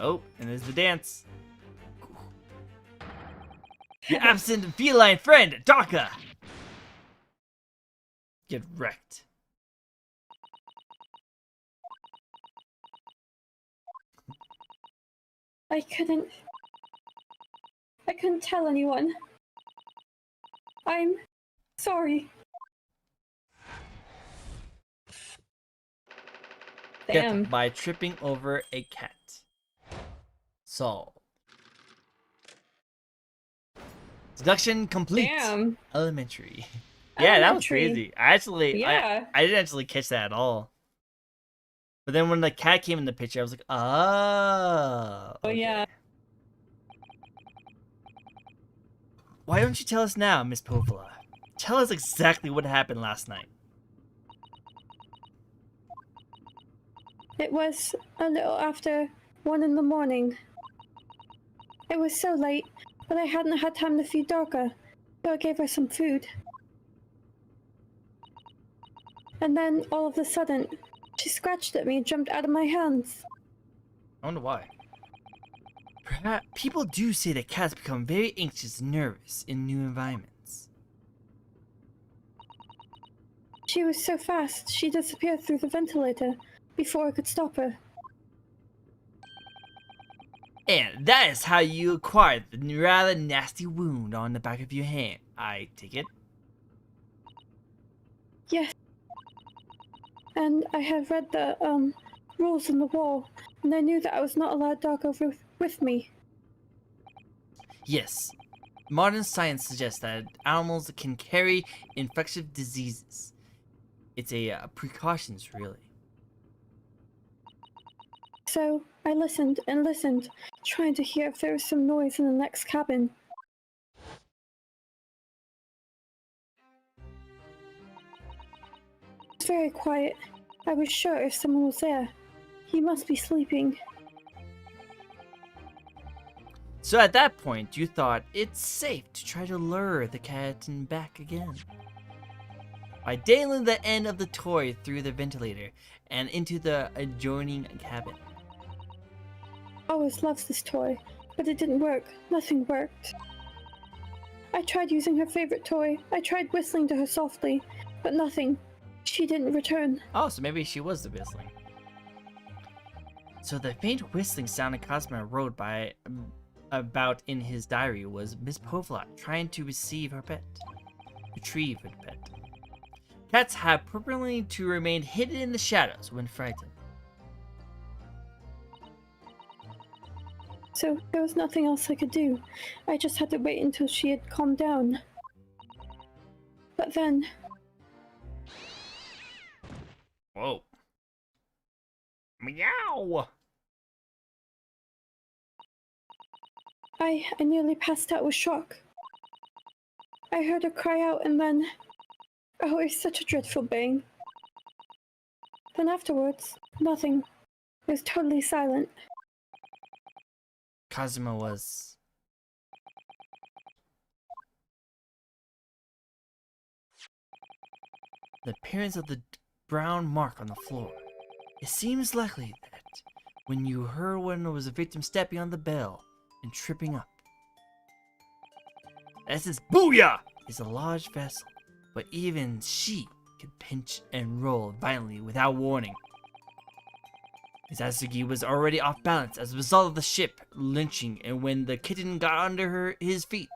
Oh, and there's the dance. Your absent feline friend, Daka! Get wrecked. I couldn't tell anyone. I'm sorry. Damn. Death by tripping over a cat. Solved. Deduction complete. Damn. Elementary. Yeah, that was Elementary. crazy. I actually, Yeah. I didn't actually catch that at all. But then when the cat came in the picture, I was like, oh. Oh, yeah. Why don't you tell us now, Miss Povila? Tell us exactly what happened last night. It was a little after 1 in the morning. It was so late, but I hadn't had time to feed Darka, so I gave her some food. And then, all of a sudden, she scratched at me and jumped out of my hands. I wonder why. Perhaps people do say that cats become very anxious and nervous in new environments. She was so fast, she disappeared through the ventilator before I could stop her. And that is how you acquired the rather nasty wound on the back of your hand, I take it? Yes. And I had read the, rules on the wall, and I knew that I was not allowed Darko with me. Yes. Modern science suggests that animals can carry infectious diseases. It's a precautions, really. So, I listened and listened, trying to hear if there was some noise in the next cabin. It was very quiet. I was sure if someone was there. He must be sleeping. So at that point, you thought it's safe to try to lure the cat back again. By dangling the end of the toy through the ventilator and into the adjoining cabin. Always loves this toy, but it didn't work. Nothing worked. I tried using her favorite toy. I tried whistling to her softly, but nothing. She didn't return. Oh, so maybe she was the whistling. So the faint whistling sound Cosmo wrote about in his diary was Miss Povila trying to retrieve her pet. Cats have purposely to remain hidden in the shadows when frightened. So there was nothing else I could do. I just had to wait until she had calmed down. But then... Whoa. Meow! I nearly passed out with shock. I heard her cry out and then... Oh, it was such a dreadful bang. Then afterwards, nothing. It was totally silent. Kazuma was... The appearance of the brown mark on the floor. It seems likely that when you heard when it was a victim stepping on the bell and tripping up. SS Booyah is a large vessel, but even she can pinch and roll violently without warning. Sasuke was already off balance as a result of the ship lynching and when the kitten got under his feet.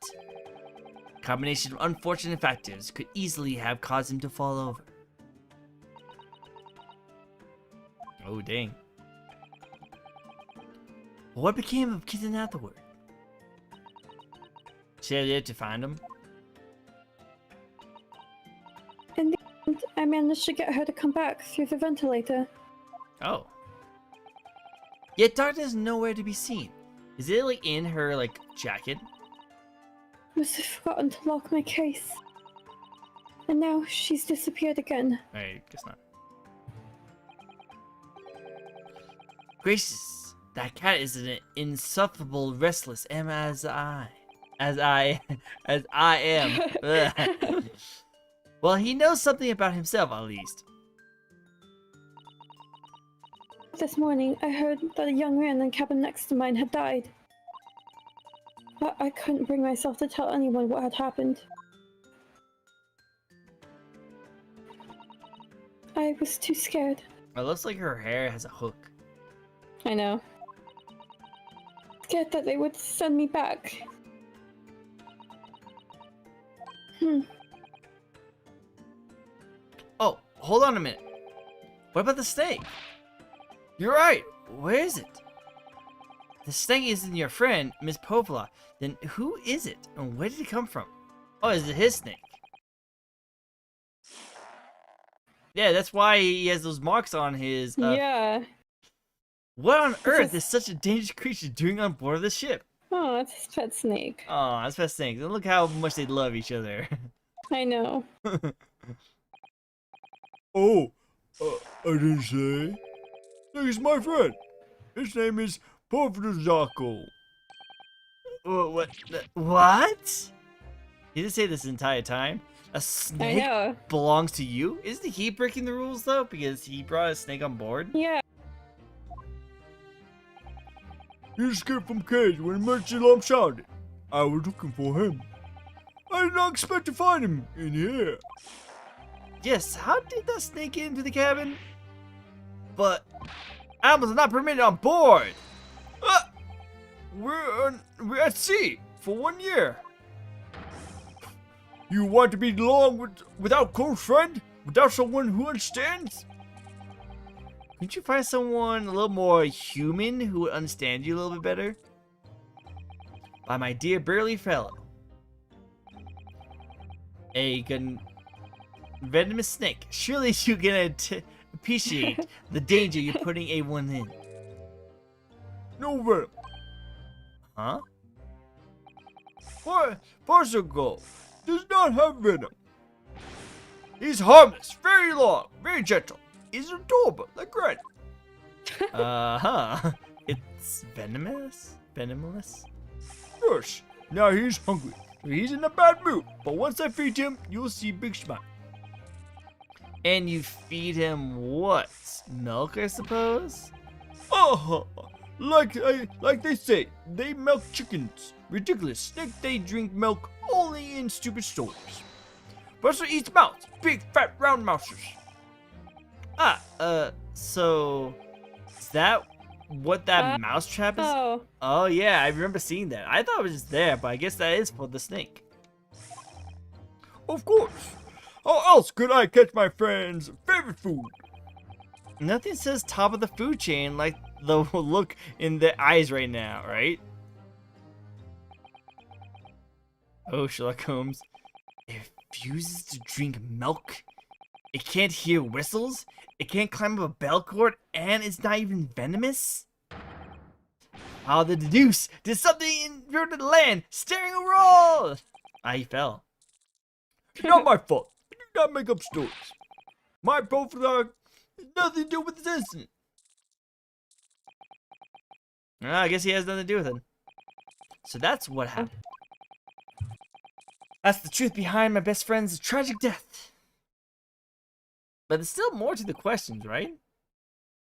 A combination of unfortunate factors could easily have caused him to fall over. Oh, dang. What became of kitten afterward? She had yet to find him. In the end, I managed to get her to come back through the ventilator. Oh. Yet Dark is nowhere to be seen. Is it like in her like jacket? Must have forgotten to lock my case. And now she's disappeared again. I guess not. Gracious, that cat is an insufferable restless as I am. Ugh. Well, he knows something about himself at least. This morning, I heard that a young man in the cabin next to mine had died. But I couldn't bring myself to tell anyone what had happened. I was too scared. It looks like her hair has a hook. I know. Scared that they would send me back. Oh, hold on a minute. What about the snake? You're right. Where is it? The snake isn't your friend, Miss Popola. Then who is it? And where did it come from? Oh, is it his snake? Yeah, that's why he has those marks on his... Yeah. What on earth is such a dangerous creature doing on board of the ship? Oh, it's his pet snake. Oh, that's pet snakes. And look how much they love each other. I know. Oh, I didn't say. He's my friend. His name is Povdozako. What? What? He didn't say this entire time. A I snake know. belongs to you? Isn't he breaking the rules though? Because he brought a snake on board? Yeah. He escaped from cage when emergency alarm sounded. I was looking for him. I did not expect to find him in here. Yes, how did that snake get into the cabin? But animals are not permitted on board. We're at sea for 1 year. You want to be along without close friend? Without someone who understands? Couldn't you find someone a little more human who would understand you a little bit better? By my dear burly fellow. A venomous snake. Surely you can appreciate the danger you're putting A1 in. No venom. Huh? Barsago does not have venom. He's harmless, very long, very gentle. He's adorable, like Granny. Uh-huh. It's venomous? Venomous? Yes, now he's hungry. He's in a bad mood, but once I feed him, you'll see big smile. And you feed him what? Milk, I suppose? Oh, like they say, they milk chickens. Ridiculous. Snake they drink milk only in stupid stories. Buster eats mouse, big fat round mouses. So is that what that mousetrap is? Oh. Oh yeah, I remember seeing that. I thought it was just there, but I guess that is for the snake. Of course. How else could I catch my friend's favorite food? Nothing says top of the food chain like the look in the eyes right now, right? Oh, Sherlock Holmes. It refuses to drink milk. It can't hear whistles. It can't climb up a bell cord, and it's not even venomous. How the deuce did something invert the land, staring over all? He fell. Not my fault. I do not make up stories. My profile has nothing to do with this incident. I guess he has nothing to do with it. So that's what happened. That's the truth behind my best friend's tragic death. But there's still more to the questions, right?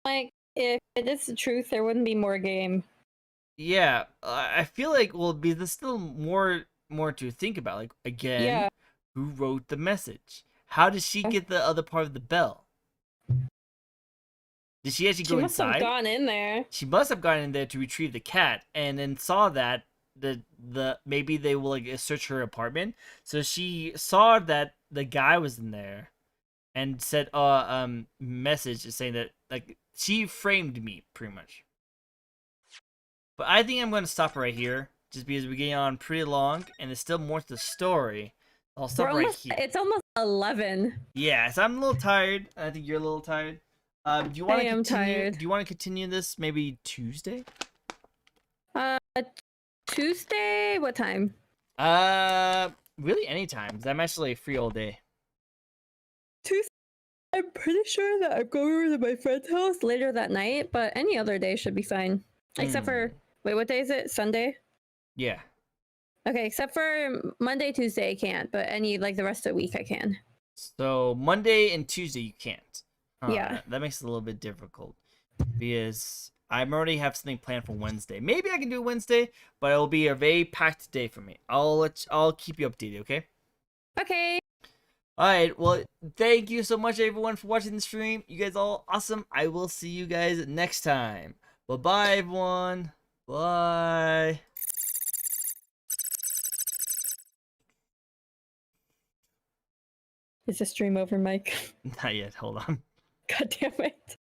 Like, if it is the truth, there wouldn't be more game. Yeah, I feel like, well, there's still more more to think about. Like, again, Yeah. who wrote the message? How did she get the other part of the bell? Did she actually She go must have inside? gone in there. She must have gone in there to retrieve the cat, and then saw that the maybe they will like search her apartment. So she saw that the guy was in there, and said, message saying that like she framed me pretty much. But I think I'm gonna stop right here, just because we're getting on pretty long, and there's still more to the story. I'll stop We're right almost, here. it's almost 11. Yeah, so I'm a little tired. I think you're a little tired. Do you want I to am continue? tired. Do you want to continue this maybe Tuesday? Tuesday? What time? Really anytime, because I'm actually free all day. Tuesday. I'm pretty sure that I'm going over to my friend's house later that night, but any other day should be fine. Except for, wait, what day is it? Sunday? Yeah. Okay, except for Monday, Tuesday, I can't, but any, like, the rest of the week I can. So Monday and Tuesday you can't. Yeah. That makes it a little bit difficult, because I already have something planned for Wednesday. Maybe I can do Wednesday, but it'll be a very packed day for me. I'll keep you updated, okay? Okay. Alright, well, thank you so much everyone for watching the stream. You guys all awesome. I will see you guys next time. Bye-bye, everyone. Bye. Is the stream over, Mike? Not yet, hold on. God damn it.